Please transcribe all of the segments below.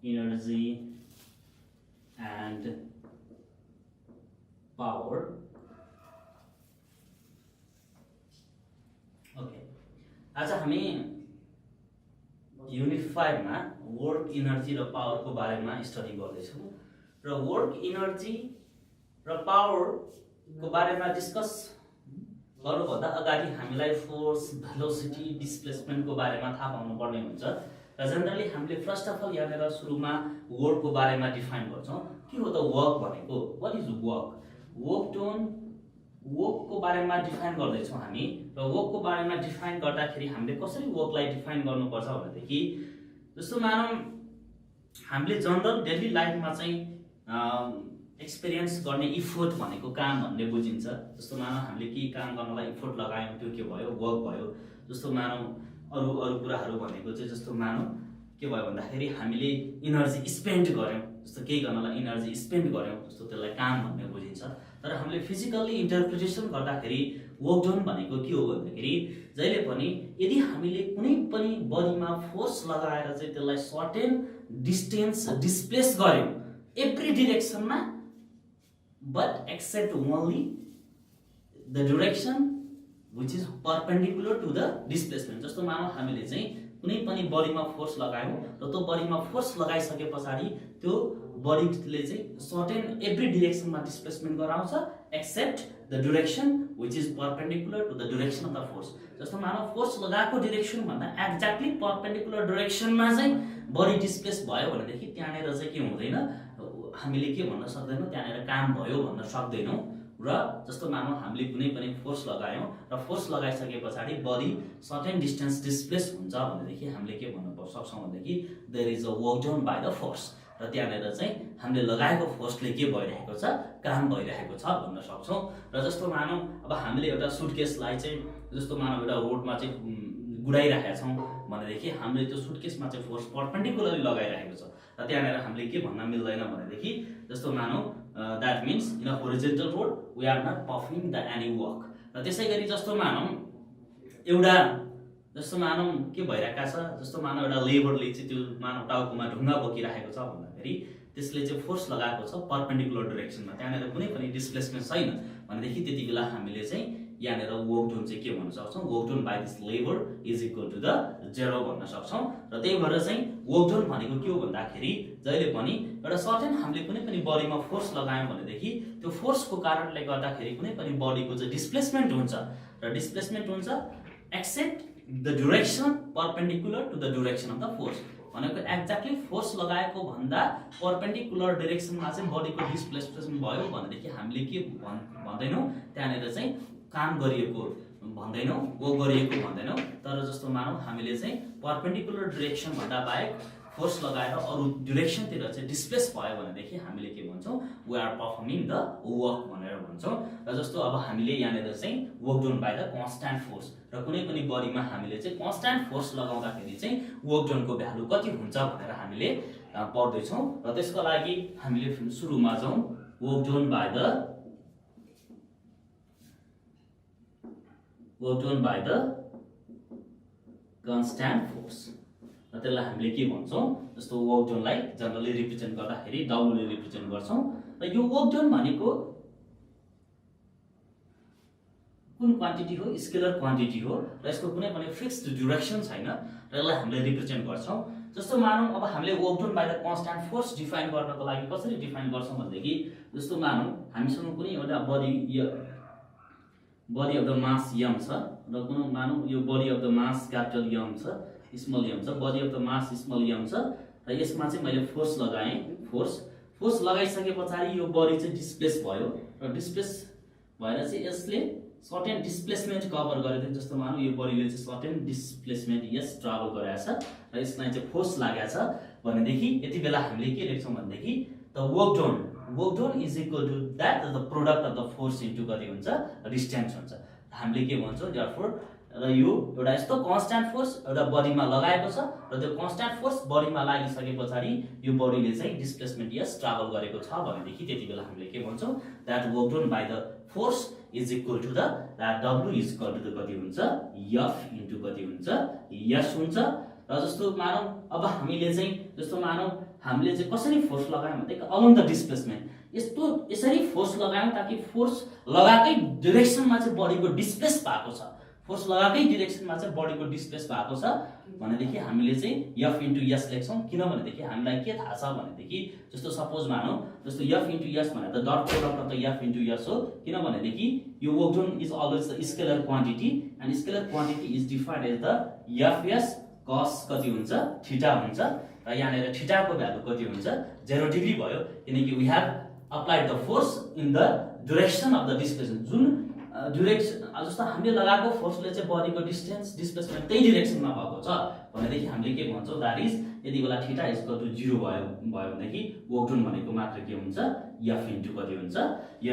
energy and power. Okay, आज हामी unit 5 मा वर्क इनर्जी र पावरको बारेमा स्टडी गर्दैछौँ र वर्क इनर्जी र पावरको बारेमा डिस्कस गर्नुभन्दा अगाडि हामीलाई फोर्स, भेलोसिटी, डिस्प्लेसमेन्टको बारेमा थाहा पाउनु पर्ने हुन्छ र जनरली हामीले फर्स्ट अफ अल यहाँनिर सुरुमा वर्कको बारेमा डिफाइन गर्छौँ। के हो त वर्क भनेको? What is work? वर्कको बारेमा डिफाइन गर्दैछौँ हामी र वर्कको बारेमा डिफाइन गर्दाखेरि हामीले कसरी वर्कलाई डिफाइन गर्नुपर्छ भनेदेखि जस्तो मानौँ हामीले जनरल डेली लाइफमा चाहिँ एक्सपिरियन्स गर्ने इफोर्ट भनेको काम भन्ने बुझिन्छ। जस्तो मानौँ हामीले केही काम गर्नलाई इफोर्ट लगायौँ, त्यो के भयो? वर्क भयो। जस्तो मानौँ अरू कुराहरू भनेको चाहिँ जस्तो मानौँ के भयो भन्दाखेरि हामीले इनर्जी स्पेन्ड गऱ्यौँ, जस्तो केही गर्नलाई इनर्जी स्पेन्ड गऱ्यौँ, जस्तो त्यसलाई काम भन्ने बुझिन्छ। तर हामीले फिजिकल्ली इन्टरप्रिटेसन गर्दाखेरि वर्क डन भनेको के हो भन्दाखेरि जहिले पनि यदि हामीले कुनै पनि बडीमा फोर्स लगाएर चाहिँ त्यसलाई सर्टेन डिस्टेन्स डिस्प्लेस गऱ्यौँ every डिरेक्सनमा, but except only the direction which is perpendicular to the displacement। जस्तो मानौँ हामीले चाहिँ कुनै पनि बडीमा फोर्स लगायौँ र त्यो बडीमा फोर्स लगाइसके पछाडि त्यो बडीले चाहिँ सर्टेन एभ्री डिरेक्सनमा डिस्प्लेसमेन्ट गराउँछ except the direction which is perpendicular to the direction of the force. जस्तो मानौँ फोर्स लगाएको डिरेक्सन भन्दा एक्ज्याक्टली परपेन्डिकुलर डिरेक्सनमा चाहिँ बडी डिस्प्लेस भयो भनेदेखि त्यहाँनिर चाहिँ के हुँदैन, हामीले के भन्न सक्दैनौँ, त्यहाँनिर काम भयो भन्न सक्दैनौँ। र जस्तो मानौँ हामीले कुनै पनि फोर्स लगायौँ र फोर्स लगाइसके पछाडि बडी सर्टेन डिस्टेन्स डिस्प्लेस हुन्छ भनेदेखि हामीले के भन्न सक्छौँ भनेदेखि there is a work done by the force. र त्यहाँनिर चाहिँ हामीले लगाएको फोर्सले के भइरहेको छ, काम भइरहेको छ भन्न सक्छौँ। र जस्तो मानौँ अब हामीले एउटा सुटकेसलाई चाहिँ जस्तो मानौँ एउटा रोडमा चाहिँ गुडाइरहेका छौँ भनेदेखि हामीले त्यो सुटकेसमा चाहिँ फोर्स परपेन्डिकुलरली लगाइरहेको छ र त्यहाँनिर हामीले के भन्न मिल्दैन भनेदेखि जस्तो मानौँ that means in a horizontal road we are not performing the any work. र त्यसै गरी जस्तो मानौँ एउटा जस्तो मानौँ के भइरहेका छ, जस्तो मानौँ एउटा लेबरले चाहिँ त्यो मानौँ टाउकोमा ढुङ्गा बोकिरहेको छ भन्दाखेरि त्यसले चाहिँ फोर्स लगाएको छ परपेन्डिकुलर डिरेक्सनमा, त्यहाँनिर कुनै पनि डिस्प्लेसमेन्ट छैन भनेदेखि त्यति बेला हामीले चाहिँ यहाँनिर वर्क डन चाहिँ के भन्न सक्छौँ, work done by this labour is equal to the 0 भन्न सक्छौँ। र त्यही भएर चाहिँ वर्क डन भनेको के हो भन्दाखेरि जहिले पनि एउटा सर्टेन हामीले कुनै पनि बडीमा फोर्स लगायौँ भनेदेखि त्यो फोर्सको कारणले गर्दाखेरि कुनै पनि बडीको चाहिँ डिस्प्लेसमेन्ट हुन्छ र डिस्प्लेसमेन्ट हुन्छ except the direction perpendicular to the direction of the force. भनेको एक्ज्याक्टली फोर्स लगाएको भन्दा परपेन्डिकुलर डिरेक्सनमा चाहिँ बडीको डिस्प्लेसमेन्ट भयो भनेदेखि हामीले के भन्दैनौँ, त्यहाँनिर चाहिँ काम गरिएको भन्दैनौँ, वर्क गरिएको भन्दैनौँ। तर जस्तो मानौँ हामीले चाहिँ परपेन्डिकुलर डिरेक्सन भन्दा बाहेक फोर्स लगाएर अरू डिरेक्सनतिर चाहिँ डिस्प्लेस भयो भनेदेखि हामीले के भन्छौँ, we are performing the work भनेर भन्छौँ। र जस्तो अब हामीले यहाँनिर चाहिँ work done by the constant force र कुनै पनि बडीमा हामीले चाहिँ कन्स्ट्यान्ट फोर्स लगाउँदाखेरि चाहिँ वर्क डनको भ्यालु कति हुन्छ भनेर हामीले पढ्दैछौँ। र त्यसको लागि हामीले सुरुमा जाउँ work done by the constant force. र त्यसलाई हामीले के भन्छौँ, जस्तो वर्क डनलाई जनरली रिप्रेजेन्ट गर्दाखेरि W ले रिप्रेजेन्ट गर्छौँ। र यो वर्क डन भनेको कुन क्वान्टिटी हो, स्केलर क्वान्टिटी हो र यसको कुनै पनि फिक्स्ड ड्युरेसन छैन र यसलाई हामीले रिप्रेजेन्ट गर्छौँ। जस्तो मानौँ अब हामीले work done by the constant force define गर्नको लागि कसरी डिफाइन गर्छौँ भनेदेखि जस्तो मानौँ हामीसँग कुनै एउटा बडी अफ द मास यम छ र कुनै मानौँ यो body of the mass capital M छ, स्मल यम छ, body of the mass small M छ र यसमा चाहिँ मैले फोर्स लगाएँ। फोर्स लगाइसके पछाडि यो बडी चाहिँ डिस्प्लेस भयो र डिस्प्लेस भएर चाहिँ यसले सर्टेन डिस्प्लेसमेन्ट कभर गरेको थियो। जस्तो मानौँ यो बडीले चाहिँ सर्टेन डिस्प्लेसमेन्ट ट्राभल गरेको छ र यसलाई चाहिँ फोर्स लागेको छ भनेदेखि यति बेला हामीले के लेख्छौँ भनेदेखि the work done is equal to that the product of the force into कति हुन्छ, डिस्टेन्स हुन्छ। हामीले के भन्छौँ देयरफोर र यो एउटा यस्तो कन्स्ट्यान्ट फोर्स एउटा बडीमा लगाएको छ र त्यो कन्स्ट्यान्ट फोर्स बडीमा लागिसके पछाडि यो बडीले चाहिँ डिस्प्लेसमेन्ट ट्राभल गरेको छ भनेदेखि त्यति बेला हामीले के भन्छौँ, that work done by the force is equal to the that W is equal to the कति हुन्छ, F इन्टु कति हुन्छ, S हुन्छ। र र जस्तो मानौ अब हामीले चाहिँ जस्तो मानौ हामीले चाहिँ कसरी फोर्स लगायौं भन्दा अलोङ द डिस्प्लेसमेन्ट यसरी फोर्स लगायौं ताकि फोर्स लगाएकै डाइरेक्सनमा चाहिँ बडीको डिस्प्लेस भएको छ, फोर्स लगाएकै डाइरेक्सनमा चाहिँ बडीको डिस्प्लेस भएको छ भनेदेखि हामीले चाहिँ F * S लेख्छौं। किनभनेदेखि हामीलाई के थाहा छ भनेदेखि जस्तो सपोज मानौ जस्तो F * S भनेको त dot product of the F * S हो। किनभनेदेखि यो work done is always the scalar quantity and scalar quantity is defined as the Fs cos कति हुन्छ थीटा हुन्छ र यहाँनेर थीटाको भ्यालु कति हुन्छ 0 डिग्री भयो किनकि we have applied the force in the direction of the displacement. जुन डाइरेक्सन जस्तो हामीले लगाएको फोर्सले चाहिँ बडीको डिस्प्लेसमेन्ट त्यही डाइरेक्सनमा भएको छ भनेदेखि हामीले के भन्छौं दैट इज यदि बेला थीटा = 0 भयो भनेदेखि वर्क डन भनेको मात्र के हुन्छ F * कति हुन्छ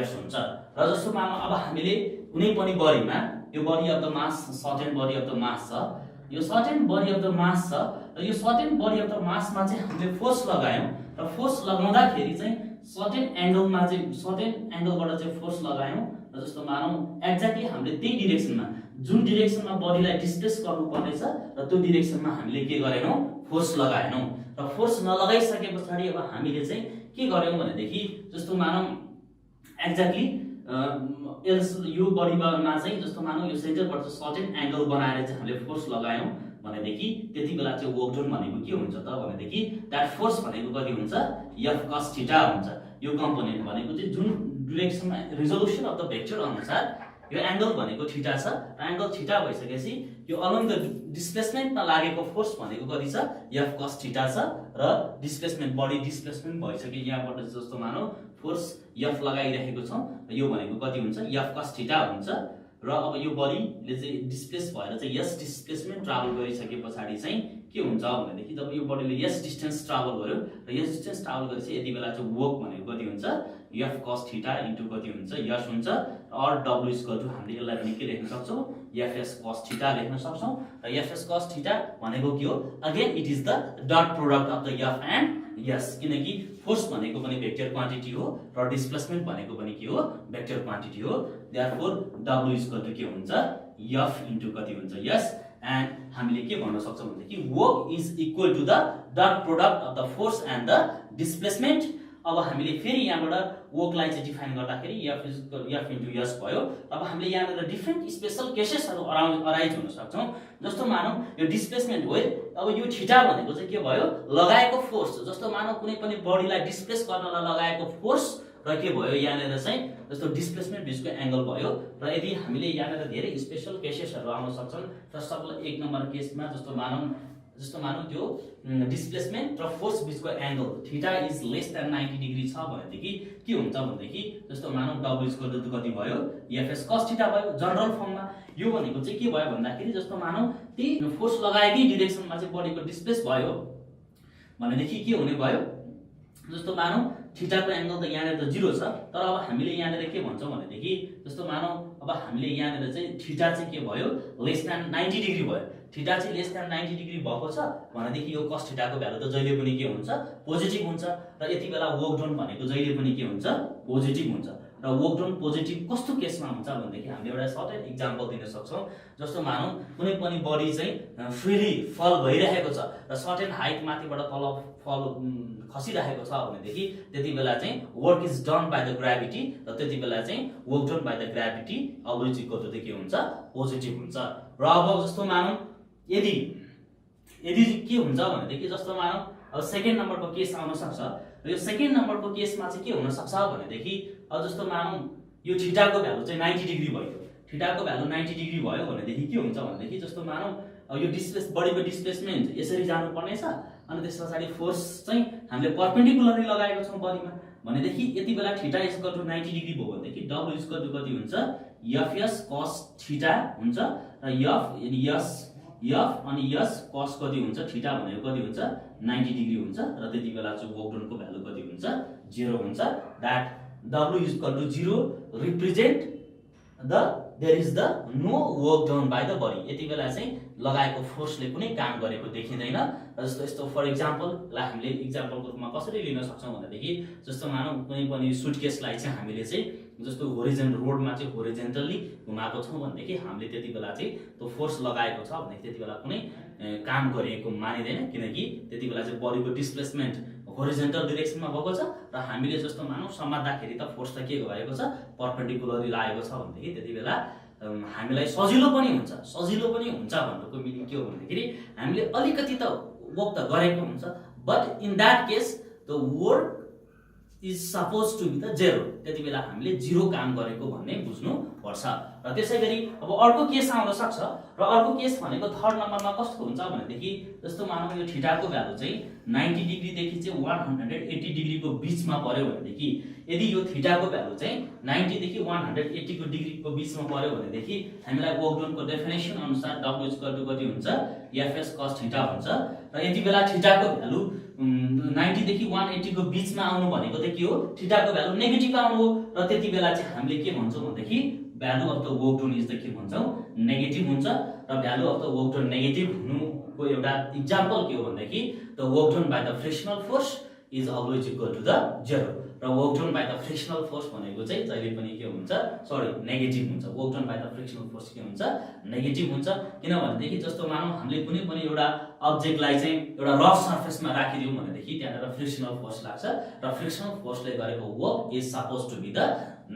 S हुन्छ। र जस्तो मानौ अब हामीले कुनै पनि बडीमा यो body of the mass certain body of the mass छ, यो certain body of the mass छ र यो सर्टेन बडी अफ द मासमा चाहिँ हामीले फोर्स लगायौं र फोर्स लगाउँदाखेरि चाहिँ सर्टेन एंगलमा चाहिँ सर्टेन एंगलबाट चाहिँ फोर्स लगायौं र जस्तो मानौ एक्ज्याक्टली हामीले त्यही डाइरेक्सनमा जुन डाइरेक्सनमा बडीलाई डिस्प्लेस गर्नुपर्ने छ र त्यो डाइरेक्सनमा हामीले के गरेनौं फोर्स लगाएनौं र फोर्स नलगाइसकेपछि अब हामीले चाहिँ के गर्यौं भनेदेखि जस्तो मानौ एक्ज्याक्टली यो बडीमा चाहिँ जस्तो मानौ यो सेन्टरबाट सर्टेन एंगल बनाएर चाहिँ हामीले फोर्स लगायौं भनेदेखि त्यति बेला चाहिँ वर्क डन भनेको के हुन्छ त भनेदेखि दैट फोर्स भनेको कति हुन्छ F cos थीटा हुन्छ। यो कम्पोनेन्ट भनेको चाहिँ जुन डाइरेक्सनमा रिजोल्युसन अफ द भेक्टर अनुसार यो एंगल भनेको थीटा छ र एंगल थीटा भइसकेपछि यो अलोङ द डिस्प्लेसमेन्टमा लागेको फोर्स भनेको कति छ F cos थीटा छ र डिस्प्लेसमेन्ट बडी डिस्प्लेसमेन्ट भइसक्यो यहाँबाट जस्तो मानौ फोर्स F लगाइरहेको छौं यो भनेको कति हुन्छ F cos थीटा हुन्छ र अब यो बडीले चाहिँ डिस्प्लेस भएर चाहिँ यस डिस्प्लेसमेन्ट ट्राभल गरिसकेपछि चाहिँ के हुन्छ भनेदेखि जब यो बडीले यस डिस्टेन्स ट्राभल गर्यो र यस डिस्टेन्स ट्राभल गरेपछि यति बेला चाहिँ वर्क भनेको कति हुन्छ F cos थीटा * कति हुन्छ S हुन्छ र W = हामीले यसलाई पनि के लेख्न सक्छौं Fs cos थीटा लेख्न सक्छौं र Fs cos थीटा भनेको के हो again it is the dot product of the F and S किनकि फोर्स भनेको पनि भेक्टर क्वान्टिटी हो र डिस्प्लेसमेन्ट भनेको पनि के हो भेक्टर क्वान्टिटी हो। देयरफोर W = के हुन्छ F * कति हुन्छ S एन्ड हामीले के भन्न सक्छौं भनेदेखि work is equal to the dot product of the force and the displacement. अब हामीले फेरि यहाँबाट वर्कलाई चाहिँ डिफाइन गर्दाखेरि F * S भयो। अब हामीले यहाँबाट डिफरेन्ट स्पेशल केसेसहरु अराइज हुन सक्छौं जस्तो मानौ यो डिस्प्लेसमेन्ट हो अब यो थीटा भनेको चाहिँ के भयो लगाएको फोर्स जस्तो मानौ कुनै पनि बडीलाई डिस्प्लेस गर्नलाई लगाएको फोर्स र के भयो यहाँनेर चाहिँ जस्तो डिस्प्लेसमेन्ट बिचको एंगल भयो र यदि हामीले यहाँनेर धेरै स्पेशल केसेसहरु आउन सक्छन् फर्स्ट अफ अल 1 नम्बर केसमा जस्तो मानौ त्यो डिस्प्लेसमेन्ट र फोर्स बिचको angle theta is less than 90 degree छ भनेदेखि के हुन्छ भनेदेखि जस्तो मानौ W = कति भयो Fs cos थीटा भयो जनरल फर्ममा। यो भनेको चाहिँ के भयो भन्दाखेरि जस्तो मानौ त्यही फोर्स लगाएकै डाइरेक्सनमा चाहिँ बडीको डिस्प्लेस भयो भनेदेखि के हुने भयो जस्तो मानौ थीटाको एंगल त यहाँनेर त 0 छ तर अब हामीले यहाँनेर के भन्छौं भनेदेखि जस्तो मानौ अब हामीले यहाँनेर चाहिँ थीटा चाहिँ के भयो लेस देन 90 डिग्री भयो। थीटा चाहिँ लेस देन 90 डिग्री भएको छ भनेदेखि यो cos थीटाको भ्यालु त जहिले पनि के हुन्छ पोजिटिभ हुन्छ र यति बेला वर्क डन भनेको जहिले पनि के हुन्छ पोजिटिभ हुन्छ र वर्क डन पोजिटिभ कस्तो केसमा हुन्छ भनेदेखि हामीले एउटा सर्टेन एक्जाम्पल दिन सक्छौं जस्तो मानौ कुनै पनि बडी चाहिँ फ्रीली फल भइरहेको छ र सर्टेन हाइट माथिबाट तल फल खसिरहेको छ भनेदेखि त्यति बेला चाहिँ work is done by the gravity र त्यति बेला चाहिँ work done by the gravity always equal to के हुन्छ पोजिटिभ हुन्छ। र अब जस्तो मानौ यदि के हुन्छ भनेदेखि जस्तो मानौ अब सेकेन्ड नम्बरको केस आउन सक्छ र यो सेकेन्ड नम्बरको केसमा चाहिँ के हुन सक्छ भनेदेखि अब जस्तो मानौ यो थीटाको भ्यालु चाहिँ 90 डिग्री भयो। थीटाको भ्यालु 90 डिग्री भयो भनेदेखि के हुन्छ भनेदेखि जस्तो मानौ यो बडीको डिस्प्लेसमेन्ट यसरी जानु पर्ने छ अनि त्यसपछि फोर्स चाहिँ हामीले परपेन्डिकुलरली लगाएको छौं बडीमा भनेदेखि यति बेला थीटा = 90 डिग्री भयो भनेदेखि W = कति हुन्छ Fs cos थीटा हुन्छ र F अनि S cos कति हुन्छ थीटा भनेको कति हुन्छ 90 डिग्री हुन्छ र त्यति बेला चाहिँ वर्क डनको भ्यालु कति हुन्छ 0 हुन्छ। That W = 0 represent the there is the no work done by the body. यति बेला चाहिँ लगाएको फोर्सले कुनै काम गरेको देखिदैन। जस्तो यस्तो फर एक्जाम्पल ला हामीले एक्जाम्पलको रूपमा कसरी लिन सक्छौं भनेदेखि जस्तो मानौ कुनै पनि सुटकेसलाई चाहिँ हामीले चाहिँ जस्तो होरिजोन्टल रोडमा चाहिँ होरिजोन्टली घुमाएको छौं भनेदेखि हामीले त्यति बेला चाहिँ त्यो फोर्स लगाएको छ भने त्यति बेला कुनै काम गरेको मानिँदैन, किनकि त्यति बेला चाहिँ बडीको डिस्प्लेसमेन्ट होरिजेन्टल डिरेक्सनमा भएको छ र हामीले जस्तो मानौँ समात्दाखेरि त फोर्स त के भएको छ परपेन्डिकुलरली लागेको छ भनेदेखि त्यति बेला हामीलाई सजिलो पनि हुन्छ भन्नुको मिनिङ के हो भन्दाखेरि हामीले अलिकति त वर्क त गरेको हुन्छ, but in that case the work is suppose to be the zero, त्यति बेला हामीले जिरो काम गरेको भन्ने बुझ्नु पर्छ। र त्यसै गरी अब अर्को केस आउन सक्छ, र अर्को केस भनेको थर्ड नम्बरमा कस्तो हुन्छ भनेदेखि जस्तो मानौँ यो थीटाको भ्यालु चाहिँ 90 डिग्रीदेखि चाहिँ 180 डिग्रीको बिचमा पर्यो भनेदेखि, यदि यो थीटाको भ्यालु चाहिँ 90 देखि 180 को डिग्रीको बिचमा पर्यो भनेदेखि हामीलाई वर्क डनको डेफिनेसन अनुसार W कति हुन्छ Fs cos थीटा हुन्छ। र यति बेला थीटाको भ्यालु 90 देखि 180 को बिचमा आउनु भनेको त के हो, थीटाको भ्यालु नेगेटिभ आउनु हो, र त्यति बेला चाहिँ हामीले के भन्छौँ भनेदेखि value of the work done is the के भन्छौँ नेगेटिभ हुन्छ। र value of the work done negative हुनुको एउटा इक्जाम्पल के हो भनेदेखि the work done by the frictional force is always equal to the zero, र work done by the frictional force भनेको चाहिँ जहिले पनि के हुन्छ नेगेटिभ हुन्छ। Work done by the frictional force के हुन्छ नेगेटिभ हुन्छ, किनभनेदेखि जस्तो मानौँ हामीले कुनै पनि एउटा अब्जेक्टलाई चाहिँ एउटा रफ सर्फेसमा राखिदियौँ भनेदेखि त्यहाँबाट फ्रिक्सनल फोर्स लाग्छ, र फ्रिक्सनल फोर्सले गरेको work is suppose to be the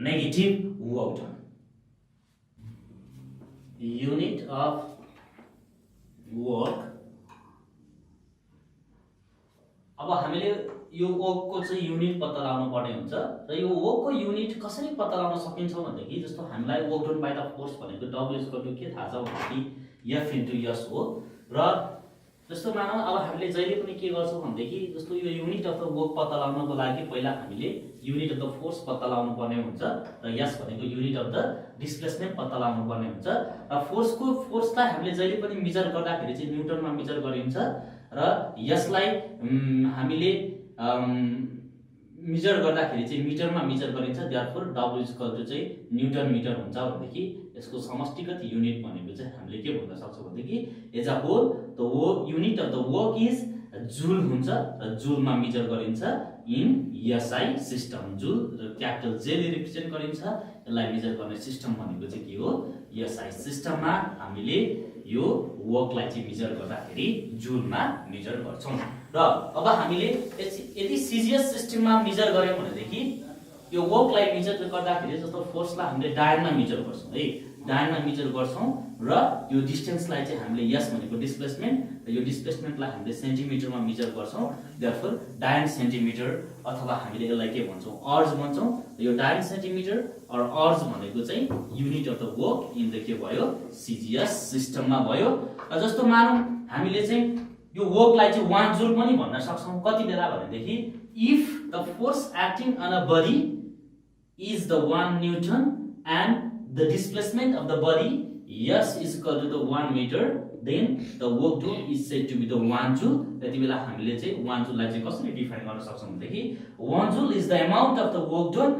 negative work done. Unit of work, अब हामीले यो वर्कको चाहिँ युनिट पत्ता लगाउनु पर्ने हुन्छ, र यो वर्कको युनिट कसरी पत्ता लगाउन सकिन्छ भनेदेखि जस्तो हामीलाई work done by the force भनेको W के थाहा छ भनेदेखि F * S हो, र जस्तो मानौँ अब हामीले जहिले पनि के गर्छौँ भनेदेखि जस्तो यो युनिट अफ द वर्क पत्ता लगाउनको लागि पहिला हामीले युनिट अफ द फोर्स पत्ता लगाउनु पर्ने हुन्छ, र यस भनेको युनिट अफ द डिस्प्लेसमेन्ट पत्ता लगाउनु पर्ने हुन्छ। र फोर्सलाई हामीले जहिले पनि मेजर गर्दाखेरि चाहिँ न्युटनमा मेजर गरिन्छ, र यसलाई हामीले मेजर गर्दाखेरि चाहिँ मिटरमा मेजर गरिन्छ, देयरफोर W चाहिँ न्युटन मिटर हुन्छ भनेदेखि यसको समष्टिगत युनिट भनेको चाहिँ हामीले के भन्न सक्छौँ भनेदेखि as a whole the unit of the work is joule हुन्छ, र जुलमा मेजर गरिन्छ इन SI सिस्टम। जुल र क्यापिटल J ले रिप्रेजेन्ट गरिन्छ, यसलाई मेजर गर्ने सिस्टम भनेको चाहिँ के हो SI सिस्टममा हामीले यो वर्कलाई चाहिँ मेजर गर्दाखेरि जुलमा मेजर गर्छौँ। र अब हामीले यदि CGS सिस्टममा मेजर गर्यौँ भनेदेखि यो वर्कलाई मेजर गर्दाखेरि जस्तो फोर्सलाई हामीले डायनमा मेजर गर्छौँ है, डायनमा मेजर गर्छौँ, र यो डिस्टेन्सलाई चाहिँ हामीले यस भनेको डिस्प्लेसमेन्ट, र यो डिस्प्लेसमेन्टलाई हामीले सेन्टिमिटरमा मेजर गर्छौँ, देयरफोर डायन सेन्टिमिटर, अथवा हामीले यसलाई के भन्छौँ अर्ज भन्छौँ। यो डायन सेन्टिमिटर अर अर्ज भनेको चाहिँ unit of the work in the के भयो CGS सिस्टममा भयो। र जस्तो मानौँ हामीले चाहिँ यो वर्कलाई चाहिँ 1 जुल पनि भन्न सक्छौँ, कति बेला भनेदेखि if the force acting on a body is the 1 newton and the displacement of the body S is equal to the 1 meter, then the work done is said to be the 1 joule। त्यति बेला हामीले चाहिँ 1 joule लाई चाहिँ कसरी define गर्न सक्छौँ भनेदेखि 1 joule is the amount of the work done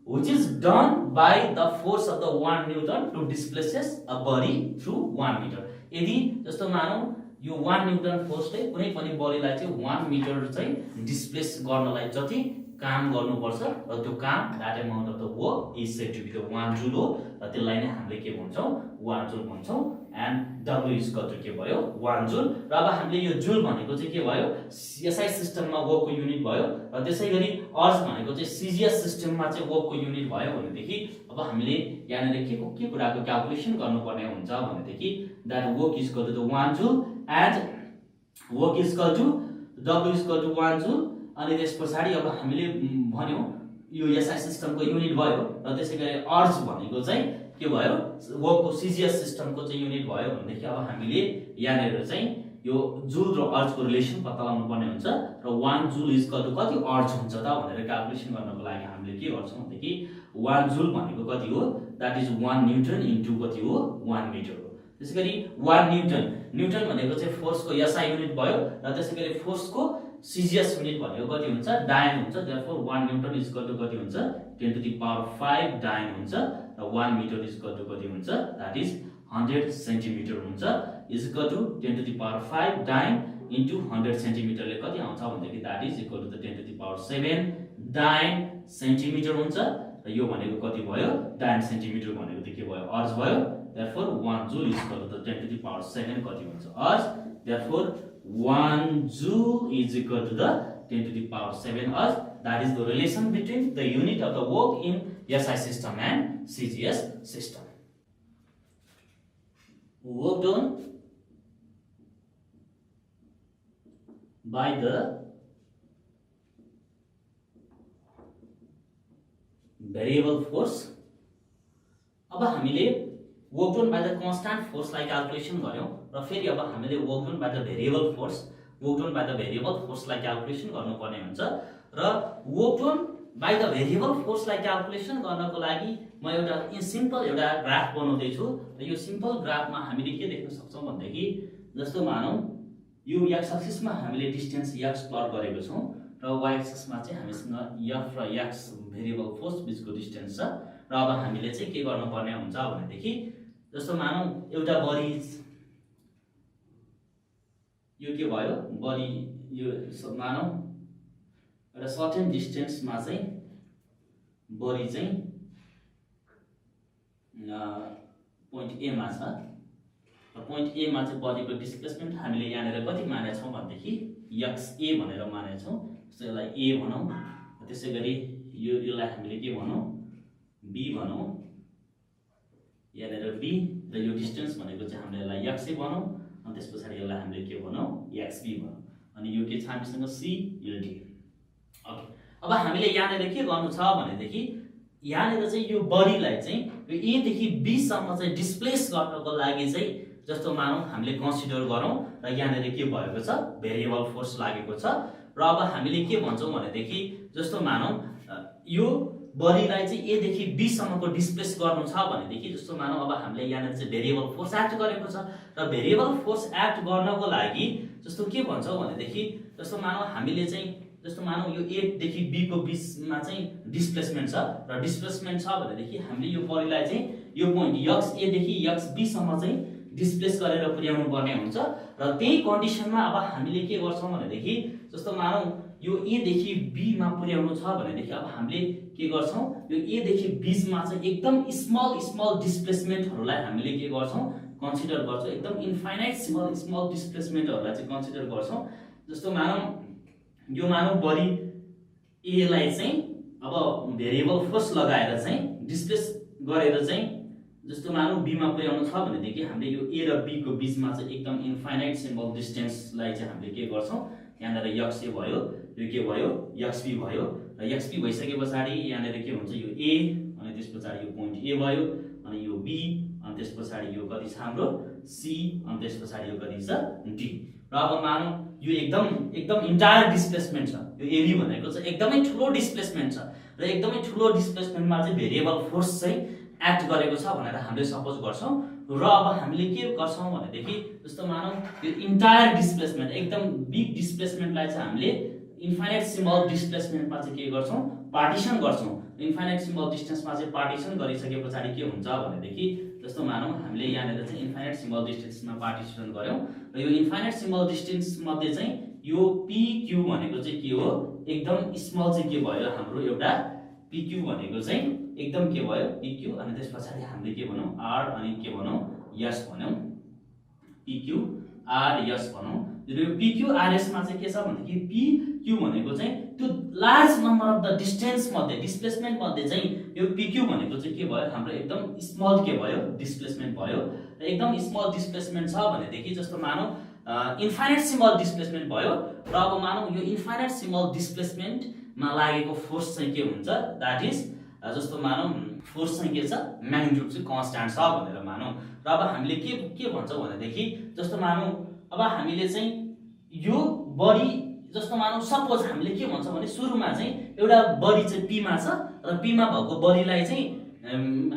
which is done by the force of the 1 newton to displaces a body through 1 meter। यदि जस्तो मानौँ यो 1 न्युटन फोर्सले कुनै पनि बडीलाई चाहिँ 1 मिटर चाहिँ डिस्प्लेस गर्नलाई जति काम गर्नुपर्छ, र त्यो काम that amount of the work is said to be the 1 joule हो, र त्यसलाई नै हामीले के भन्छौँ 1 जुल भन्छौँ, and W is equal to के भयो 1 जुल। र अब हामीले यो जुल भनेको चाहिँ के भयो SI सिस्टममा वर्कको युनिट भयो, र त्यसै गरी अर्ज भनेको चाहिँ CGS सिस्टममा चाहिँ वर्कको युनिट भयो भनेदेखि अब हामीले यहाँनिर के कुराको क्याल्कुलेसन गर्नुपर्ने हुन्छ भनेदेखि that work is equal to the 1 joule and work is equal to W is equal to 1 joule. अनि त्यस पछाडि अब हामीले भन्यौँ यो SI सिस्टमको युनिट भयो, र त्यसै गरी अर्ज भनेको चाहिँ के भयो वर्कको CGS सिस्टमको चाहिँ युनिट भयो भनेदेखि अब हामीले यहाँनिर चाहिँ यो जुल र अर्जको रिलेसन पत्ता लगाउनु पर्ने हुन्छ, र 1 जुल इज इक्वल टु कति अर्ज हुन्छ त भनेर क्याल्कुलेसन गर्नको लागि हामीले के गर्छौँ भनेदेखि 1 जुल भनेको कति हो द्याट इज 1 न्युटन इन्टु कति हो 1 मिटर हो। त्यसै गरी 1 न्युटन भनेको चाहिँ फोर्सको SI युनिट भयो, र त्यसै गरी फोर्सको CGS युनिट भनेको कति हुन्छ डायन हुन्छ, therefore 1 newton is equal to कति हुन्छ 10⁵ डायन हुन्छ, र 1 मिटर इज इक्वल टु कति हुन्छ द्याट इज 100 सेन्टिमिटर हुन्छ, is equal to 10⁵ dyne into 100 सेन्टिमिटरले कति आउँछ भनेदेखि that is equal to the 10⁷ dyne centimetre हुन्छ, र यो भनेको कति भयो डायन सेन्टिमिटर भनेको त के भयो अर्ज भयो, therefore 1 joule is equal to the 10⁷ कति हुन्छ अर्ज Therefore 1 joule is equal to the 10 to the power 7 earth. That is the relation between the unit of the work in SI system and CGS system. Work done by the variable force. अब हामीले work done by the constant फोर्सलाई calculation गर्यौं र फेरि अब हामीले work done by the variable फोर्सलाई calculation गर्नुपर्ने हुन्छ र work done by the variable फोर्सलाई क्याल्कुलेसन गर्नको लागि म एउटा सिम्पल एउटा ग्राफ बनाउँदै छु र यो सिम्पल ग्राफमा हामीले के देख्न सक्छौं भन्दाखेरि जस्तो मानौं यो x एक्सिसमा हामीले डिस्टेन्स x प्लट गरेको छौं र y एक्सिसमा चाहिँ हामीसँग f र x भेरिएबल फोर्स बीचको डिस्टेन्स छ र अब हामीले चाहिँ के गर्नुपर्ने हुन्छ भनेदेखि जस्तो मानौं एउटा बडी यो के भयो बडी यो मानौं एउटा सर्टेन डिस्टेन्समा चाहिँ बडी चाहिँ पोइन्ट ए मा छ र पोइन्ट ए मा चाहिँ बडीको डिस्प्लेसमेन्ट हामीले यहाँनेर कति मानेछौं भनेदेखि xa भनेर मानेछौं। जस्तो यसलाई a भनौं त्यसैगरी योलाई हामीले के भनौं b भनौं यहाँनेर b र यो डिस्टेन्स भनेको चाहिँ हामीले यसलाई xa भनौं अनि त्यसपछि यसलाई हामीले के भनौं xb भनौं अनि यो के छ हामीसँग c यो d। ओके अब हामीले यहाँनेर के गर्नु छ भनेदेखि यहाँनेर चाहिँ यो बडीलाई चाहिँ यो a देखि b सम्म चाहिँ डिस्प्लेस गर्नको लागि चाहिँ जस्तो मानौं हामीले कन्सिडर गरौं र यहाँनेर के भएको छ भेरिएबल फोर्स लागेको छ र अब हामीले के भन्छौं भनेदेखि जस्तो मानौं यो बडीलाई चाहिँ a देखि b सम्मको डिस्प्लेस गर्नु छ भनेदेखि जस्तो मानौं अब हामीले यहाँनेर चाहिँ भेरिएबल फोर्स एक्ट गरेको छ र भेरिएबल फोर्स एक्ट गर्नको लागि जस्तो के भन्छौं भनेदेखि जस्तो मानौं हामीले चाहिँ जस्तो मानौं यो a देखि b को बीचमा चाहिँ डिस्प्लेसमेन्ट छ र डिस्प्लेसमेन्ट छ भनेदेखि हामीले यो बडीलाई चाहिँ यो पोइन्ट xa देखि xb सम्म चाहिँ डिस्प्लेस गरेर पुर्याउनु पर्ने हुन्छ र त्यही कन्डिसनमा अब हामीले के गर्छौं भनेदेखि जस्तो मानौं यो a देखि b मा पुर्याउनु छ भनेदेखि अब हामीले के गर्छौं यो a देखि b मा चाहिँ एकदम स्मल डिस्प्लेसमेन्टहरुलाई हामीले के गर्छौं कन्सिडर गर्छौं एकदम इन्फाइनाइट स्मल डिस्प्लेसमेन्टहरुलाई चाहिँ कन्सिडर गर्छौं। जस्तो मानौं यो मानौं बडी a लाई चाहिँ अब भेरिएबल फोर्स लगाएर चाहिँ डिस्प्लेस गरेर चाहिँ जस्तो मानौं b मा पुर्याउनु छ भनेदेखि हामीले यो a र b को बीचमा चाहिँ एकदम इन्फाइनाइट सिम्बल डिस्टेन्सलाई चाहिँ हामीले के गर्छौं यहाँनेर xa भयो यो के भयो xb भयो र xb भइसकेपछि यहाँनेर के हुन्छ यो a अनि त्यसपछि यो पोइन्ट a भयो अनि यो b अनि त्यसपछि यो कति छ हाम्रो c अनि त्यसपछि यो कति छ d र अब मानौं यो एकदम इन्टायर डिस्प्लेसमेन्ट छ यो ab भनेको चाहिँ एकदमै ठूलो डिस्प्लेसमेन्ट छ र एकदमै ठूलो डिस्प्लेसमेन्टमा चाहिँ भेरिएबल फोर्स चाहिँ एक्ट गरेको छ भनेर हामीले सपोज गर्छौं र अब हामीले के गर्छौं भनेदेखि जस्तो मानौं यो इन्टायर डिस्प्लेसमेन्ट एकदम बिग डिस्प्लेसमेन्टलाई चाहिँ हामीले इन्फाइनाइट सिम्बल डिस्प्लेसमेन्टमा चाहिँ के गर्छौं पार्टिसन गर्छौं। इन्फाइनाइट सिम्बल डिस्टेन्समा चाहिँ पार्टिसन गरिसकेपछि के हुन्छ भनेदेखि जस्तो मानौं हामीले यहाँनेर चाहिँ इन्फाइनाइट सिम्बल डिस्टेन्समा पार्टिसन गर्यौं र यो इन्फाइनाइट सिम्बल डिस्टेन्स मध्ये चाहिँ यो pq भनेको चाहिँ के हो एकदम स्मल चाहिँ के भयो हाम्रो एउटा pq भनेको चाहिँ एकदम के भयो pq अनि त्यसपछि हामीले के भनौं r अनि के भनौं s भनौं pq r s भनौं। यो pq rs मा चाहिँ के छ भनेदेखि pq भनेको चाहिँ त्यो large number of the distance मध्ये डिस्प्लेसमेन्ट मध्ये चाहिँ यो pq भनेको चाहिँ के भयो हाम्रो एकदम स्मल के भयो डिस्प्लेसमेन्ट भयो र एकदम स्मल डिस्प्लेसमेन्ट छ भनेदेखि जस्तो मानौं इन्फाइनाइट सिम्बल डिस्प्लेसमेन्ट भयो र अब मानौं यो इन्फाइनाइट सिम्बल डिस्प्लेसमेन्ट मा लागेको फोर्स चाहिँ के हुन्छ दैट इज जस्तो मानौं फोर्स चाहिँ के छ म्याग्निट्युड चाहिँ कन्स्ट्यान्ट छ भनेर मानौं र अब हामीले के भन्छौं भनेदेखि जस्तो मानौं अब हामीले चाहिँ यो बडी जस्तो मानौं सपोज हामीले के भन्छौं भने सुरुमा चाहिँ एउटा बडी चाहिँ p मा छ र p मा भएको बडीलाई चाहिँ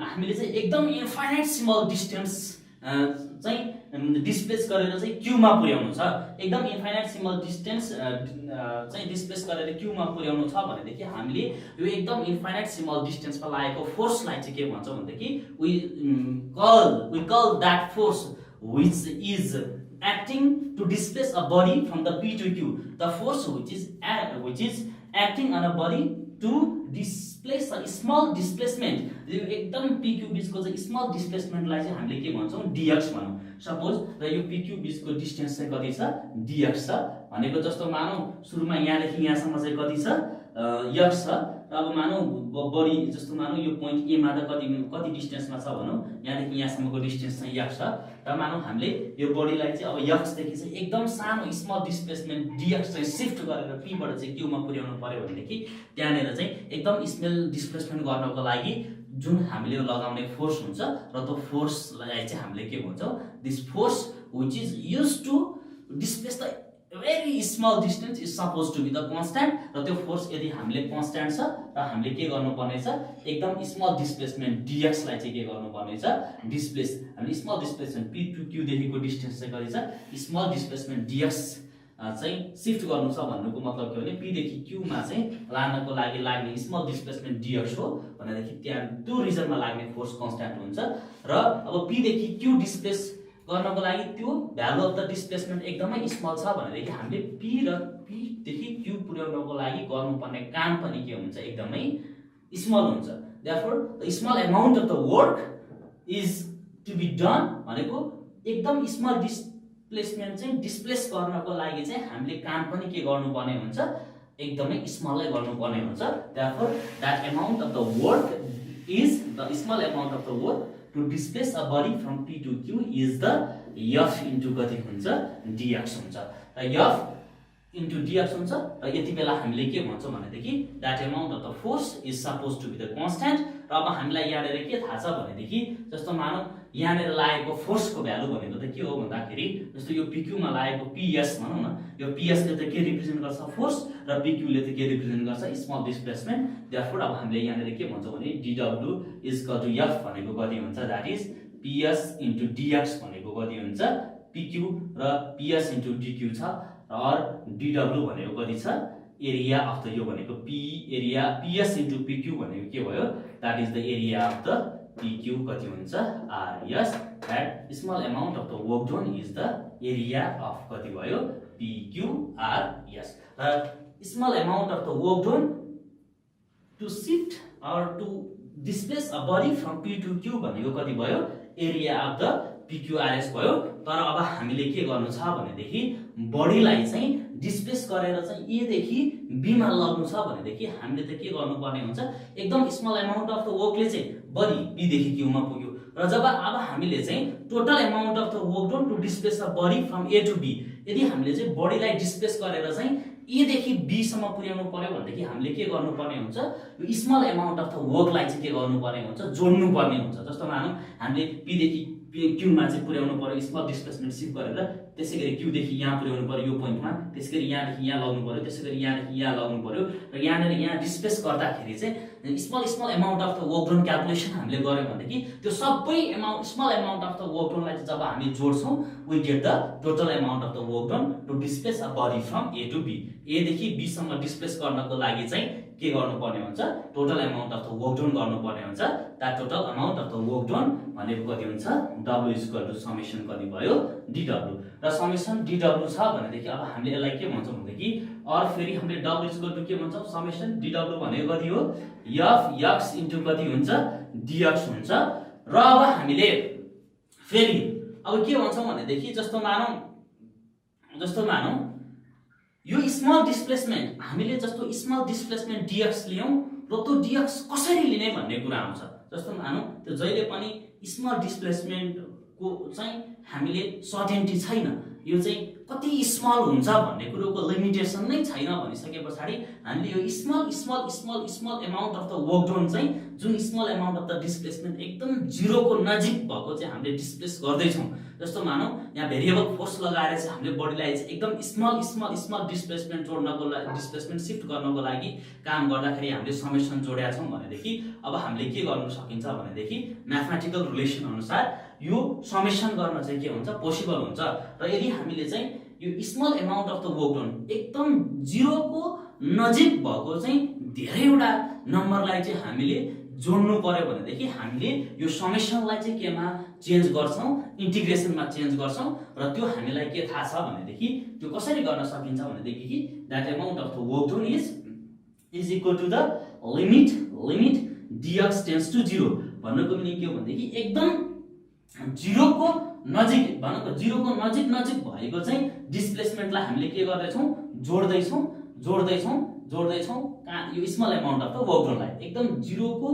हामीले चाहिँ एकदम इन्फाइनाइट स्मल डिस्टेन्स चाहिँ डिस्प्लेस गरेर चाहिँ q मा पुर्याउनु छ एकदम इन्फाइनाइट स्मल डिस्टेन्स चाहिँ डिस्प्लेस गरेर q मा पुर्याउनु छ भनेदेखि हामीले यो एकदम इन्फाइनाइट स्मल डिस्टेन्समा लागेको फोर्सलाई चाहिँ के भन्छौं भनेदेखि we call that force which is acting to displace a body from the p to q, the force which is acting on a body to displace small displacement एकदम PQ बीचको चाहिँ small डिस्प्लेसमेन्टलाई चाहिँ हामीले के भन्छौँ dx भनौँ suppose र यो PQ बीचको डिस्टेन्स चाहिँ कति छ dx छ भनेको जस्तो मानौ सुरुमा यहाँदेखि यहाँसम्म चाहिँ कति छ x छ र अब मानौ बडी जस्तो मानौ यो पोइन्ट A मा त कति डिस्टेन्समा छ भनौँ यहाँदेखि यहाँसम्मको डिस्टेन्स चाहिँ x छ र मानौ हामीले यो बडीलाई चाहिँ अब x देखि चाहिँ एकदम सानो स्मल डिस्प्लेसमेन्ट dx चाहिँ शिफ्ट गरेर p बाट चाहिँ q मा पुर्याउनु पर्यो भनेदेखि त्यहाँनेर चाहिँ एकदम स्मल डिस्प्लेसमेन्ट गर्नको लागि जुन हामीले लगाउने फोर्स हुन्छ र त्यो फोर्सलाई चाहिँ हामीले के भन्छौँ this force which is used to displace the very small distance is supposed to be the constant र त्यो फोर्स यदि हामीले कन्स्ट्यान्ट छ र हामीले के गर्नुपर्ने छ एकदम स्मल डिस्प्लेसमेन्ट dx लाई चाहिँ के गर्नुपर्ने छ डिस्प्लेस हामीले small displacement p to q देखिको डिस्टेन्स चाहिँ कति छ स्मल डिस्प्लेसमेन्ट dx चाहिँ शिफ्ट गर्नु छ भन्नुको मतलब के हो भने p देखि q मा चाहिँ लानको लागि लाग्ने स्मल डिस्प्लेसमेन्ट dx हो भनेदेखि त्यहाँ त्यो रिजनमा लाग्ने फोर्स कन्स्ट्यान्ट हुन्छ र अब p देखि q डिस्प्लेस गर्नको लागि त्यो भ्यालु अफ द डिस्प्लेसमेन्ट एकदमै स्मल छ भनेदेखि हामीले p र p देखि q पुर्याउनको लागि गर्नुपर्ने काम पनि के हुन्छ एकदमै स्मल हुन्छ therefore the small amount of the work is to be done भनेको एकदम स्मल डिस्प्लेसमेन्ट चाहिँ डिस्प्लेस गर्नको लागि चाहिँ हामीले काम पनि के गर्नुपर्ने हुन्छ एकदमै स्मलै गर्नुपर्ने हुन्छ therefore that amount of the work is the small amount of the work to displace a body from p to q is the f into कति हुन्छ dx हुन्छ र f into dx हुन्छ र यति बेला हामीले के भन्छौँ भनेदेखि that amount of the force is supposed to be the constant र अब हामीलाई यहाँनेर के थाहा छ भनेदेखि जस्तो मानौ यहाँनेर लागेको फोर्सको भ्यालु भनेको त के हो भन्दाखेरि जस्तो यो pq मा लागेको ps भनौं न यो ps ले त के रिप्रेजेन्ट गर्छ फोर्स र pq ले त के रिप्रेजेन्ट गर्छ स्मल डिस्प्लेसमेन्ट देयरफोर अब हामीले यहाँनेर के भन्छौँ भने dw is equal to f भनेको कति हुन्छ that is ps into dx भनेको कति हुन्छ pq र ps into dq छ र dw भनेको कति छ एरिया अफ द यो भनेको p area ps into pq भनेको के भयो that is the area of the pq कति हुन्छ rs that small amount of the work done is the area of कति भयो pq rs र small amount of the work done to shift or to displace a body from p to q भनेको कति भयो area of the pqrs भयो तर अब हामीले के गर्नु छ भनेदेखि बडीलाई चाहिँ डिस्प्लेस गरेर चाहिँ a देखि b मा लग्नु छ भनेदेखि हामीले त के गर्नुपर्ने हुन्छ एकदम small amount of the Berkeley चाहिँ बडी b देखि q मा पुग्यो र जब अब हामीले चाहिँ total amount of the work done to displace a body from a to b यदि हामीले चाहिँ बडीलाई डिस्प्लेस गरेर चाहिँ a देखि b सम्म पुर्याउनु पर्यो भनेदेखि हामीले के गर्नुपर्ने हुन्छ यो स्मल अमाउन्ट अफ द वर्कलाई चाहिँ के गर्नुपर्ने हुन्छ जोड्नु पर्ने हुन्छ जस्तो मानौ हामीले p देखि q मा चाहिँ पुर्याउनु पर्यो स्मल डिस्प्लेसमेन्ट शिफ्ट गरेर त्यसैगरी q देखि यहाँ पुर्याउनु पर्यो यो पोइन्टमा त्यसैगरी यहाँदेखि यहाँ लग्नु पर्यो त्यसैगरी यहाँदेखि यहाँ लग्नु पर्यो र यहाँनेर यहाँ डिस्प्लेस गर्दाखेरि चाहिँ small amount of the work done calculation हामीले गर्यौं भनेदेखि त्यो सबै small amount of the work डनलाई जब हामी जोड्छौं we get the total amount of the work done to displace a body from a to b a देखि b सम्म डिस्प्लेस गर्नको लागि चाहिँ के गर्नुपर्ने हुन्छ total amount of the work done गर्नुपर्ने हुन्छ that total amount of the work done भनेको कति हुन्छ w समेसन कति भयो dw र समेसन dw छ भनेदेखि अब हामीले यसलाई के भन्छौं भनेदेखि अर फेरि हामीले w के भन्छौं समेसन dw भनेको कति हो f x इन्टु कति हुन्छ dx हुन्छ र अब हामीले फेरि अब के भन्छौं भनेदेखि जस्तो मानौ यो स्मल डिस्प्लेसमेन्ट हामीले जस्तो स्मल डिस्प्लेसमेन्ट dx लियौं र त्यो dx कसरी लिने भन्ने कुरा आउँछ जस्तो मानौ त्यो जहिले पनि स्मल डिस्प्लेसमेन्ट को चाहिँ हामीले सर्टेन्टी छैन यो चाहिँ कति स्मल हुन्छ भन्ने कुरोको लिमिटेसन नै छैन भनिसकेपछि हामीले यो small amount of the work done चाहिँ जुन small amount of the displacement एकदम जिरो को नजिक भएको चाहिँ हामीले डिस्प्लेस गर्दै छौं जस्तो मानौ यहाँ भेरिएबल फोर्स लगाएर चाहिँ हामीले बडीलाई चाहिँ एकदम स्मल डिस्प्लेसमेन्ट जोड्नको लागि डिस्प्लेसमेन्ट शिफ्ट गर्नको लागि काम गर्दाखेरि हामीले समेसन जोडेका छौं भनेदेखि अब हामीले के गर्न सकिन्छ भनेदेखि म्याथमेटिकल रिलेसन अनुसार यो समेसन गर्न चाहिँ के हुन्छ पोसिबल हुन्छ र यदि हामीले चाहिँ यो small amount of the work done एकदम जिरो को नजिक भएको चाहिँ धेरैवटा नम्बरलाई चाहिँ हामीले जोड्नु पर्यो भनेदेखि हामीले यो समेसनलाई चाहिँ केमा चेन्ज गर्छौं इन्टिग्रेसनमा चेन्ज गर्छौं र त्यो हामीलाई के थाहा छ भनेदेखि त्यो कसरी गर्न सकिन्छ भनेदेखि that amount of the work done is equal to the limit dx tends to 0 भन्नुको मिनिङ के हो भन्देखि एकदम जिरोको नजिक भनेको जिरोको नजिक नजिक भएको चाहिँ डिस्प्लेसमेन्टलाई हामीले के गर्दैछौँ जोड्दैछौँ यो small amount of the work डनलाई एकदम जिरोको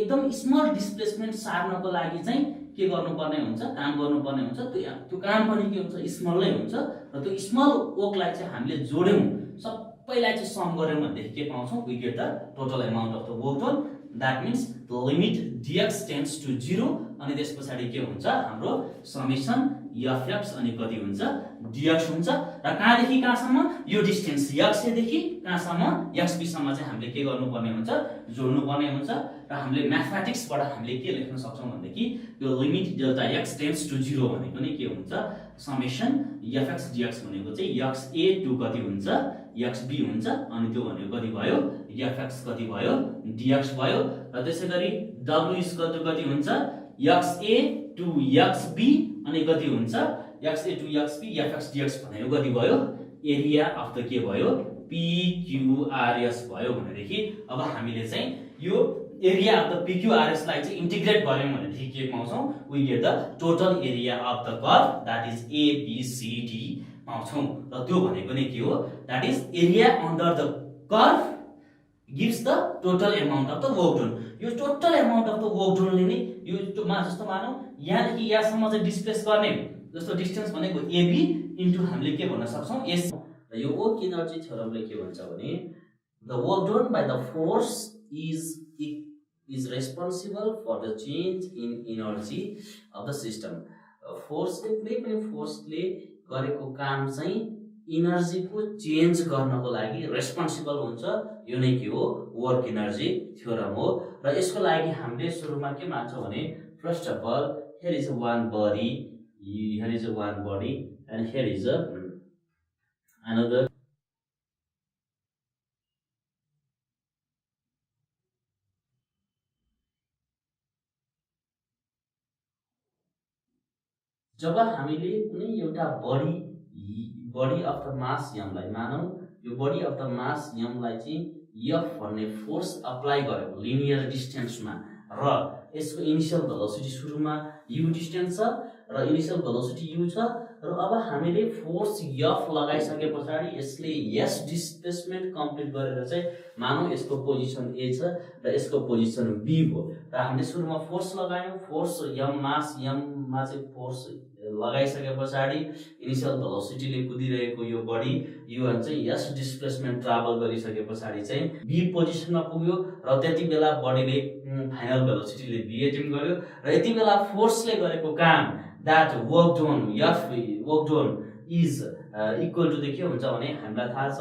एकदम स्मल डिस्प्लेसमेन्ट सार्नको लागि चाहिँ के गर्नुपर्ने हुन्छ काम गर्नुपर्ने हुन्छ त्यो काम पनि के हुन्छ स्मलै हुन्छ र त्यो स्मल वर्कलाई चाहिँ हामीले जोड्यौँ सबैलाई चाहिँ सम गर्यौँ भनेदेखि के पाउँछौँ we get the total amount of the work done that means the limit dx tends to 0 अनि त्यस पछाडि के हुन्छ हाम्रो समेसन fx अनि कति हुन्छ dx हुन्छ र कहाँदेखि कहाँसम्म यो डिस्टेन्स x देखि कहाँसम्म xb सम्म चाहिँ हामीले के गर्नुपर्ने हुन्छ जोड्नुपर्ने हुन्छ र हामीले म्याथमेटिक्सबाट हामीले के लेख्न सक्छौं भन्देखि यो limit delta x tends to 0 भनेको नि के हुन्छ समेसन fx dx भनेको चाहिँ xa टु कति हुन्छ xb हुन्छ अनि त्यो भनेको कति भयो fx कति भयो dx भयो र त्यसैगरी w इक्वल टु कति हुन्छ xa टु xb अनि कति हुन्छ xa to xb fx dx भनेको कति भयो एरिया अफ द के भयो pqrs भयो भनेदेखि अब हामीले चाहिँ यो एरिया अफ द pqrs लाई चाहिँ इन्टिग्रेट गर्यौं भनेदेखि के पाउँछौं we get the total area of the curve that is abcd पाउँछौं र त्यो भनेको नै के हो that is area under the curve gives the total amount of the work done यो total amount of the work done ले नै यो जस्तो मानौ यहाँदेखि यहाँसम्म चाहिँ डिस्प्लेस गर्ने जस्तो डिस्टेन्स भनेको AB इन्टु हामीले के भन्न सक्छौं S र यो वर्क एनर्जी थ्योरमले के भन्छ भने the work done by the force is responsible for the change in energy of the system फोर्सले कुनै पनि फोर्सले गरेको काम चाहिँ एनर्जी को चेन्ज गर्नको लागि रेस्पोन्सिबल हुन्छ यो नै के हो वर्क एनर्जी थ्योरम हो र यसको लागि हामीले सुरुमा के मान्छौं भने first of all here is one body and here is another जब हामीले कुनै एउटा body of the mass m लाई मानौ यो body of the mass m लाई चाहिँ f भन्ने फोर्स अप्लाई गरेको लिनियर डिस्टेन्समा र यसको इनिशियल भेलोसिटी सुरुमा u डिस्टेन्स छ र इनिशियल भेलोसिटी u छ र अब हामीले फोर्स f लगाइसके पछाडी यसले s डिस्प्लेसमेन्ट कम्प्लिट गरेर चाहिँ मानौ यसको पोजिसन a छ र यसको पोजिसन b हो र हामीले सुरुमा फोर्स लगायौं फोर्स m मास m मा चाहिँ फोर्स लगाइसके पछाडी इनिशियल भेलोसिटीले कुदिरहेको यो बडी u चाहिँ s डिस्प्लेसमेन्ट ट्राभल गरिसके पछाडी चाहिँ b पोजिसनमा पुग्यो र त्यति बेला बडीले फाइनल भेलोसिटीले b एटिम गर्यो र यति बेला फोर्सले गरेको काम that work done is equal to के हुन्छ भने हामीलाई थाहा छ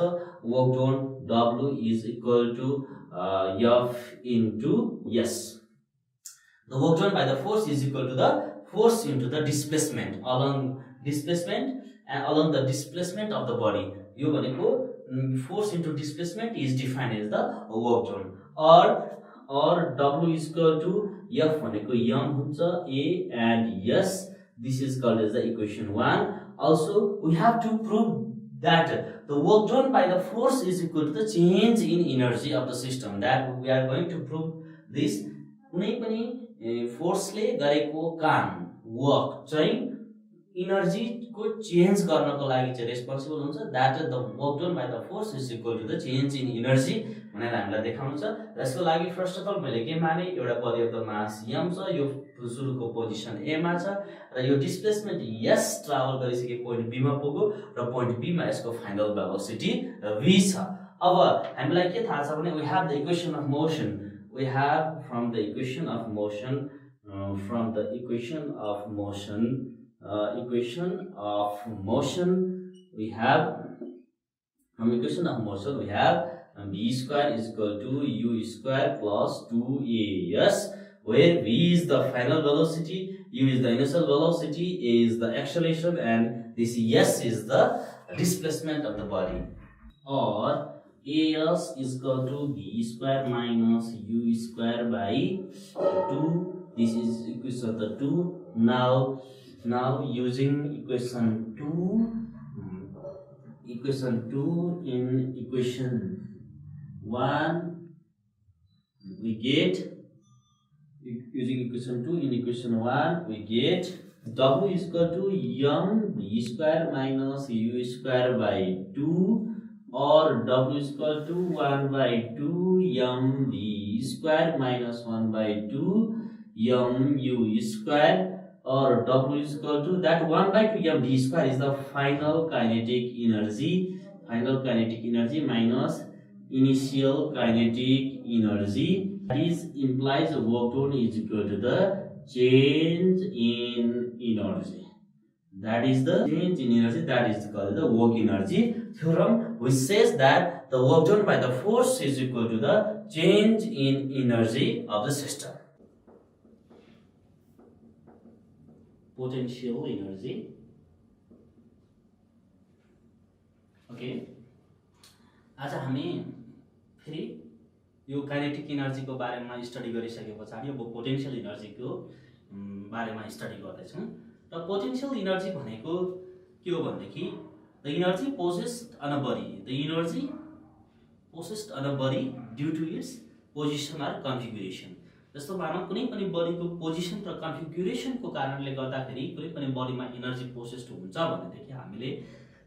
work done w is equal to f into s the work done by the force is equal to the force into the displacement along the displacement of the body यो भनेको force into displacement is defined as the work done or w is equal to f भनेको m हुन्छ a and s this is called as the equation 1 also we have to prove that the work done by the force is equal to the change in energy of the system that we are going to prove this कुनै पनि फोर्सले गरेको काम work चाहिँ energy को change गर्नको लागि चाहिँ responsible हुन्छ that the work done by the force is equal to the change in energy भनेर हामीलाई देखाउनु छ र यसको लागि फर्स्ट अफ अल मैले के माने एउटा body of the mass m छ यो सुरुको पोजिसन a मा छ र यो डिस्प्लेसमेन्ट s ट्राभल गरिसके पोइन्ट b मा पुग्यो र पोइन्ट b मा यसको फाइनल भेलोसिटी v छ अब हामीलाई के थाहा छ भने we have the equation of motion we have from the equation of motion we have v square is equal to u square plus 2as where v is the final velocity, u is the initial velocity, a is the acceleration and this s is the displacement of the body or as is equal to v square minus u square by 2 this is equation the 2 now using equation 2 in equation 1 we get, using equation 2, in equation 1 we get W is equal to m v square minus u square by 2, or W is equal to 1 by 2 m v square minus 1 by 2 m u square, or W is equal to that 1 by 2 m v square is the final kinetic energy, minus initial kinetic energy. This implies work done is equal to the change in energy. That is the change in energy, that is called the work energy theorem, which says that the work done by the force is equal to the change in energy of the system. Potential energy. Okay. आज हामी फेरि यो kinetic एनर्जीको बारेमा study गरिसके पछाडि अब potential एनर्जीको बारेमा study गर्दैछौँ। र पोटेन्शियल एनर्जी भनेको के हो भनेदेखि the energy possessed on a body due to its position or configuration. जस्तो मानौँ कुनै पनि बडीको पोजिसन र कन्फिगुरेसनको कारणले गर्दाखेरि कुनै पनि बडीमा एनर्जी पोसेस्ड हुन्छ भनेदेखि हामीले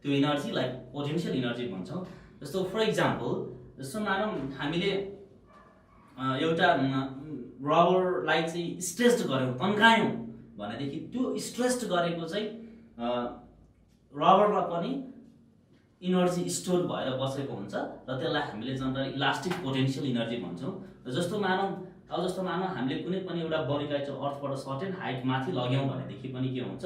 त्यो एनर्जीलाई पोटेन्शियल एनर्जी भन्छौँ। जस्तो फर इक्जाम्पल, जस्तो मानौँ हामीले एउटा रबरलाई चाहिँ स्ट्रेच्ड गर्यौँ, तन्कायौँ भनेदेखि त्यो स्ट्रेच्ड गरेको चाहिँ रबरमा पनि एनर्जी स्टोर भएर बसेको हुन्छ र त्यसलाई हामीले जनरली इलास्टिक पोटेन्शियल एनर्जी भन्छौँ। जस्तो मानौँ हामीले कुनै पनि एउटा बडीलाई चाहिँ अर्थबाट सर्टेन हाइट माथि लग्यौँ भनेदेखि पनि के हुन्छ,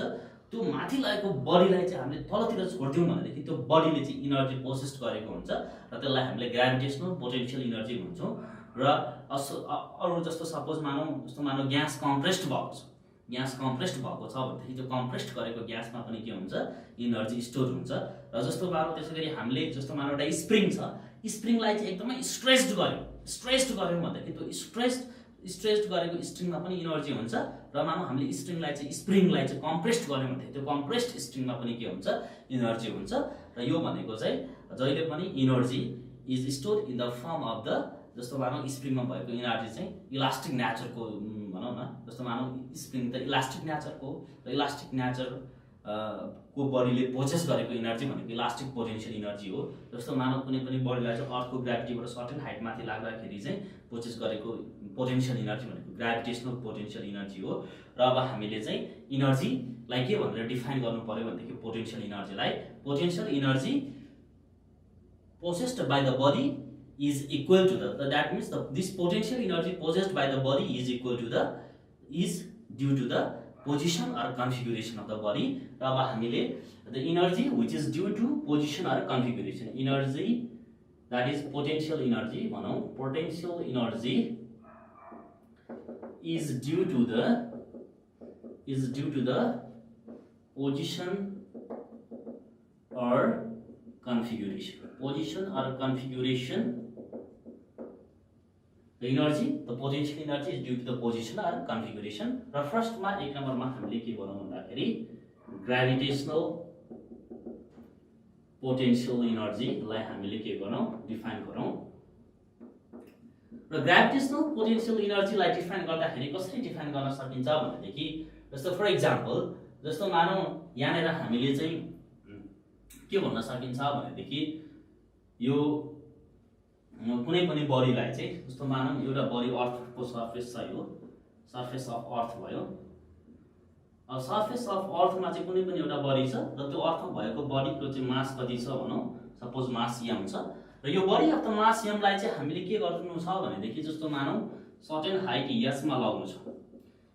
त्यो माथि लगेको बडीलाई चाहिँ हामीले तलतिर छोड्दियौँ भनेदेखि त्यो बडीले चाहिँ एनर्जी पोसेस्ड गरेको हुन्छ र त्यसलाई हामीले ग्राभिटेसनल पोटेन्शियल एनर्जी भन्छौँ। र अरू जस्तो सपोज मानौँ ग्यास कम्प्रेस्ड भएको छ, भनेदेखि त्यो कम्प्रेस्ड गरेको ग्यासमा पनि के हुन्छ, एनर्जी स्टोर हुन्छ। र जस्तो मानौँ त्यसै गरी हामीले एउटा स्प्रिङ छ, स्प्रिङलाई चाहिँ एकदमै स्ट्रेच्ड गर्यौँ भन्दाखेरि त्यो स्ट्रेच्ड गरेको स्ट्रिङमा पनि एनर्जी हुन्छ। र मानौँ हामीले स्प्रिङलाई चाहिँ कम्प्रेस्ड गर्यौँ भन्दाखेरि त्यो कम्प्रेस्ड स्ट्रिङमा पनि के हुन्छ, एनर्जी हुन्छ। र यो भनेको चाहिँ जहिले पनि energy is stored in the form of the, जस्तो मानौँ स्प्रिङमा भएको एनर्जी चाहिँ इलास्टिक नेचरको भनौँ न, जस्तो मानौँ स्प्रिङ त इलास्टिक नेचरको र इलास्टिक नेचर को बडीले पोसेस गरेको एनर्जी भनेको इलास्टिक पोटेन्शियल एनर्जी हो। जस्तो मानौँ कुनै पनि बडीलाई चाहिँ अर्थको ग्राभिटीबाट सर्टेन हाइट माथि लाग्दाखेरि चाहिँ पोसेस गरेको पोटेन्शियल एनर्जी भनेको ग्राभिटेसनल पोटेन्शियल एनर्जी हो। र अब हामीले चाहिँ एनर्जीलाई के भनेर डिफाइन गर्नु पर्यो भनेदेखि potential energy possessed by the body is equal to that means this potential energy possessed by the body is due to the position or configuration of the body. र अब हामीले the energy which is due to position or configuration, energy that is potential energy भनौँ, potential energy is due to the position or configuration. The potential energy is due to the position or configuration. र फर्स्टमा एक नम्बरमा हामीले के गरौँ भन्दाखेरि gravitational potential एनर्जीलाई हामीले के गरौँ, डिफाइन गरौँ। र ग्राभिटेसनल पोटेन्शियल एनर्जीलाई डिफाइन गर्दाखेरि कसरी डिफाइन गर्न सकिन्छ भनेदेखि जस्तो फर इक्जाम्पल, जस्तो मानौँ यहाँनिर हामीले चाहिँ के भन्न सकिन्छ भनेदेखि यो कुनै पनि बडीलाई चाहिँ, जस्तो मानौँ एउटा बडी अर्थको सर्फेस छ, यो सर्फेस अफ अर्थ भयो। अब सर्फेस अफ अर्थमा चाहिँ कुनै पनि एउटा बडी छ र त्यो अर्थमा भएको बडीको चाहिँ मास कति छ भनौँ, सपोज मास m छ। र यो body of the mass m लाई चाहिँ हामीले के गर्नु छ भनेदेखि जस्तो मानौँ सर्टेन हाइट h मा लगाउनु छ।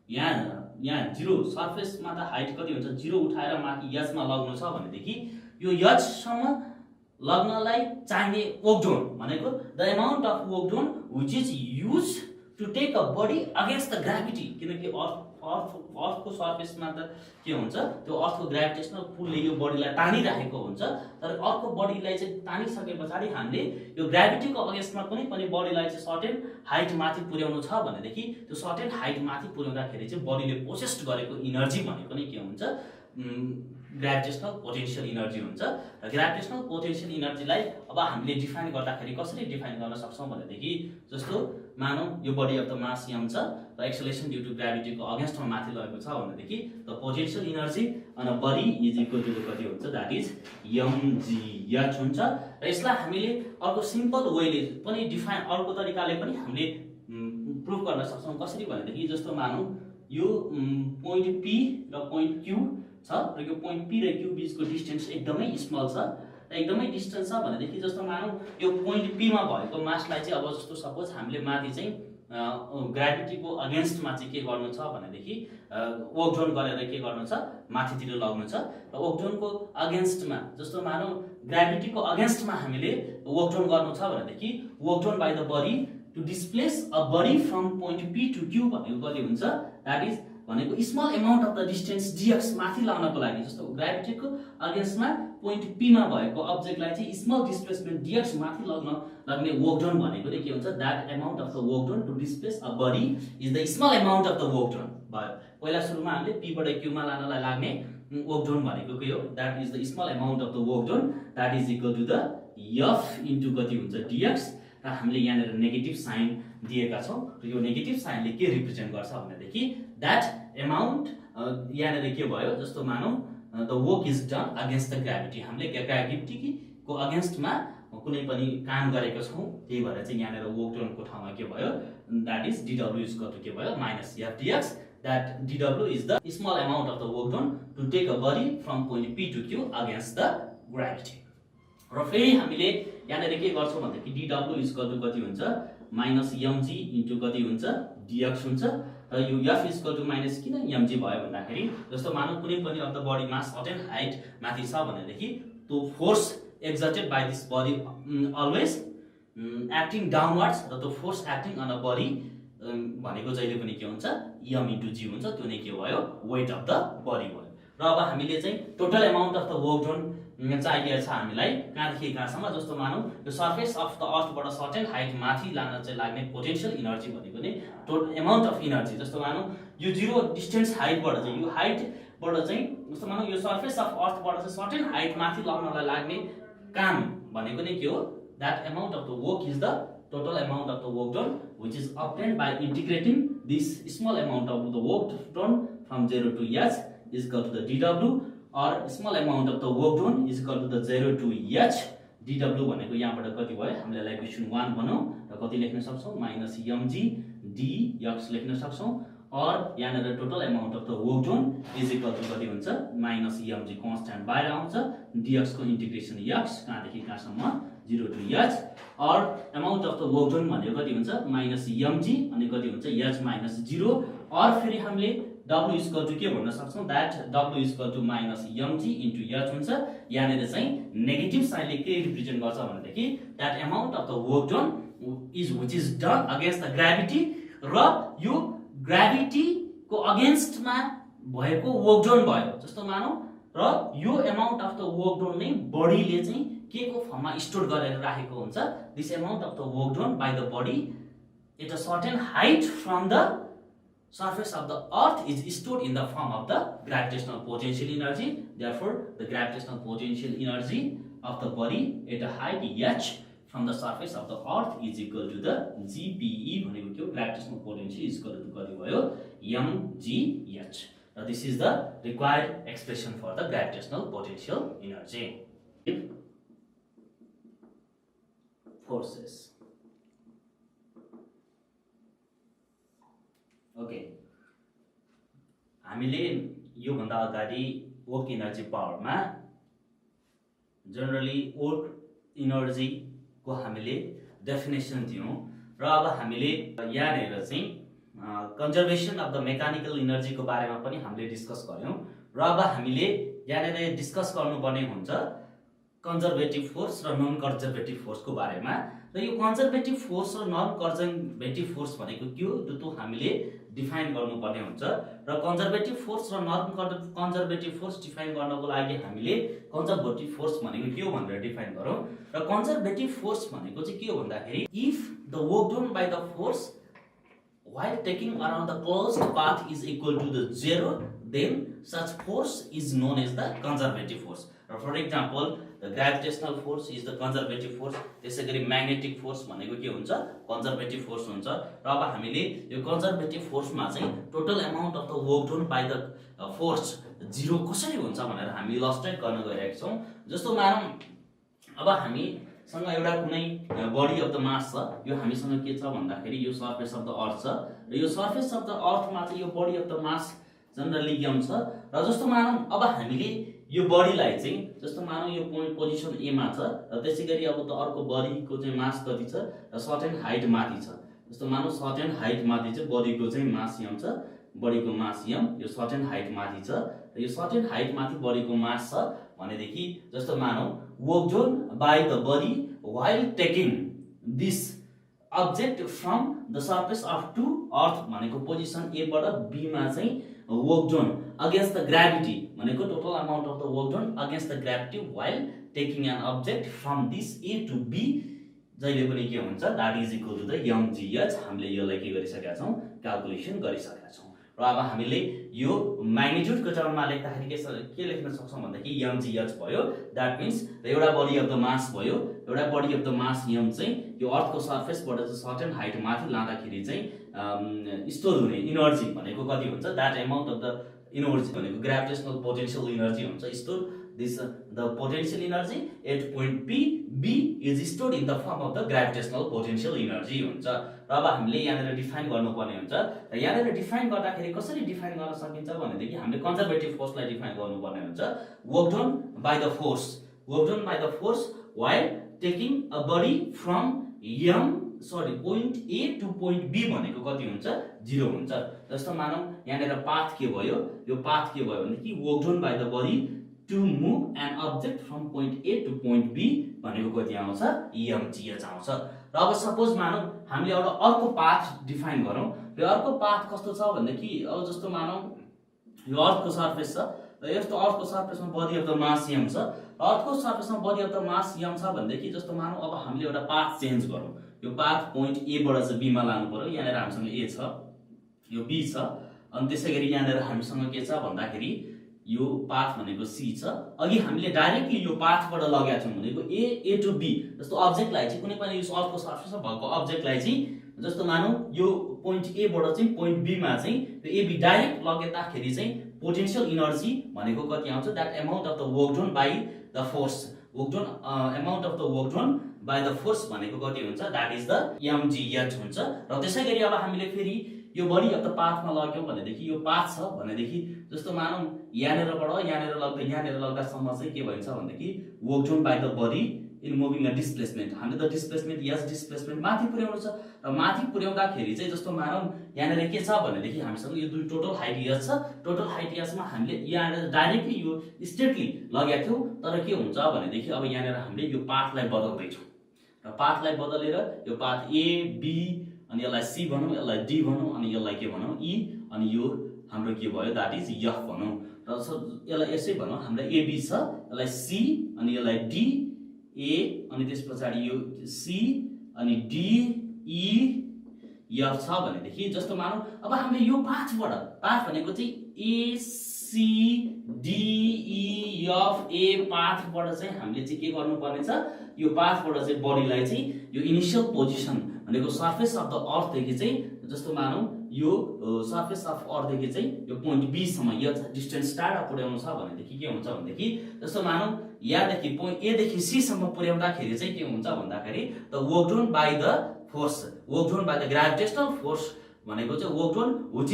यहाँ जिरो सर्फेसमा त हाइट कति हुन्छ, 0 उठाएर माथि h मा लगाउनु छ भनेदेखि यो h सम्म लग्नलाई चाहिने वर्क डन भनेको the amount of work done which is use to take a body against the gravity. किनकि अर्थको सर्फेसमा त के हुन्छ, त्यो अर्थको ग्राभिटेसनल पुलले यो बडीलाई तानिराखेको हुन्छ। तर अर्को बडीलाई चाहिँ तानिसके पछाडि हामीले यो ग्राभिटीको अगेन्स्टमा कुनै पनि बडीलाई चाहिँ सर्टेन हाइट माथि पुर्याउनु छ भनेदेखि त्यो सर्टेन हाइट माथि पुर्याउँदाखेरि चाहिँ बडीले पोसेस्ड गरेको एनर्जी भनेको नै के हुन्छ, ग्राभिटेसनल पोटेन्शियल इनर्जी हुन्छ। र ग्राभिटेसनल पोटेन्शियल इनर्जीलाई अब हामीले डिफाइन गर्दाखेरि कसरी डिफाइन गर्न सक्छौँ भनेदेखि जस्तो मानौँ यो body of the mass m छ र एक्सेलरेसन ड्यू टु ग्राभिटीको अगेन्स्टमा माथि लगेको छ भनेदेखि the potential energy on a body is equal to कति हुन्छ, द्याट इज mgh हुन्छ। र यसलाई हामीले अर्को सिम्पल वेले पनि डिफाइन, अर्को तरिकाले पनि हामीले प्रुभ गर्न सक्छौँ। कसरी भनेदेखि जस्तो मानौँ यो पोइन्ट P र पोइन्ट Q छ र यो पोइन्ट P र Q बीचको डिस्टेन्स एकदमै स्मल छ र एकदमै डिस्टेन्स छ भनेदेखि जस्तो मानौँ यो पोइन्ट P मा भएको मासलाई चाहिँ अब जस्तो सपोज हामीले माथि चाहिँ ग्राभिटीको अगेन्स्टमा चाहिँ के गर्नु छ भनेदेखि वर्क डन गरेर के गर्नु छ, माथितिर लग्नु छ। र वर्क डनको अगेन्स्टमा जस्तो मानौँ ग्राभिटीको अगेन्स्टमा हामीले वर्क डन गर्नु छ भनेदेखि work done by the body to displace a body from point P to Q भनेको कति हुन्छ, द्याट इज भनेको small amount of the distance dx माथि लाउनको लागि जस्तो ग्राभिटीको अगेन्स्टमा पोइन्ट P मा भएको अब्जेक्टलाई चाहिँ स्मल डिस्प्लेसमेन्ट dx माथि लाग्ने वर्क डन भनेको के हुन्छ, that amount of the work done to displace a body is the small amount of the work done भयो। पहिला सुरुमा हामीले P बाट Q मा लानलाई लाग्ने वर्क डन भनेको के हो, that is the small amount of the work done that is equal to the f into कति हुन्छ dx। र हामीले यहाँनिर नेगेटिभ साइन दिएका छौँ र यो नेगेटिभ साइनले के रिप्रेजेन्ट गर्छ भनेदेखि द्याट एमाउन्ट यहाँनिर के भयो, जस्तो मानौँ the work is done against the gravity, हामीले ग्राभिटीको अगेन्स्टमा कुनै पनि काम गरेको छौँ, त्यही भएर चाहिँ यहाँनिर वर्क डनको ठाउँमा के भयो, that is dw is equal to के भयो minus f dx, that dw is the small amount of the work done to take a body from point P to Q against the gravity. र फेरि हामीले यहाँनिर के गर्छौँ भनेदेखि dw is equal to कति हुन्छ, माइनस mg इन्टु कति हुन्छ dx हुन्छ। र यो f is equal to minus किन mg भयो भन्दाखेरि जस्तो मानौँ कुनै पनि of the body mass certain height माथि छ भनेदेखि त्यो force exerted by this body always acting downwards, र त्यो force acting on a body भनेको जहिले पनि के हुन्छ m इन्टु g हुन्छ, त्यो नै के भयो वेट अफ द बडी भयो। र अब हामीले चाहिँ total amount of the work done चाहिएको छ हामीलाई कहाँदेखि कहाँसम्म, जस्तो मानौँ यो सर्फेस अफ द अर्थबाट सर्टेन हाइट माथि लान चाहिँ लाग्ने पोटेन्शियल इनर्जी भनेको नै टोटल एमाउन्ट अफ इनर्जी। जस्तो मानौँ यो जिरो डिस्टेन्स हाइटबाट चाहिँ यो हाइटबाट चाहिँ जस्तो मानौँ यो सर्फेस अफ अर्थबाट चाहिँ सर्टेन हाइट माथि लाउनलाई लाग्ने काम भनेको नै के हो, that amount of the work is the total amount of the work done which is obtained by integrating this small amount of the work done from 0 to h is equal to the dw, or small amount of the work done is equal to the 0 to h। dw भनेको यहाँबाट कति भयो, हामीले equation 1 बनाऊ र कति लेख्न सक्छौँ माइनस mg dx लेख्न सक्छौँ, और यहाँनिर total amount of the work done is equal to कति हुन्छ माइनस mg कन्स्ट्यान्ट बाहिर आउँछ, dx को इन्टिग्रेसन x कहाँदेखि कहाँसम्म 0 to h, और amount of the work done भनेको कति हुन्छ माइनस mg अनि कति हुन्छ h माइनस 0, और फेरि हामीले w इज इक्वल टु के भन्न सक्छौँ, that w is equal to minus mg into h हुन्छ। यहाँनिर चाहिँ नेगेटिभ साइनले के रिप्रेजेन्ट गर्छ भनेदेखि that amount of the work done is which is done against the gravity, र यो ग्राभिटीको अगेन्स्टमा भएको वर्क डन भयो जस्तो मानौँ, र यो amount of the work done नै बडीले चाहिँ के को फर्ममा स्टोर गरेर राखेको हुन्छ, this amount of the work done by the body at a certain height from the surface of the earth is stored in the form of the gravitational potential energy. Therefore the gravitational potential energy of the body at a height h from the surface of the earth is equal to the gpe भनेको के हो, gravitational potential is equal to कति भयो mgh। This is the required expression for the gravitational potential energy. Forces. Okay, हामीले यो भन्दा अगाडि work energy पावरमा जनरली वर्क एनर्जी को हामीले डेफिनेसन दियौं, र अब हामीले यहाँनिर चाहिँ conservation of the mechanical energy को बारेमा पनि हामीले डिस्कस गर्यौं, र अब हामीले यहाँनिर डिस्कस गर्नुपर्ने हुन्छ कन्जर्भेटिभ फोर्स र नन कन्जर्भेटिभ फोर्स को बारेमा। र यो कन्जर्भेटिभ फोर्स र नन कन्जर्भेटिभ फोर्स भनेको के हो त्यो हामीले डिफाइन गर्नुपर्ने हुन्छ, र कन्जर्भेटिभ फोर्स र नन कन्जर्भेटिभ फोर्स डिफाइन गर्नको लागि हामीले कन्जर्भेटिभ फोर्स भनेको के हो भनेर डिफाइन गरौँ। र कन्जर्भेटिभ फोर्स भनेको चाहिँ के हो भन्दाखेरि if the work done by the force while taking around the closed path is equal to the 0, then such force is known as the conservative force. For example, the gravitational force is the conservative force. त्यसैगरी magnetic force भनेको के हुन्छ conservative force हुन्छ। र अब हामीले यो conservative force मा चाहिँ total amount of the work done by the force zero कसरी हुन्छ भनेर हामी इलस्ट्रेट गर्न गइरहेका छौं। जस्तो मानौं अब हामीसँग एउटा कुनै बडी अफ द मास छ, यो हामीसँग के छ भन्दाखेरि यो सर्फेस अफ द अर्थ छ, र यो सर्फेस अफ द अर्थमा चाहिँ यो body of the mass generally m छ। र जस्तो मानौं अब हामीले यो बडीलाई चाहिँ जस्तो मानौं यो पोइन्ट पोजिसन a मा छ, र त्यसैगरी अब त अर्को बडीको चाहिँ मास कति छ र सर्टेन हाइट माथि छ। जस्तो मानौं सर्टेन हाइट माथि चाहिँ बडीको चाहिँ मास m छ, बडीको मास m, यो सर्टेन हाइट माथि छ, र यो सर्टेन हाइट माथि बडीको मास छ भनेदेखि जस्तो मानौं work done by the body while taking this object from the surface of to earth भनेको पोजिसन a बाट b मा चाहिँ work done against the gravity भनेको total amount of the work done against the gravity while taking an object from this a to b जहिले पनि के हुन्छ that is equal to the mgh। हामीले यसलाई के गरिसकेका छौं क्याल्कुलेसन गरिसकेका छौं। र अब हामीले यो म्याग्निट्युड को टर्ममा लेख्दाखेरि के लेख्न सक्छौं भन्दाखेरि mgh भयो। दैट मीन्स एउटा बडी अफ द मास भयो, एउटा body of the mass m चाहिँ यो अर्थको सर्फेसबाट चाहिँ सर्टेन हाइट माथि लाँदाखेरि चाहिँ स्टोर हुने इनर्जी भनेको कति हुन्छ that amount of the energy भनेको ग्रेभिटेशनल पोटेन्शियल इनर्जी हुन्छ store this the potential energy at point b is stored in the form of the gravitational potential energy हुन्छ। र अब हामीले यहाँनेर डिफाइन गर्नुपर्ने हुन्छ। र यहाँनेर डिफाइन गर्दाखेरि कसरी डिफाइन गर्न सकिन्छ भनेदेखि हामीले कन्जर्भेटिभ फोर्सलाई डिफाइन गर्नुपर्ने हुन्छ। Work done by the force, work done by the force while taking a body from point a to point b भनेको कति हुन्छ 0 हुन्छ। जस्तो मानौं यहाँनेर पाथ के भयो, यो पाथ के भयो भनेदेखि work done by the body to move an object from point A to point B भनेको कति आउँछ mgh आउँछ। र अब सपोज मानौं हामीले एउटा अर्को पाथ डिफाइन गरौँ। यो अर्को पाथ कस्तो छ भन्दाखेरि अब जस्तो मानौं यो अर्थको सर्फेस छ, र यस्तो अर्थको सर्फेसमा body of the mass m छ, अर्थको सर्फेसमा body of the mass m छ भनेदेखि जस्तो मानौं अब हामीले एउटा पाथ चेन्ज गरौँ। यो पाथ पोइन्ट A बाट चाहिँ B मा लानु पर्यो। यहाँनेर हामीसँग A छ, यो B छ, अनि त्यसैगरी यहाँनेर हामीसँग के छ भन्दाखेरि यो पाथ भनेको c छ। अघि हामीले डाइरेक्टली यो पाथबाट लगेका छौं भनेको a टु b। जस्तो अब्जेक्टलाई चाहिँ कुनै पनि यो अर्थको सर्फेसमा भएको अब्जेक्टलाई चाहिँ जस्तो मानौं यो पोइन्ट a बाट चाहिँ पोइन्ट b मा चाहिँ यो ab डाइरेक्ट लगेदाखेरि चाहिँ पोटेन्शियल इनर्जी भनेको कति आउँछ that amount of the work done by the force, work done amount of the work done by the force भनेको कति हुन्छ दैट इज द mgh हुन्छ। र त्यसैगरी अब हामीले फेरि यो बडी अफ द पाथमा लग्यौं भनेदेखि यो पाथ छ भनेदेखि जस्तो मानौं यहाँनेर लग्दासम्म चाहिँ के भन्छ भनेदेखि work done by the body in moving a displacement. हामीले त डिस्प्लेसमेन्ट डिस्प्लेसमेन्ट माथि पुर्याउनु छ, र माथि पुर्याउँदाखेरि चाहिँ जस्तो मानौं यहाँनेर के छ भनेदेखि हामीसँग यो दुई टोटल हाइट h छ। टोटल हाइट h मा हामीले यहाँनेर डाइरेक्टली यो स्ट्रेटली लगेका थियौ, तर के हुन्छ भनेदेखि अब यहाँनेर हामीले यो पाथलाई बदल्दै छौं, र पाथलाई बदलेर यो पाथ a b अनि यसलाई c भनौं, यसलाई d भनौं, अनि यसलाई के भनौं e, अनि यो हाम्रो के भयो दैट इज f भनौं। र यसलाई यसै भनौं हाम्रो ab छ, यसलाई c अनि यसलाई d a अनि त्यसपछि यो c अनि d e f छ भनेदेखि जस्तो मानौं अब हामीले यो पाथ भनेको चाहिँ a c d e f a पाथबाट चाहिँ हामीले चाहिँ के गर्नुपर्ने छ यो पाथबाट चाहिँ बडीलाई चाहिँ यो इनिशियल पोजिसन भनेको सर्फेस अफ द अर्थ देखि चाहिँ जस्तो मानौं यो सर्फेस अफ अर्थ देखि चाहिँ यो पोइन्ट b सम्म यो डिस्टेन्स टाढा पुर्याउनु छ भनेदेखि के हुन्छ भनेदेखि जस्तो मानौं यहाँदेखि पोइन्ट a देखि c सम्म पुर्याउँदाखेरि चाहिँ के हुन्छ भन्दाखेरि the work done by the force, work done by the gravitational force भनेको चाहिँ work done which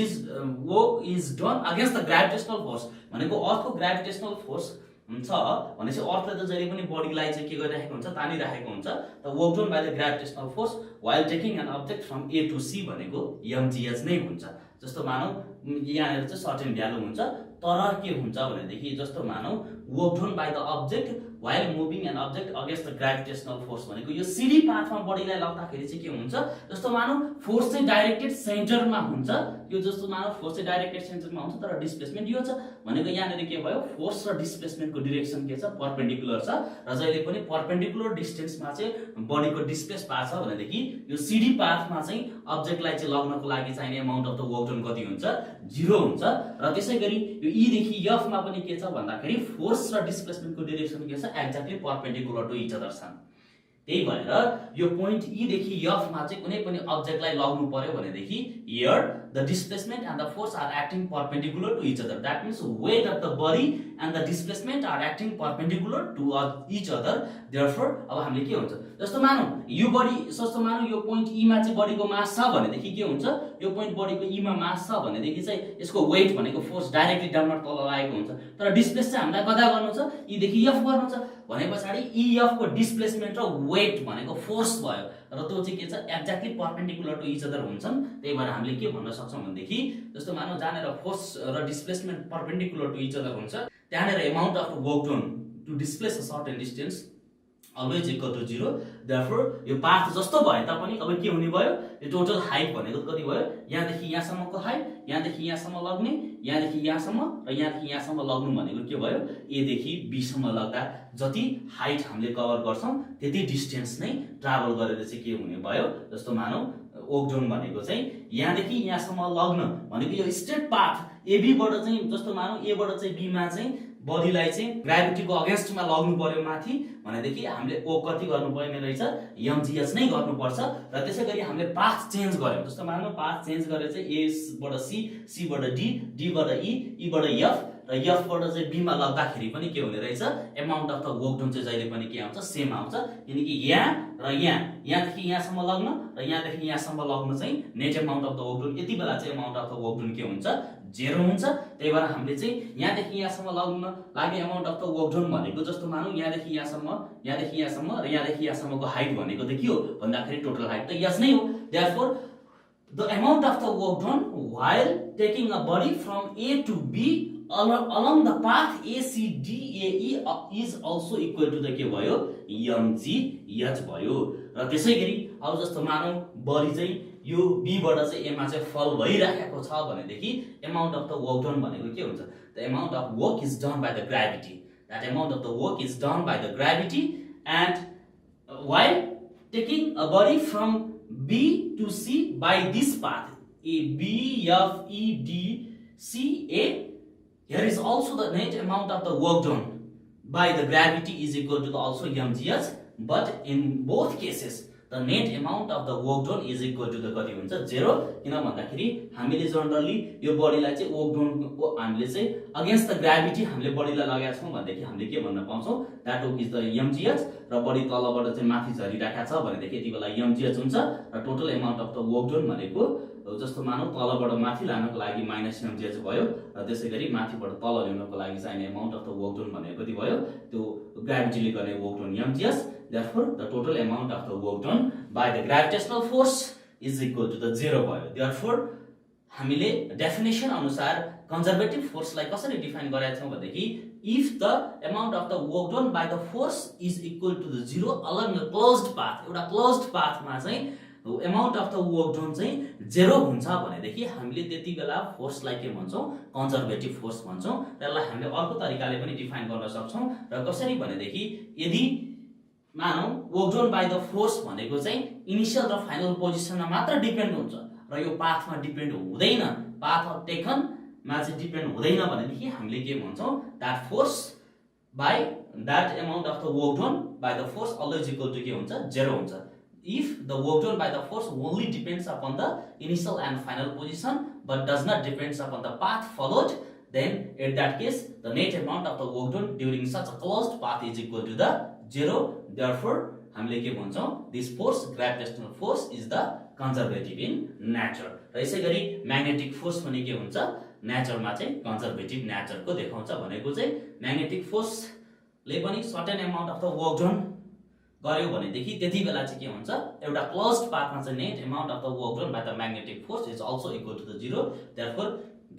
is done against the gravitational force भनेको अर्थको ग्रेभिटेशनल फोर्स हुन्छ भनेपछि अर्थले त जहिले पनि बडीलाई चाहिँ के गरिरहेको हुन्छ तानिरहेको हुन्छ। The work done by the gravitational force while taking an object from a to c भनेको mgh नै हुन्छ। जस्तो मानौं यहाँनेर चाहिँ सर्टेन भ्यालु हुन्छ, तर के हुन्छ भनेदेखि जस्तो मानौं work done by the object while moving an object against the gravitational force भनेको यो सिडी पाथमा बडीलाई लग्दाखेरि चाहिँ के हुन्छ जस्तो मानौं फोर्स चाहिँ डाइरेक्टेड सेन्टरमा हुन्छ, यो जस्तो मानौं फोर्स चाहिँ डाइरेक्टेड सेन्टरमा हुन्छ तर डिस्प्लेसमेन्ट यो छ भनेको यहाँनेर के भयो फोर्स र डिस्प्लेसमेन्टको डाइरेक्सन के छ परपेन्डिकुलर छ, र जहिले पनि परपेन्डिकुलर डिस्टेन्समा चाहिँ बडीको डिस्प्लेस पाछ भनेदेखि यो सिडी पाथमा चाहिँ अब्जेक्टलाई चाहिँ लग्नको लागि चाहिने amount of the work done कति हुन्छ 0 हुन्छ। र त्यसैगरी यो E देखि F मा पनि के छ भन्दाखेरि फोर्स र डिस्प्लेसमेन्टको डाइरेक्सन के छ exactly perpendicular to each other छन्। त्यही भएर यो पोइन्ट E देखि F मा चाहिँ कुनै पनि अब्जेक्टलाई लग्नु पर्यो भनेदेखि here the displacement and the force are acting perpendicular to each other. That means weight of the body and the displacement are acting perpendicular to each other. Therefore अब हामीले के हुन्छ जस्तो मानौ यो बडी जस्तो मानौ यो पोइन्ट E मा चाहिँ बडीको मास छ भनेदेखि के हुन्छ यो पोइन्ट बडीको E मा मास छ भनेदेखि चाहिँ यसको वेट भनेको फोर्स डाइरेक्टली डाउनवर्ड तल लागेको हुन्छ। तर डिस्प्लेस चाहिँ हामीलाई कता गर्नु छ E देखि F गर्नु छ भनेपछि EF को डिस्प्लेसमेन्ट र वेट भनेको फोर्स भयो र त्यो चाहिँ के छ exactly perpendicular to each other हुन्छन्। त्यही भएर हामीले के भन्न सक्छौं भनेदेखि जस्तो मानौ जहाँनेर फोर्स र displacement perpendicular to each other हुन्छ त्यहाँनेर amount of work done to displace a certain distance always equal to 0। Therefore यो पाथ जस्तो भए तापनि अब के हुने भयो यो टोटल हाइट भनेको कति भयो यहाँदेखि यहाँसम्मको हाइट यहाँदेखि यहाँसम्म लग्ने यहाँदेखि यहाँसम्म र यहाँदेखि यहाँसम्म लग्नु भनेको के भयो A देखि B सम्म लग्दा जति हाइट हामीले कभर गर्छौं त्यति डिस्टेन्स नै ट्राभल गरेर चाहिँ के हुने भयो जस्तो मानौ ओक्डोन भनेको चाहिँ यहाँदेखि यहाँसम्म लग्न भनेको यो स्ट्रेट पाथ AB बाट चाहिँ जस्तो मानौ A बाट चाहिँ B मा चाहिँ बडीलाई चाहिँ ग्राभिटीको अगेन्स्टमा लग्नु पर्यो माथि भनेदेखि हामीले ओ कति गर्नु पर्ने रहेछ mgh नै गर्नुपर्छ। र त्यसैगरी हामीले पाथ चेन्ज गर्यौं जस्तो मानौ पाथ चेन्ज गरेर चाहिँ A बाट C C बाट D D बाट E E बाट F र F बाट चाहिँ B मा लग्दाखेरि पनि के हुने रहेछ amount of the work done चाहिँ जहिले पनि के आउँछ सेम आउँछ। किनकि यहाँ र यहाँदेखि यहाँसम्म लग्न र यहाँदेखि यहाँसम्म लग्न चाहिँ net amount of the work done यति बेला चाहिँ amount of the work done के हुन्छ 0 हुन्छ। त्यही भएर हामीले चाहिँ यहाँदेखि यहाँसम्म लग्न लागि amount of the work done भनेको जस्तो मानौ यहाँदेखि यहाँसम्म र यहाँदेखि यहाँसम्मको हाइट भनेको त के हो भन्दाखेरि टोटल हाइट त यस नै हो। Therefore the amount of the work done while taking a body from A to B along the path ACDAE is also equal to the के भयो mgh भयो। र त्यसैगरी अब जस्तो मानौ बडी चाहिँ यो B बाट चाहिँ A मा चाहिँ फल भइराखेको छ भनेदेखि amount of the work done भनेको के हुन्छ the amount of work is done by the gravity. That amount of the work is done by the gravity and while taking a body from B to C by this path A B F E D C A, here is also the net amount of the work done by the gravity is equal to the also mgh, but in both cases the net amount of the work done is equal to the कति हुन्छ 0। किन भन्दाखेरि हामीले generally यो बडीलाई चाहिँ work done को हामीले चाहिँ अगेन्स्ट द ग्राभिटी हामीले बडीलाई लगाएका छौं भनेदेखि हामीले के भन्न पाउँछौं दैट इज द mgh र बडी तलबाट चाहिँ माथि झरिराखेको छ भनेदेखि यति बेला mgh हुन्छ र total amount of the work done भनेको जस्तो मानौ तलबाट माथि लानको लागि -mgh भयो र त्यसैगरी माथिबाट तल ल्याउनको लागि चाहिने amount of the work done भनेको कति भयो त्यो ग्राभिटीले गर्ने work done mgh। Therefore the total amount of the work done by the gravitational force is equal to the 0 भयो। Therefore हामीले डेफिनेसन अनुसार कन्जर्भेटिभ फोर्सलाई कसरी डिफाइन गरेका छौं भनेदेखि if the amount of the work done by the force is equal to the 0 along a closed path, एउटा closed पाथमा चाहिँ amount of the work done चाहिँ 0 हुन्छ भनेदेखि हामीले त्यति बेला फोर्सलाई के भन्छौं कन्जर्भेटिभ फोर्स भन्छौं। त्यसलाई हामीले अर्को तरिकाले पनि डिफाइन गर्न सक्छौं र कसरी भनेदेखि यदि मानौ work done by the force भनेको चाहिँ इनिशियल र फाइनल पोजिसनमा मात्र डिपेन्ड हुन्छ र यो पाथमा डिपेन्ड हुँदैन पाथ अफ टेकन मा चाहिँ डिपेन्ड हुँदैन भनेदेखि हामीले के भन्छौं that force by that amount of the work done by the force always equal to के हुन्छ 0 हुन्छ। If the work done by the force only depends upon the initial and final position but does not depends upon the path followed, then in that case the net amount of the work done during such a closed path is equal to the 0। Therefore हामीले के भन्छौं this force gravitational force is the conservative in nature। र यसैगरी magnetic force पनि के हुन्छ नेचरमा चाहिँ conservative नेचरको देखाउँछ भनेको चाहिँ म्याग्नेटिक फोर्सले पनि certain amount of the work done गर्यो भनेदेखि त्यति बेला चाहिँ के हुन्छ एउटा क्लोज्ड पाथमा चाहिँ net amount of the work done by the magnetic force is also equal to the 0। Therefore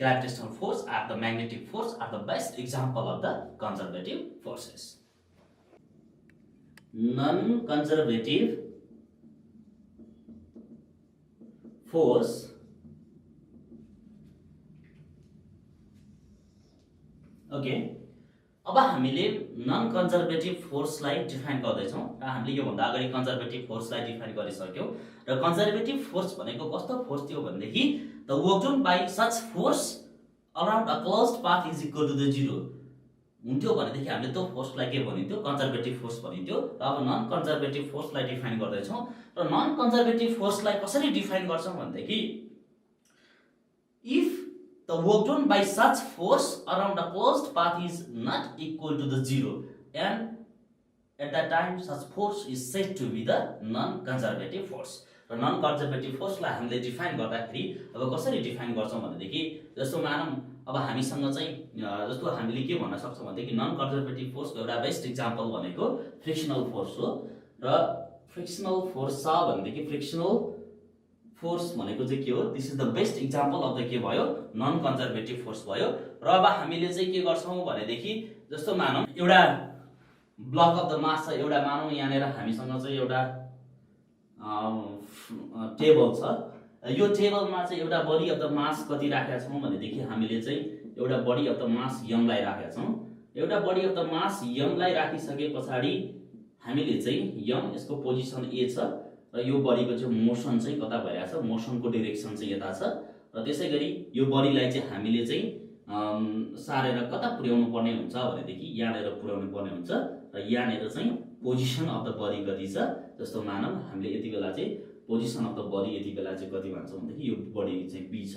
gravitational force and the magnetic force are the best example of the conservative forces. Non conservative force okay. अब हामीले non conservative फोर्सलाई define गर्दैछौं र हामीले यो भन्दा अगाडि conservative फोर्सलाई define गरिसक्यौ र conservative force भनेको कस्तो फोर्स थियो भनेदेखि the work done by such force around a closed path is equal to the 0 हुन्थ्यो भनेदेखि हामीले त्यो फोर्सलाई के भनिन्थ्यो कन्जर्भेटिभ फोर्स भनिन्थ्यो। र अब नन कन्जर्भेटिभ फोर्सलाई डिफाइन गर्दैछौँ र नन कन्जर्भेटिभ फोर्सलाई कसरी डिफाइन गर्छौँ भनेदेखि if the work done by such force around a closed path is not equal to the 0 and at the time such force is said to be the non conservative force. र non conservative फोर्सलाई हामीले define गर्दाखेरि अब कसरी define गर्छौँ भनेदेखि जस्तो मानौँ अब हामीसँग चाहिँ जस्तो हामीले के भन्न सक्छौँ भनेदेखि नन कन्जर्भेटिभ फोर्सको एउटा बेस्ट इक्जाम्पल भनेको फ्रिक्सनल फोर्स हो। र फ्रिक्सनल फोर्स छ भनेदेखि फ्रिक्सनल फोर्स भनेको चाहिँ के हो this is the best example of the के भयो नन कन्जर्भेटिभ फोर्स भयो। र अब हामीले चाहिँ के गर्छौँ भनेदेखि जस्तो मानौँ एउटा ब्लक अफ द मास छ एउटा मानौँ यहाँनिर हामीसँग चाहिँ एउटा टेबल छ यो टेबलमा चाहिँ एउटा बडी अफ द मास कति राखेका छौँ भनेदेखि हामीले चाहिँ एउटा बडी अफ द मास यमलाई राखेका छौँ। एउटा बडी अफ द मास यमलाई राखिसके पछाडि हामीले चाहिँ यम यसको पोजिसन ए छ र यो बडीको चाहिँ मोसन चाहिँ कता भइरहेछ मोसनको डिरेक्सन चाहिँ यता छ र त्यसै गरी यो बडीलाई चाहिँ हामीले चाहिँ सारेर कता पुर्याउनु पर्ने हुन्छ भनेदेखि यहाँनिर पुर्याउनु पर्ने हुन्छ र यहाँनिर चाहिँ पोजिसन अफ द बडी कति छ जस्तो मानौँ हामीले यति बेला चाहिँ पोजिसन अफ द बडी यति बेला चाहिँ कति भन्छौँ भनेदेखि यो बडी चाहिँ बी छ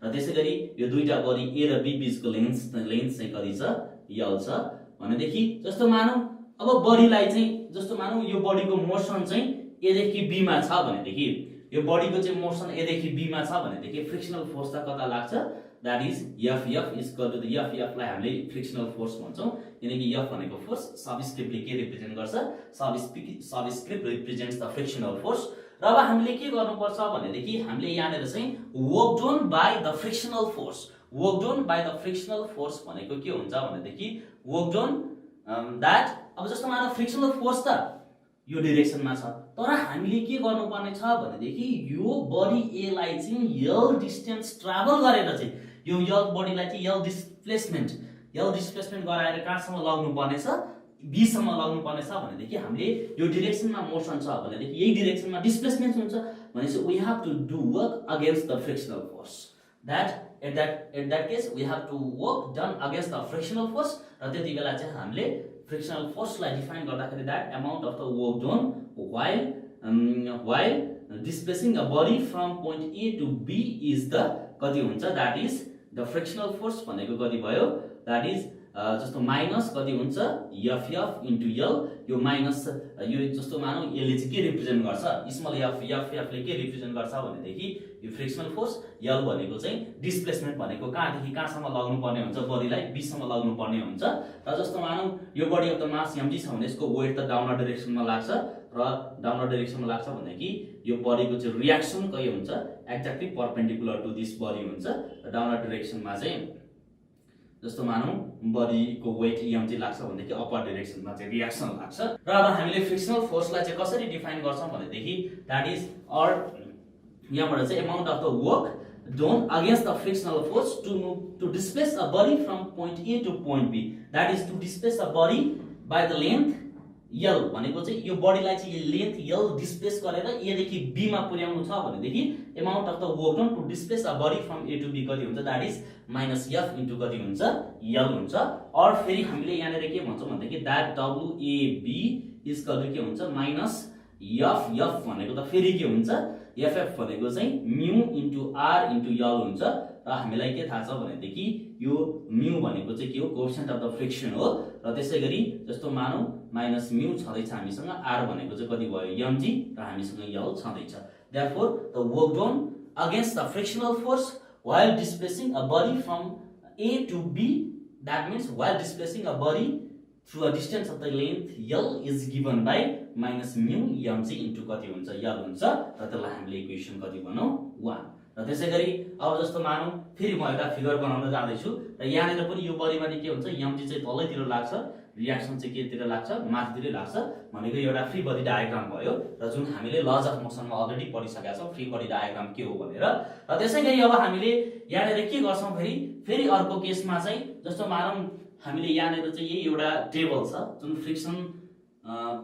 र त्यसै गरी यो दुईटा बडी ए र बी बीचको लेन्थ चाहिँ कति छ यल छ भनेदेखि जस्तो मानौँ अब बडीलाई चाहिँ जस्तो मानौँ यो बडीको मोसन चाहिँ एदेखि बीमा छ भनेदेखि यो बडीको चाहिँ मोसन एदेखि बीमा छ भनेदेखि फ्रिक्सनल फोर्स त कता लाग्छ that is F is equal to the F लाई हामीले फ्रिक्सनल फोर्स भन्छौँ किनकि एफ भनेको फोर्स सबस्क्रिप्टले के रिप्रेजेन्ट गर्छ subscript represents the frictional force. र अब हामीले के गर्नुपर्छ भनेदेखि हामीले यहाँनिर चाहिँ work done by the frictional force work done by the frictional force भनेको के हुन्छ भनेदेखि वर्क डन द्याट अब जस्तो मानौँ फ्रिक्सनल फोर्स त यो डिरेक्सनमा छ तर हामीले के गर्नुपर्ने छ भनेदेखि यो बडी ए लाई चाहिँ यल डिस्टेन्स ट्राभल गरेर चाहिँ यो यल बडीलाई चाहिँ यल डिस्प्लेसमेन्ट गराएर कहाँसम्म लग्नु पर्ने छ बी सम्म लग्नु पर्ने छ भनेदेखि हामीले यो डिरेक्सनमा मोसन छ भनेदेखि यही डिरेक्सनमा डिस्प्लेसमेन्ट हुन्छ भनेपछि we have to do work against the frictional force that at that case we have to work done against the frictional force र त्यति बेला चाहिँ हामीले फ्रिक्सनल फोर्सलाई डिफाइन गर्दाखेरि that amount of the work done while displacing a body from point A to B is the कति हुन्छ that is the frictional force भनेको कति भयो दैट इज जस्तो माइनस कति हुन्छ एफ इन्टु यल यो माइनस यो जस्तो मानौँ यसले चाहिँ के रिप्रेजेन्ट गर्छ स्मल एफ ले के रिप्रेजेन्ट गर्छ भनेदेखि यो फ्रिक्सनल फोर्स यल भनेको चाहिँ डिस्प्लेसमेन्ट भनेको कहाँदेखि कहाँसम्म लग्नु पर्ने हुन्छ बडीलाई बीसम्म लग्नु पर्ने हुन्छ र जस्तो मानौँ यो body of the mass mg छ भने यसको वेट त डाउनर डाइरेक्सनमा लाग्छ र डाउनर डाइरेक्सनमा लाग्छ भनेदेखि यो बडीको चाहिँ रियाक्सन कति हुन्छ exactly perpendicular to this body हुन्छ र डाउनर डाइरेक्सनमा चाहिँ जस्तो मानौँ बडीको वेट एमजी लाग्छ भनेदेखि अपर डाइरेक्सनमा चाहिँ रियाक्सन लाग्छ। र अब हामीले फ्रिक्सनल फोर्सलाई चाहिँ कसरी डिफाइन गर्छौँ भनेदेखि दैट इज अर यहाँबाट चाहिँ amount of the work done against the frictional force to displace a body from point A to point B that is to displace a body by the length L भनेको चाहिँ यो बडीलाई चाहिँ length यल displace गरेर ए देखि be मा पुर्याउनु छ भनेदेखि amount of the work done to displace a body from A to B कति हुन्छ that is minus F into कति हुन्छ यल हुन्छ। और फेरि हामीले यहाँनिर के भन्छौँ भनेदेखि दैट डब्लुएबी इज इक्वल टु के हुन्छ माइनस एफ भनेको त फेरि के हुन्छ एफ भनेको चाहिँ म्यू इन्टु आर इन्टु यल हुन्छ र हामीलाई के थाहा छ भनेदेखि यो म्यू भनेको चाहिँ के हो कोएफिसिएन्ट अफ द फ्रिक्सन हो र त्यसै गरी जस्तो मानौँ माइनस म्यू छँदैछ हामीसँग आर भनेको चाहिँ कति भयो एमजी र हामीसँग यल छँदैछ therefore the work done against the frictional force while displacing a body from A to B that means while displacing a body through a distance of the length L is given by minus mu mg into कति हुन्छ L हुन्छ र त्यसलाई हामीले equation कति बनाऊ 1 र त्यसै गरी अब जस्तो मानौँ फेरि म एउटा फिगर बनाउन जाँदैछु र यहाँनिर पनि यो बडीमा के हुन्छ mg चाहिँ तलैतिर लाग्छ रियाक्सन चाहिँ केतिर लाग्छ माथितिर लाग्छ भनेको एउटा फ्री बडी डायग्राम भयो र जुन हामीले लज अफ मोसनमा अलरेडी पढिसकेका छौँ फ्री बडी डायग्राम के हो भनेर र त्यसै गरी अब हामीले यहाँनिर के गर्छौँ फेरि अर्को केसमा चाहिँ जस्तो मानौँ हामीले यहाँनिर चाहिँ यही एउटा टेबल छ जुन फ्रिक्सन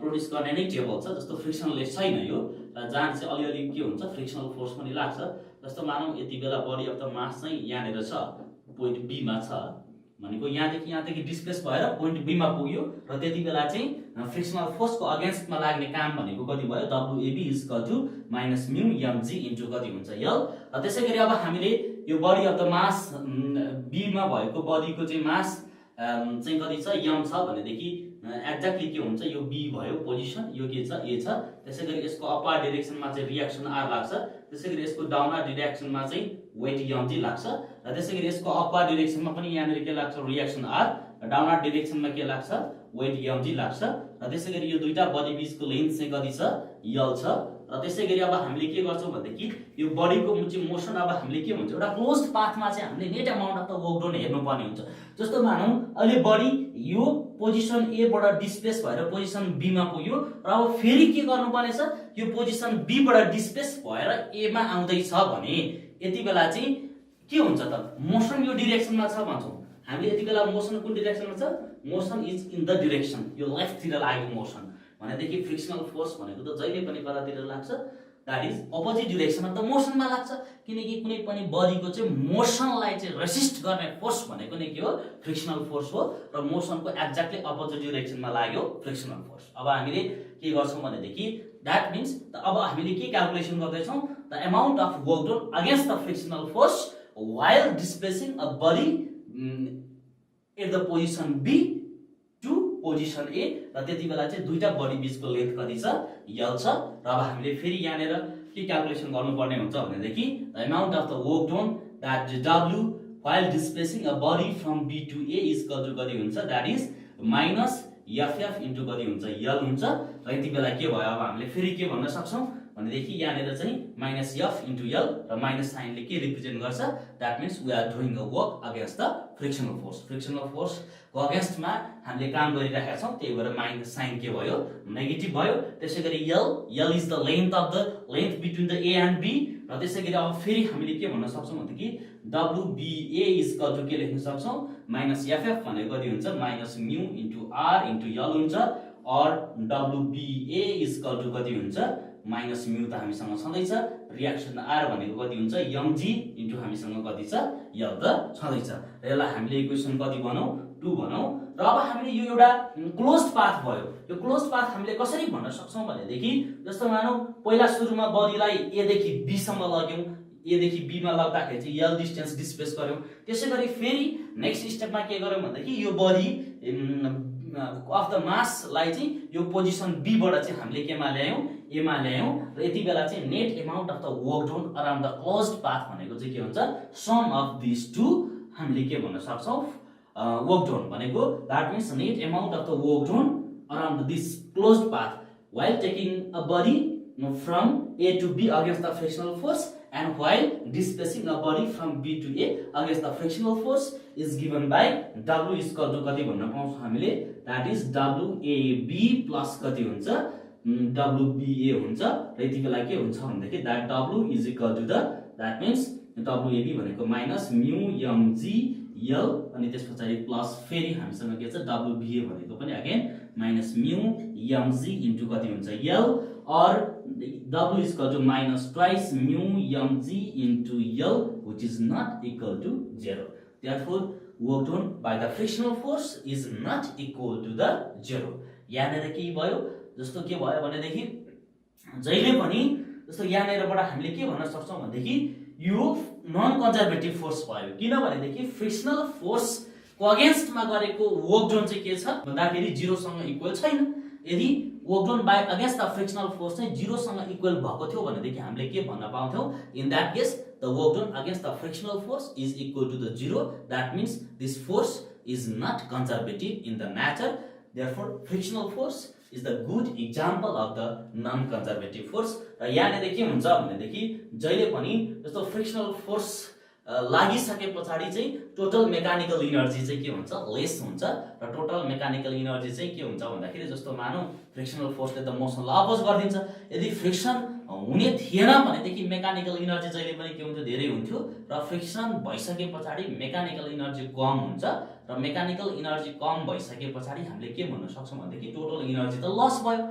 प्रोड्युस गर्ने नै टेबल छ जस्तो फ्रिक्सनलेस छैन यो र जहाँ चाहिँ अलिअलि के हुन्छ फ्रिक्सनल फोर्स पनि लाग्छ जस्तो मानौँ यति बेला बडी अफ द मास चाहिँ यहाँनिर छ पोइन्ट बी मा छ भनेको यहाँदेखि डिस्प्लेस भएर पोइन्ट बी मा पुग्यो र त्यति बेला चाहिँ फ्रिक्सनल फोर्स को अगेन्स्टमा लाग्ने काम भनेको कति भयो WAB = -μmg इन्टु कति हुन्छ L। र त्यसैगरी अब हामीले यो body of the mass B मा भएको बडीको चाहिँ मास चाहिँ कति छ m छ भनेदेखि एक्ज्याक्टली के हुन्छ यो बी भयो पोजिसन यो के छ a छ त्यसैगरी यसको अपर डाइरेक्सनमा चाहिँ रिएक्सन r लाग्छ त्यसैगरी यसको डाउनर डाइरेक्सनमा चाहिँ वेट mg लाग्छ र त्यसैगरी यसको अपर डाइरेक्सनमा पनि यहाँनेर के लाग्छ रिएक्सन r र डाउनर डाइरेक्सनमा के लाग्छ वेट mg लाग्छ र त्यसैगरी यो दुईटा बडी बीचको लेन्थ चाहिँ कति छ l छ र त्यसैगरी अब हामीले के गर्छौं भन्दाखेरि यो बडीको चाहिँ मोसन अब हामीले के भन्छ एउटा क्लोज्ड पाथमा चाहिँ हामीले net amount of the work done हेर्नु पर्ने हुन्छ जस्तो मानौं अहिले बडी यो पोजिसन ए बाट डिस्प्लेस भएर पोजिसन बी मा पुग्यो र अब फेरि के गर्नुपर्ने छ यो पोजिसन बी बाट डिस्प्लेस भएर ए मा आउँदै छ भने यति बेला चाहिँ के हुन्छ त मोसन यो डाइरेक्सनमा छ भन्छौं हामीले यति बेला मोसन कुन डाइरेक्सनमा छ motion is in the direction यो लेफ्ट तिर लागेको मोसन भनेदेखि फ्रिक्सनल फोर्स भनेको त जहिले पनि कतातिर लाग्छ that is opposite direction of the मोसनमा लाग्छ किनकि कुनै पनि बडीको चाहिँ मोसनलाई चाहिँ रेसिस्ट गर्ने फोर्स भनेको नै के हो फ्रिक्सनल फोर्स हो र मोसनको एक्ज्याक्टली अपोजिट डाइरेक्सनमा लाग्यो फ्रिक्सनल फोर्स। अब हामीले के गर्छौं भनेदेखि दैट मीन्स अब हामीले के क्याल्कुलेसन गर्दै छौं the amount of work done against the frictional force while displacing a body at the position B to position A र त्यति बेला चाहिँ दुईटा बडी बीचको लेन्थ कति छ L छ र अब हामीले फेरि यहाँनेर के क्याल्कुलेसन गर्नुपर्ने हुन्छ भनेदेखि the amount of the work done that W while displacing a body from B to A is equal to कति हुन्छ that is minus FF into कति हुन्छ L हुन्छ र यति बेला के भयो अब हामीले फेरि के भन्न सक्छौं भनेदेखि यहाँनेर चाहिँ -f इन्टु L र माइनस साइनले के रिप्रेजेन्ट गर्छ that means we are doing a work against the frictional force को अगेन्स्टमा हामीले काम गरिरहेका छौं त्यही भएर माइनस साइन के भयो नेगेटिभ भयो त्यसैगरी L is the length of the length between the A and B र त्यसैगरी अब फेरि हामीले के भन्न सक्छौं भनेदेखि WBA इज इक्वल टु के लेख्न सक्छौं -FF भनेको कति हुन्छ -μ इन्टु R इन्टु L हुन्छ और WBA इज इक्वल टु कति हुन्छ -μ त हामीसँग छँदैछ रिएक्सन R भनेको कति हुन्छ mg इन्टु हामीसँग कति छ L त छँदैछ र यसलाई हामीले इक्वेसन कति बनाऊ 2 बनाऊ र अब हामीले यो एउटा क्लोज्ड पाथ भयो यो क्लोज्ड पाथ हामीले कसरी भन्न सक्छौं भनेदेखि जस्तो मानौ पहिला सुरुमा बडीलाई A देखि B सम्म लग्यौं A देखि B मा लग्दाखेरि चाहिँ L डिस्टेन्स डिस्प्लेस गर्यौं त्यसैगरी फेरि नेक्स्ट स्टेपमा के गर्यौं भन्दाखेरि यो बडी अफ द मास लाई चाहिँ यो पोजिसन B बाट चाहिँ हामीले केमा ल्यायौं A मा ल्यायौं र यति बेला चाहिँ net amount of the work done around the closed path भनेको चाहिँ के हुन्छ सम अफ दिस टु हामीले के भन्न सक्छौं वर्क डन भनेको that means net amount of the work done around this closed path while taking a body from A to B against the frictional force and while displacing a body from B to A against the frictional force is given by W is equal to कति भन्न पाउँछौं हामीले that is WAB plus कति हुन्छ WBA हुन्छ र यति बेला के हुन्छ भन्दाखेरि that W is equal to the that means WAB भनेको -μmg L अनि त्यसपछि प्लस फेरि हामीसँग के छ WBA भनेको पनि अगेन -μmg इन्टु कति हुन्छ L or W is equal to -2μmg into L which is not equal to 0. Therefore, work done by the frictional force is not equal to the 0. यहाँनेर के भयो जस्तो के भयो भनेदेखि जहिले पनि जस्तो यहाँनेरबाट हामीले के भन्न सक्छौं भनेदेखि यो नन कन्जर्भेटिभ फोर्स भयो किनभनेदेखि फ्रिक्सनल फोर्स को अगेन्स्टमा गरेको वर्क डन चाहिँ के छ भन्दाखेरि 0 सँग इक्वल छैन यदि work done by against the frictional force चाहिँ 0 सँग इक्वल भएको थियो भनेदेखि हामीले के भन्न पाउँथ्यौ in that case the work done against the frictional force is equal to the 0 that means this force is not conservative in the nature therefore frictional force is the good example of the non conservative force र यहाँनेर के हुन्छ भनेदेखि जहिले पनि जस्तो frictional force लागिसकेपछि चाहिँ टोटल मेकानिकल इनर्जी चाहिँ के हुन्छ लेस हुन्छ र टोटल मेकानिकल इनर्जी चाहिँ के हुन्छ भन्दाखेरि जस्तो मानौ फ्रिक्सनल फोर्सले त मोसनलाई अपोज गरिदिन्छ यदि फ्रिक्सन हुने थिएन भनेदेखि मेकानिकल इनर्जी जहिले पनि के हुन्थ्यो धेरै हुन्थ्यो र फ्रिक्सन भइसकेपछि मेकानिकल इनर्जी कम हुन्छ र मेकानिकल इनर्जी कम भइसकेपछि हामीले के भन्न सक्छौं भनेदेखि टोटल इनर्जी त लस भयो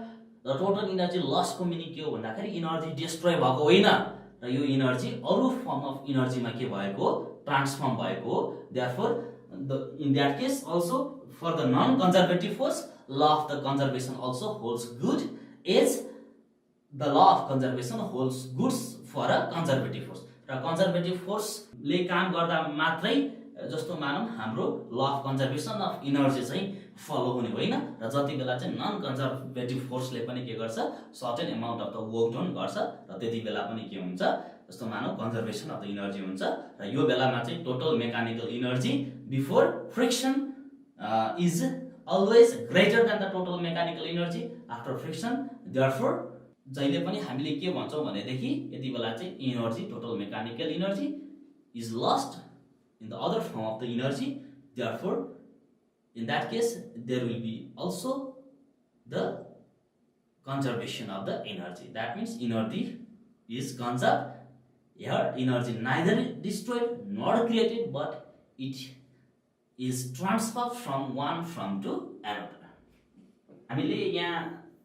र टोटल इनर्जी लसको मिनिङ के हो भन्दाखेरि इनर्जी डिस्ट्रोय भएको होइन र यो इनर्जी अरु फर्म अफ इनर्जीमा के भएको ट्रान्सफर्म भएको हो। Therefore in that case also for the non-conservative force, law of the conservation also holds good as the law of conservation holds good for a conservative force। र conservative force ले काम गर्दा मात्रै जस्तो मानौँ हाम्रो law of conservation of energy चाहिँ follow हुने होइन, र जति बेला चाहिँ नन कन्जर्भेटिभ फोर्सले पनि के गर्छ, certain amount of the work done गर्छ, र त्यति बेला पनि के हुन्छ जस्तो मानौँ कन्जर्भेसन अफ द इनर्जी हुन्छ। र यो बेलामा चाहिँ total mechanical energy before friction is always greater than the total mechanical energy after friction. Therefore जहिले पनि हामीले के भन्छौँ भनेदेखि यति बेला चाहिँ energy total mechanical energy is lost in the other form of the energy. Therefore in that case there will be also the conservation of the energy, that means energy is conserved here, energy neither destroyed nor created but it is transferred from one form to another। हामीले यहाँ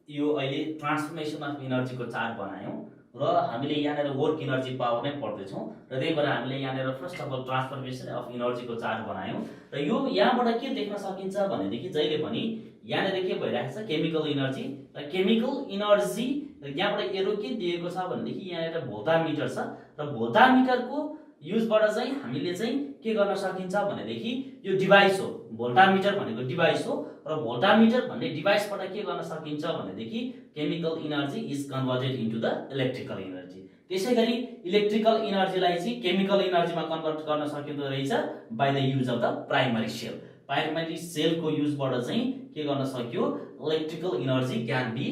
यो अहिले transformation of energy को chart बनायौं र हामीले यहाँनेर work energy power नै पढ्दैछौँ, र त्यही भएर हामीले यहाँनेर first of all transformation of energy को चार्ट बनायौं। र यो यहाँबाट के देख्न सकिन्छ भनेदेखि जहिले पनि यहाँनेर के भइरहेको छ केमिकल एनर्जी, र केमिकल एनर्जी यहाँबाट एरो के दिएको छ भनेदेखि यहाँनेर भोल्टामिटर छ, र भोल्टामिटरको युजबाट चाहिँ हामीले चाहिँ के गर्न सकिन्छ भनेदेखि यो डिभाइस हो, भोल्टामिटर भनेको डिभाइस हो, र भोल्टामिटर भन्ने डिभाइसबाट के गर्न सकिन्छ भनेदेखि chemical energy is converted into the electrical energy. त्यसैगरी इलेक्ट्रिकल एनर्जीलाई चाहिँ केमिकल एनर्जीमा कन्भर्ट गर्न सकिँदो रहेछ by the use of the primary cell. Primary सेलको युजबाट चाहिँ के गर्न सक्यो, electrical energy can be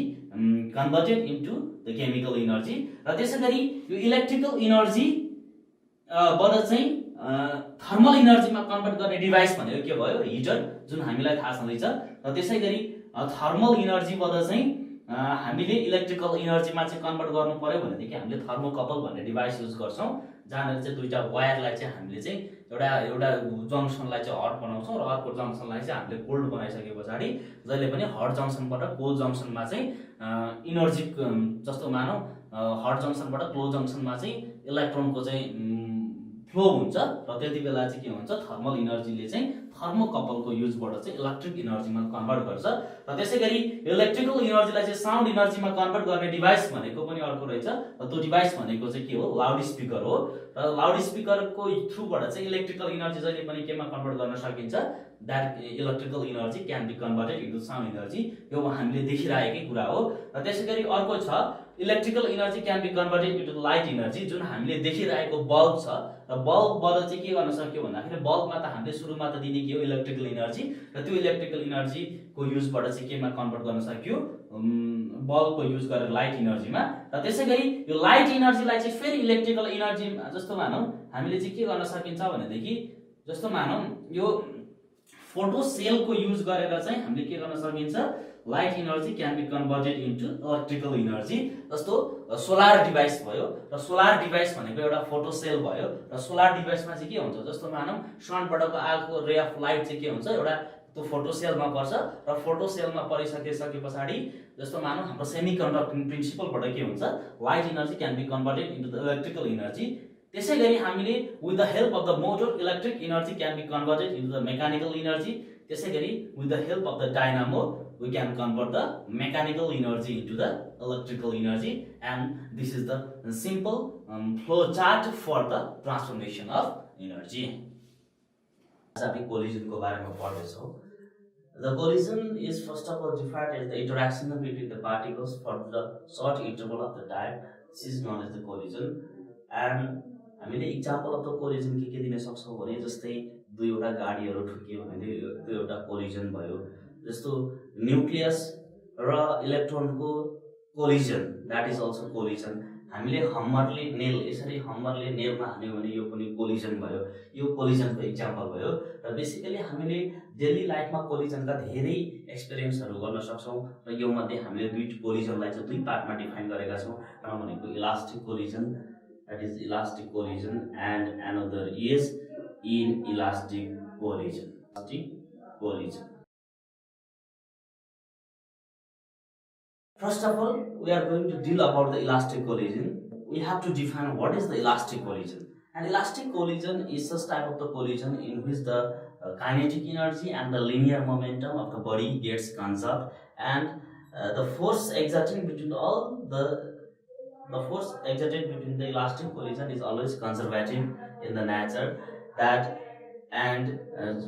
converted into the chemical energy. र त्यसैगरी यो इलेक्ट्रिकल एनर्जी बाट चाहिँ थर्मल एनर्जीमा कन्भर्ट गर्ने डिभाइस भनेको के भयो, हिटर, जुन हामीलाई थाहा छँदैछ। र त्यसैगरी थर्मल एनर्जीबाट चाहिँ हामीले इलेक्ट्रिकल एनर्जीमा चाहिँ कन्भर्ट गर्नु पर्यो भनेदेखि हामीले थर्मोकपल भन्ने डिभाइस युज गर्छौं, जहाँनेर चाहिँ दुईटा वायरलाई चाहिँ हामीले चाहिँ एउटा जंक्सनलाई चाहिँ हट बनाउँछौं र अर्को जंक्सनलाई चाहिँ हामीले कोल्ड बनाइसके पछाडी जहिले पनि हट जंक्सनबाट कोल्ड जंक्सनमा चाहिँ एनर्जी जस्तो मानौं हट जंक्सनबाट क्लोज जंक्सनमा चाहिँ इलेक्ट्रोनको चाहिँ फ्लो हुन्छ, र त्यति बेला चाहिँ के हुन्छ थर्मल एनर्जीले चाहिँ थर्मोकपलको युजबाट चाहिँ इलेक्ट्रिक एनर्जीमा कन्भर्ट गर्छ। र त्यसैगरी इलेक्ट्रिकल एनर्जीलाई चाहिँ साउन्ड एनर्जीमा कन्भर्ट गर्ने डिभाइस भनेको पनि अर्को रहेछ, र त्यो डिभाइस भनेको चाहिँ के हो, लाउड स्पिकर हो। र लाउड स्पिकरको थ्रुबाट चाहिँ इलेक्ट्रिकल एनर्जी जहिले पनि केमा कन्भर्ट गर्न सकिन्छ, that electrical energy can be converted into sound energy. यो हामीले देखिरहेकै कुरा हो। र त्यसैगरी अर्को छ electrical energy can be converted into light energy, जुन हामीले देखिरहेको बल्ब छ, र बल्बबाट चाहिँ के गर्न सक्यो भन्दाखेरि बल्बमा त हामीले सुरुमा त दिने के हो इलेक्ट्रिकल एनर्जी, र त्यो इलेक्ट्रिकल एनर्जीको युजबाट चाहिँ केमा कन्भर्ट गर्न सक्यो, बल्बको युज गरेर लाइट एनर्जीमा। र त्यसैगरी यो लाइट एनर्जीलाई चाहिँ फेरि इलेक्ट्रिकल एनर्जी जस्तो मानौं हामीले चाहिँ के गर्न सकिन्छ भनेदेखि जस्तो मानौं यो फोटो सेलको युज गरेर चाहिँ हामीले के गर्न सकिन्छ, light energy can be converted into electrical energy. जस्तो सोलर डिभाइस भयो, र सोलर डिभाइस भनेको एउटा फोटो सेल भयो, र सोलर डिभाइसमा चाहिँ के हुन्छ जस्तो मानौं सनबाट आएको रे अफ लाइट चाहिँ के हुन्छ एउटा त्यो फोटो सेलमा पर्छ, र फोटो सेलमा परिसके पछाडी जस्तो मानौं हाम्रो सेमिकन्डक्टिङ प्रिन्सिपलबाट के हुन्छ light energy can be converted into the electrical energy. त्यसैगरी हामीले with the help of the motor electric energy can be converted into the mechanical energy. त्यसैगरी with the help of the dynamo we can convert the mechanical energy into the electrical energy, and this is the simple flow chart for the transformation of energy। आज हामी collision को बारेमा पढ्दैछौँ। The collision is first of all defined as the interaction between the particles for the short interval of the time. This is known as the collision, and हामीले example of the collision के दिन सक्छौं भने जस्तै दुईवटा गाडीहरु ठुकियो भने त्यो एउटा collision भयो। जस्तो न्यूक्लियस र इलेक्ट्रोनको collision, that is also collision. हामीले हम्मरले नेल यसरी हम्मरले नेलमा हान्यो भने यो पनि कोलिजन भयो, यो कोलिजनको एक्जाम्पल भयो। र बेसिकली हामीले डेली लाइफमा कोलिजनका धेरै एक्सपिरियन्सहरु गर्न सक्छौं, र यो मध्ये हामीले दुई कोलिजनलाई चाहिँ दुई पार्टमा डिफाइन गरेका छौं। एउटा भनेको elastic collision, that is elastic collision, and another is inelastic collision. Elastic collision. First of all, we are going to deal about the elastic collision. We have to define what is the elastic collision, And elastic collision is such type of the collision in which the kinetic energy and the linear momentum of the body gets conserved, and the force exerting between all the force exerted between the elastic collision is always conservative in the nature. That and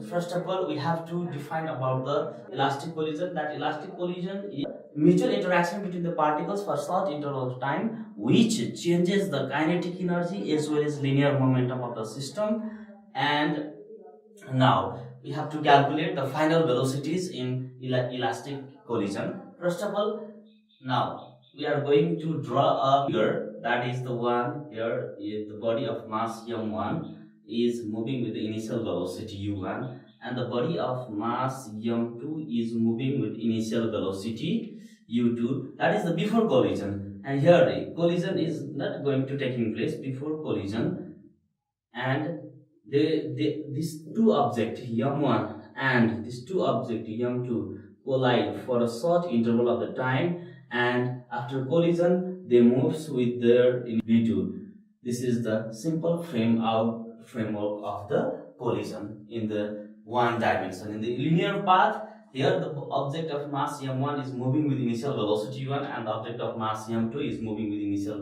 first of all we have to define about the elastic collision. That elastic collision is mutual interaction between the particles for short interval of time which changes the kinetic energy as well as linear momentum of the system. And now we have to calculate the final velocities in elastic collision. First of all, now we are going to draw a figure. That is the one here is the body of mass m1 is moving with the initial velocity u1, and the body of mass m2 is moving with initial velocity u2. That is the before collision, and here the collision is not going to taking place before collision. And these two objects m1 and these two objects m2 collide for a short interval of the time, and after collision they moves with their in v2. This is the simple framework of the collision in the one dimension. In the linear path, here the object of mass m1 is moving with initial velocity u1 and the object of mass m2 is moving with initial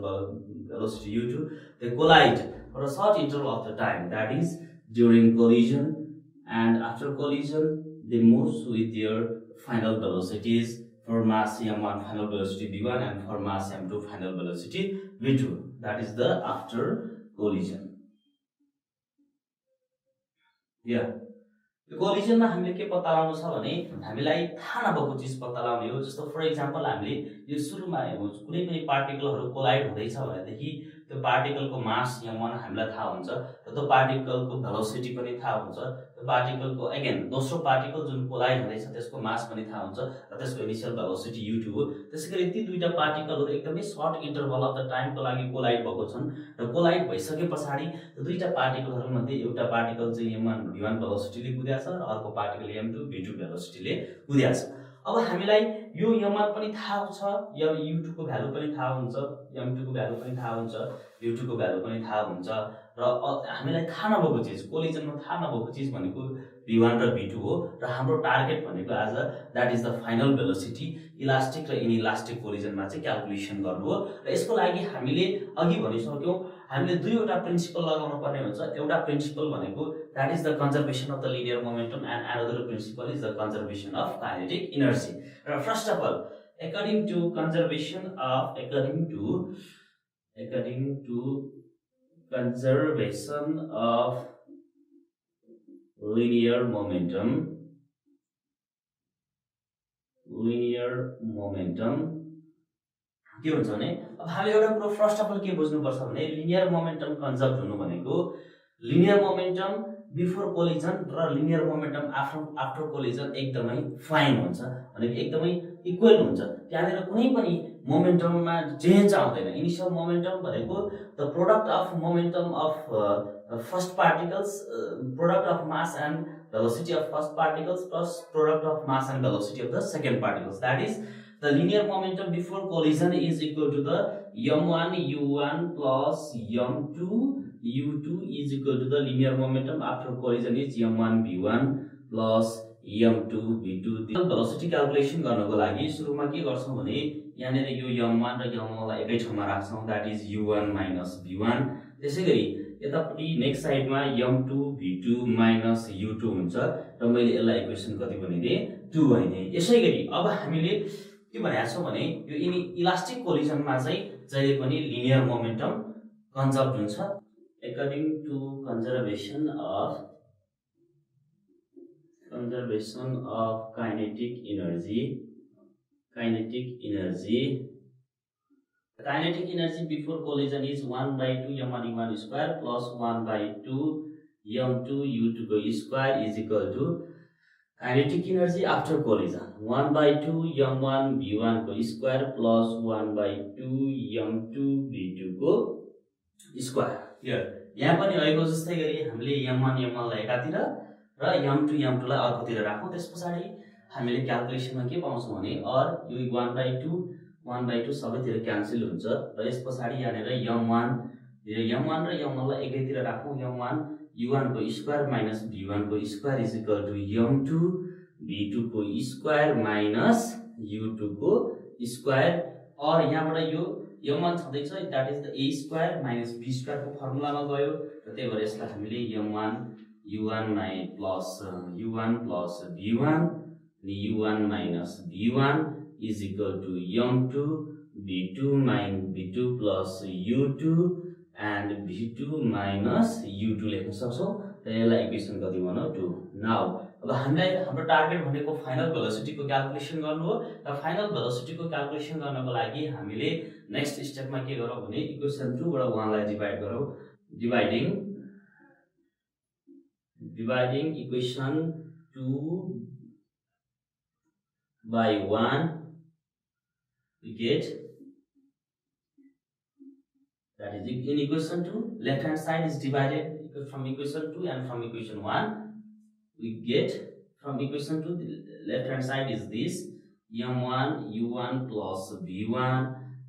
velocity u2. They collide for a short interval of the time, that is during collision, and after collision they move with their final velocities. For mass m1 final velocity v1 and for mass m2 final velocity v2. That is the after collision. Yeah. कोलिजनमा हामीले के पत्ता लगाउनु छ भने हामीलाई थाहा नभएको चिज पत्ता लगाउने हो। जस्तो फर एक्जाम्पल हामीले यो सुरुमा कुनै पनि पार्टिकलहरु कोलाइड हुँदैछ भनेदेखि त्यो पार्टिकलको मास m1 हामीलाई थाहा हुन्छ र त्यो पार्टिकलको भेलोसिटी पनि थाहा हुन्छ। त्यो पार्टिकलको अगेन दोस्रो पार्टिकल जुन कोलाइड हुँदैछ त्यसको मास पनि थाहा हुन्छ र त्यसको इनिशियल भेलोसिटी u2 हो। त्यसैगरी ती दुईटा पार्टिकलहरु एकदमै सर्ट इन्टरभल अफ द टाइमको लागि कोलाइड भएको छन् र कोलाइड भइसकेपछि त्यो दुईटा पार्टिकलहरु मध्ये एउटा पार्टिकल चाहिँ m1 v1 भेलोसिटीले कुदेछ र अर्को पार्टिकल m2 v2 भेलोसिटीले कुदेछ। अब हामीलाई यो m1 पनि थाहा छ, यो u2 को भ्यालु पनि थाहा हुन्छ, m2 को भ्यालु पनि थाहा हुन्छ, u2 को भ्यालु पनि थाहा हुन्छ र हामीलाई थाहा नभएको चिज कोलिजनमा थाहा नभएको चिज भनेको v1 र v2 हो र हाम्रो टार्गेट भनेको आज that is the final velocity elastic र इनइलास्टिक कोलिजनमा चाहिँ क्याल्कुलेसन गर्नु हो। र यसको लागि हामीले अघि भनिसक्यौं हामीले दुईवटा प्रिन्सिपल लगाउनु पर्ने हुन्छ। एउटा प्रिन्सिपल भनेको that is the conservation of the linear momentum and another principle is the conservation of kinetic energy. र first of all according to conservation of linear momentum के हुन्छ भने अब हामीले एउटा कुरो फर्स्ट अफ अल के बुझ्नु पर्छ भने लिनियर मोमेन्टम कन्जर्भ हुनु भनेको लिनियर मोमेन्टम बिफोर कोलिजन र लिनियर मोमेन्टम आफ्टर कोलिजन एकदमै फाइन हुन्छ भनेको एकदमै इक्वल हुन्छ। त्यहाँनेर कुनै पनि मोमेन्टममा चेन्ज आउँदैन। इनिशियल मोमेन्टम भनेको the product of momentum of first particles product of mass and velocity of first particles plus product of mass and velocity of the second particles. That is, the linear momentum before collision is equal to the m1 u1 plus m2 u2 is equal to the linear momentum after collision is m1 v1 plus m2 v2। the velocity calculation गर्नको लागि सुरुमा के गर्छौं भने यहाँनेर यो m1 र m1 लाई एकै ठाउँमा राख्छौं, that is u1 minus v1। त्यसैगरी यतापट्टि नेक्स्ट साइडमा m2 v2 minus u2 हुन्छ र मैले यसलाई इक्वेसन कति भनिदिए 2 भनिदिए। यसैगरी अब हामीले के भनेको छौं भने यो इलास्टिक कोलिजनमा चाहिँ जहिले पनि लिनियर मोमेन्टम कन्जर्भ हुन्छ। according to conservation of kinetic energy before collision is 1/2 m1 u1 square plus 1/2 m2 u2 square is equal to kinetic energy after collision 1/2 m1 v1 square plus 1/2 m2 v2 square। यहाँ पनि रहेको जस्तै गरी हामीले m1 लाई एकातिर र m2 लाई अर्कोतिर राखौं। त्यसपछि हामीले क्याल्कुलेसनमा के पाउँछौं भने और यो 1/2 सबैतिर क्यान्सल हुन्छ र यसपछि यहाँनेर m1 यो m1 र m1 लाई एकैतिर राखौं m1 u1 को स्क्वायर माइनस v1 को square is equal to m2 v2 को स्क्वायर माइनस u2 को स्क्वायर और यहाँबाट यो m1 छँदैछ that is the a square minus b square को फर्मुलामा गयो र त्यही भएर यसलाई हामीले m1 u1 plus u1 plus v1 अनि u1 minus v1 is equal to m2 v2 minus v2 plus u2 and v2 minus u2 लेख्न सक्छौं र यसलाई इक्वेसन कति भनौं 2 नाउ अब हामीलाई हाम्रो टार्गेट भनेको फाइनल भेलोसिटी को क्याल्कुलेसन गर्नु हो र फाइनल भेलोसिटी को क्याल्कुलेसन गर्नको लागि हामीले नेक्स्ट स्टेपमा के गरौं भने इक्वेसन 2 बाट 1 लाई डिवाइड गरौं dividing equation 2 by 1 we get that is in equation 2 left hand side is divided from equation 2 and from equation 1 we get from equation 2 the left hand side is this m1 u1 plus v1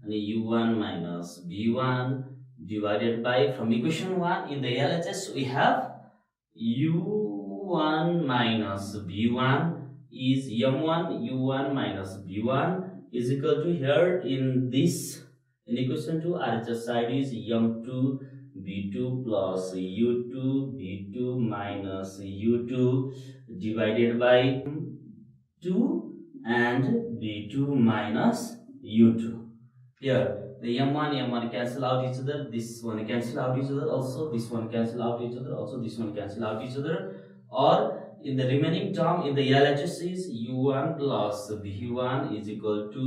and u1 minus v1 divided by from equation 1 in the LHS we have u1 minus v1 is m1 u1 minus v1 is equal to here in this in equation 2 RHS side is m2 v2 plus u2 v2 minus u2 divided by 2 and v2 minus u2. Here the m1 cancel out each other, this one cancel out each other, also this one cancel out each other, also this one cancel out each other, or in the remaining term in the LHS is u1 plus v1 is equal to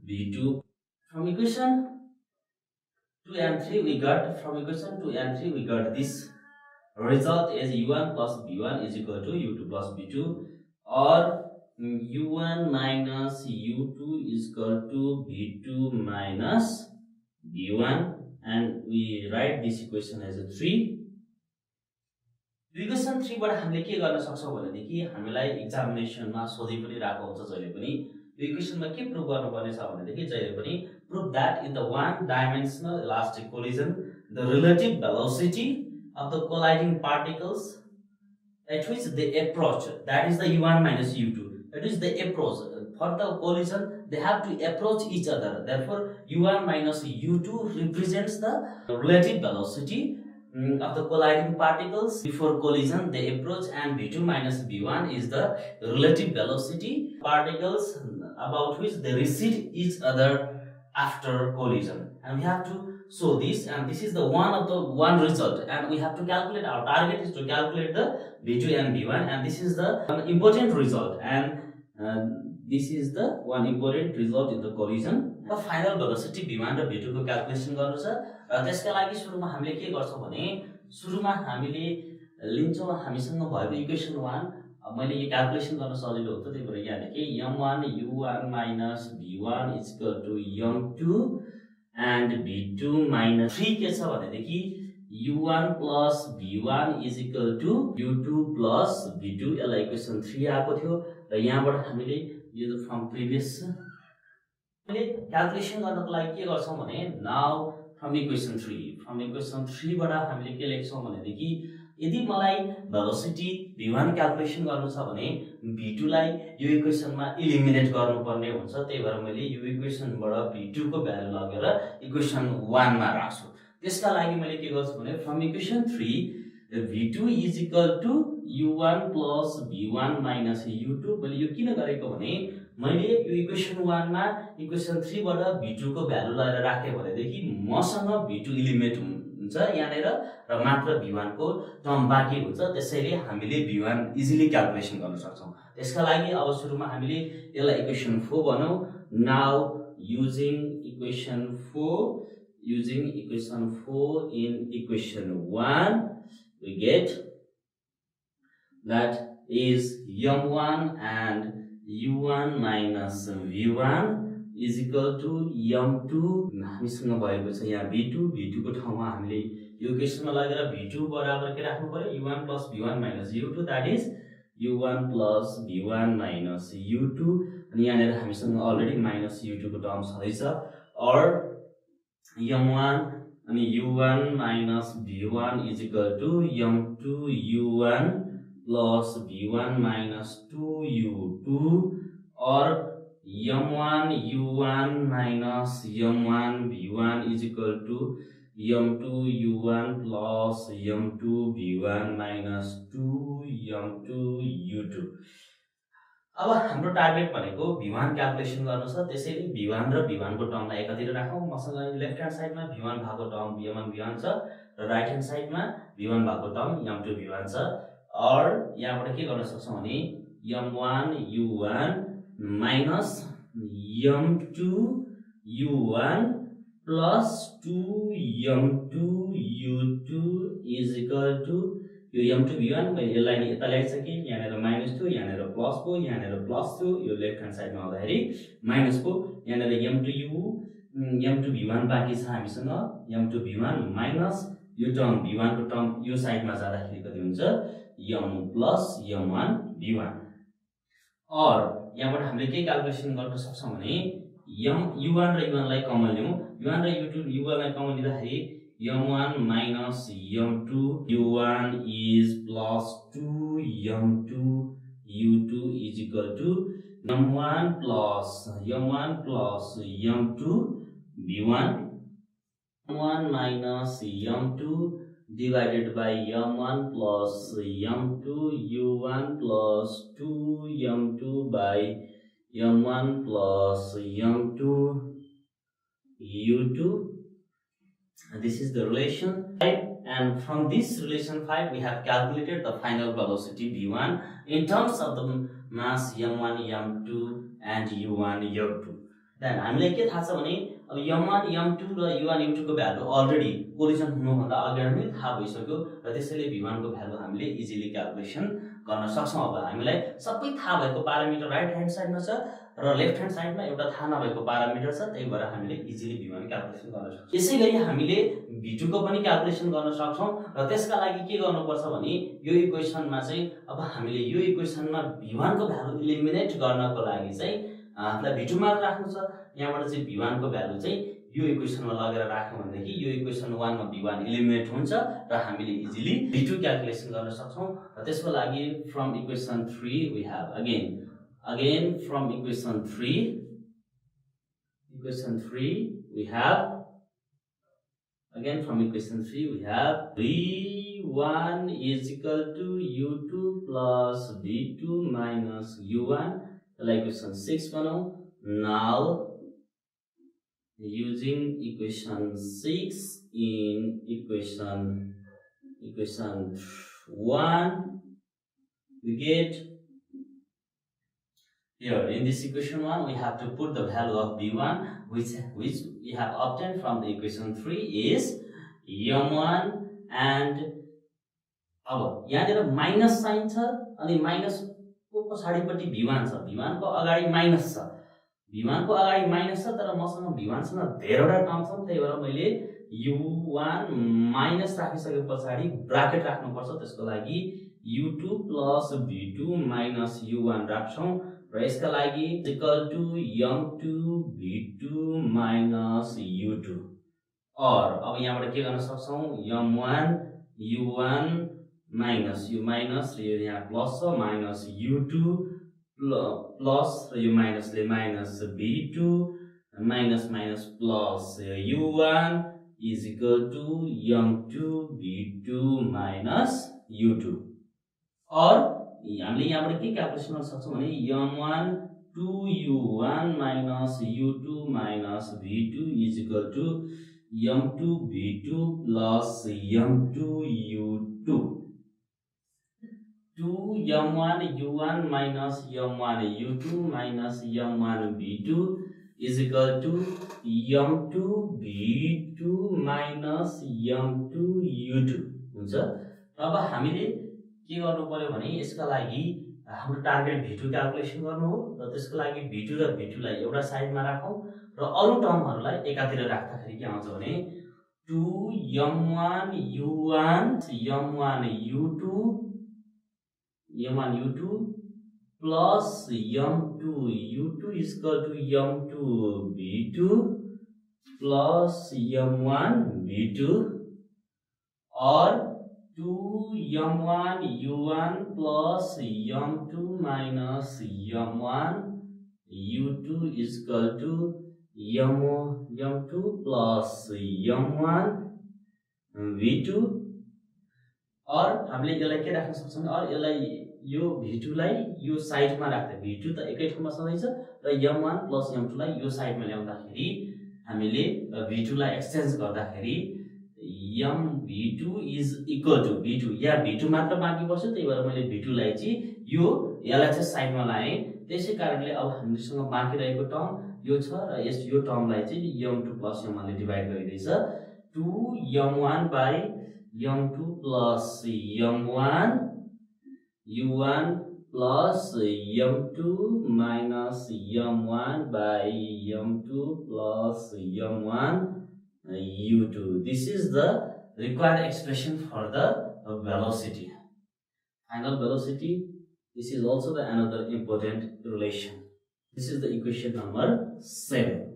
v2. From equation 2 and 3 we got this result as u1 plus v1 is equal to u2 plus v2 or u1 minus u2 is equal to v2 minus v1 and we write this equation as a 3. Equation 3 बाट हामीले के गर्न सक्छौं भनेदेखि हामीलाई एक्जामिनेसनमा सोधि पनि राखेको हुन्छ जहिले पनि यो इक्वेसनमा के प्रुभ गर्नुपर्ने छ भनेदेखि जहिले पनि prove that in the one dimensional elastic collision the relative velocity of the colliding particles at which they approach, that is the u1 minus u2, that is the approach for the collision they have to approach each other, therefore u1 minus u2 represents the relative velocity of the colliding particles before collision they approach and v2 minus v1 is the relative velocity particles about which they recede each other after collision, and we have to show this, and this is the one result, and we have to calculate, our target is to calculate the v2 and v1, and this is the important result, and this is the one important result in the collision. The final velocity v1 र v2 को calculation गर्नु छ र त्यसका लागि सुरुमा हामीले के गर्छौं भने सुरुमा हामीले लिन्छौं हामीसँग भएको इक्वेसन 1 मैले यो क्याल्कुलेसन गर्न सजिलो हुन्छ त्यही भएर यहाँ लेखे m1 u1 minus v1 is equal to m2 and v2 minus 3 के छ भनेदेखि u1 plus v1 is equal to u2 plus v2 यसलाई इक्वेसन 3 आएको थियो र यहाँबाट हामीले यो फ्रम प्रिभियस हामीले क्याल्कुलेसन गर्नको लागि के गर्छौं भने नाउ फ्रम इक्वेसन 3 बाट हामीले के लेख्छौं भनेदेखि यदि मलाई भेलोसिटी v1 क्याल्कुलेसन गर्नु छ भने v2 लाई यो इक्वेसनमा इलिमिनेट गर्नुपर्ने हुन्छ, त्यही भएर मैले यो इक्वेसनबाट v2 को भ्यालु लगेर इक्वेसन 1 मा राख्छु। त्यसका लागि मैले के गर्छु भने from equation 3 v2 is equal to u1 plus v1 minus u2 मैले यो किन गरेको भने मैले यो इक्वेसन 1 मा इक्वेसन 3 बाट v2 को भ्यालु लगाएर राखे भनेदेखि मसँग v2 इलिमिनेट हुन्छ यहाँनेर र मात्र v1 को टर्म बाँकी हुन्छ, त्यसैले हामीले v1 इजिली क्याल्कुलेसन गर्न सक्छौं। त्यसका लागि अब सुरुमा हामीले यसलाई इक्वेसन 4 भनौं। Now using equation 4 in equation 1 we get that is m1 and u1 minus v1 is equal to m2 हामीसँग भएको छ यहाँ v2 को ठाउँमा हामीले यो इक्वेसनमा लगेर v2 बराबर के राख्नु पर्यो u1 plus v1 minus u2 that is u1 plus v1 minus u2 अनि यहाँनेर हामीसँग अलरेडी minus u2 को टर्म छँदैछ और m1 अनि u1 minus v1 is equal to m2 u1 plus v1 minus 2 u2 or m1 u1 minus m1 v1 is equal to m2 u1 plus m2 v1 minus 2 m2 u2। अब हाम्रो target भनेको v1 calculation गर्नु छ, त्यसैले v1 र v1 को टर्मलाई एकातिर राखौं। मसँग लेफ्ट ह्यान्ड साइडमा v1 भएको टर्म m1 v1 छ र राइट ह्यान्ड साइडमा v1 भएको टर्म m2 v1 छ। और यहाँबाट के गर्न सक्छौं भने m1 u1 minus m2 u1 plus 2 m2 u2 is equal to यो m2 v1 यसलाई नि यता ल्याइसके, यहाँनेर -2, यहाँनेर प्लस को, यहाँनेर +2, यो लेफ्ट ह्यान्ड साइडमा आउँदाखेरि माइनस को, यहाँनेर m2 v1 बाँकी छ हामीसँग m2 v1 माइनस यो टर्म v1 को टर्म यो साइडमा जाँदाखेरि कति हुन्छ m plus m1 v1। और यहाँबाट हामीले के क्याल्कुलेसन गर्न सक्छौं भने u1 र u1 लाई कमन लियौं, u1 र u1 लाई कमन लिँदाखेरि m1 minus m2 u1 is plus 2 m2 u2 is equal to m1 plus m2 v1 m1 minus m2 divided by m1 plus m2 u1 plus 2 m2 by m1 plus m2 u2. This is the relation 5, and from this relation 5 we have calculated the final velocity v1 in terms of the mass m1 m2 and u1 u2। then हामीलाई के थाहा छ भने अब m1 m2 र u1 u2 को value already collision हुनुभन्दा अगाडि नै थाहा भइसक्यो र त्यसैले v1 को भ्यालु हामीले इजिली क्याल्कुलेसन गर्न सक्छौं। अब हामीलाई सबै थाहा भएको प्यारामिटर राइट ह्यान्ड साइडमा छ र लेफ्ट ह्यान्ड साइडमा एउटा थाहा नभएको प्यारामिटर छ, त्यही भएर हामीले इजिली v1 क्याल्कुलेसन गर्न सक्छौं। यसैगरी हामीले v2 को पनि क्याल्कुलेसन गर्न सक्छौं र त्यसका लागि के गर्नुपर्छ भने यो इक्वेसनमा चाहिँ अब हामीले यो इक्वेसनमा v1 को भ्यालु इलिमिनेट गर्नको लागि चाहिँ हामीलाई v2 मात्र राख्नु छ। यहाँबाट चाहिँ v1 को भ्यालु चाहिँ यो इक्वेसनमा लगेर राख्यौं भनेदेखि यो इक्वेसन 1 मा v1 इलिमिनेट हुन्छ र हामीले इजिली v2 क्याल्कुलेसन गर्न सक्छौं। र त्यसको लागि from equation 3 we have again from equation 3 we have v1 is equal to u2 plus v2 minus u1, like equation 6 बनाऊ। now using equation 6 in equation 1 we get here in this equation 1 we have to put the value of v1 which we have obtained from the equation 3 is m1 and अब यहाँनिर minus sign छ अनि minus को पछाडीपट्टि v1 छ, v1 को अगाडि minus छ, तर मसँग v1 सँग धेरैवटा टर्म छन्, त्यही भएर मैले u1 माइनस राखिसके पछाडी ब्राकेट राख्नुपर्छ। त्यसको लागि u2 plus v2 minus u1 राख्छौं र यसका लागि equal to m2 v2 minus u2। और अब यहाँबाट के गर्न सक्छौं m1 u1 minus यो माइनस र यो यहाँ प्लस छ माइनस u2 प्लस र यो माइनसले minus v2 minus minus plus u1 is equal to m2 v2 minus u2। और हामीले यहाँबाट के क्याल्कुलेसन गर्न सक्छौं भने m1 2u1 minus u2 minus v2 is equal to m2 v2 plus m2 u2। 2m1 u1 minus m1 u2 minus m1 v2 is equal to m2 v2 minus m2 u2 हुन्छ। अब हामीले के गर्नु पर्यो भने यसका लागि हाम्रो टार्गेट v2 क्याल्कुलेसन गर्नु हो र त्यसको लागि v2 र v2 लाई एउटा साइडमा राखौं र अरु टर्महरुलाई एकातिर राख्दाखेरि के आउँछ भने 2m1 u1 m1 u2 plus m2 u2 is equal to m2 v2 plus m1 v2 or 2m1 u1 plus m2 minus m1 u2 is equal to m2 plus m1 v2 और हामीले यसलाई के राख्न सक्छौं और यसलाई यो v2 लाई यो साइडमा राख्दा v2 त एकै ठाउँमा छँदैछ र m1 plus m2 लाई यो साइडमा ल्याउँदाखेरि हामीले v2 लाई एक्सचेन्ज गर्दाखेरि v2 is equal to v2 yeah v2 मात्र बाँकी बस्यो त्यही भएर मैले v2 लाई चाहिँ यसलाई चाहिँ साइडमा लाएँ त्यसै कारणले अब हामीसँग बाँकी रहेको टर्म यो छ र यो टर्मलाई चाहिँ m2 plus m1 ले divide गरिदैछ 2m1 by m2 plus m1 u1 plus m2 minus m1 by m2 plus m1 u2. This is the required expression for the velocity. Final velocity. This is also the another important relation. This is the equation number 7.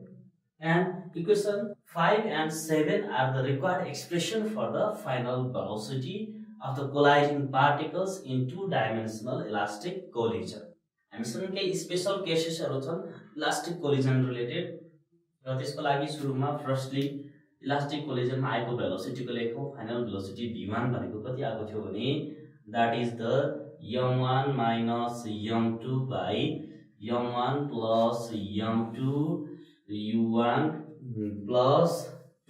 And equation 5 and 7 are the required expression for the final velocity of the colliding particles in two-dimensional elastic collision. हामीसँग केही special केसेसहरु छन् elastic collision related र त्यसको लागि सुरुमा firstly elastic कोलिजनमा आएको भेलोसिटीको लेखौं final velocity v1 भनेको कति आएको थियो भने that is the m1 minus m2 by m1 plus m2 u1 plus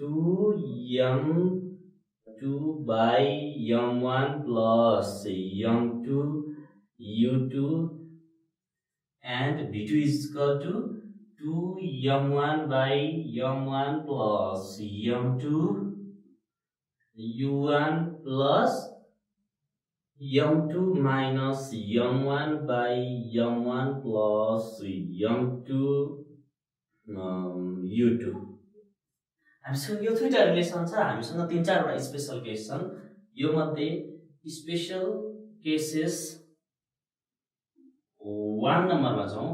2m2 by m1 plus m2 u2 and v2 is equal to 2m1 by m1 plus m2 u1 plus m2 minus m1 by m1 plus m2 u2. हामीसँग यो दुईटा relation छ हामीसँग तीन चारवटा special case छन् यो मध्ये स्पेशल केसेस 1 नम्बरमा छौं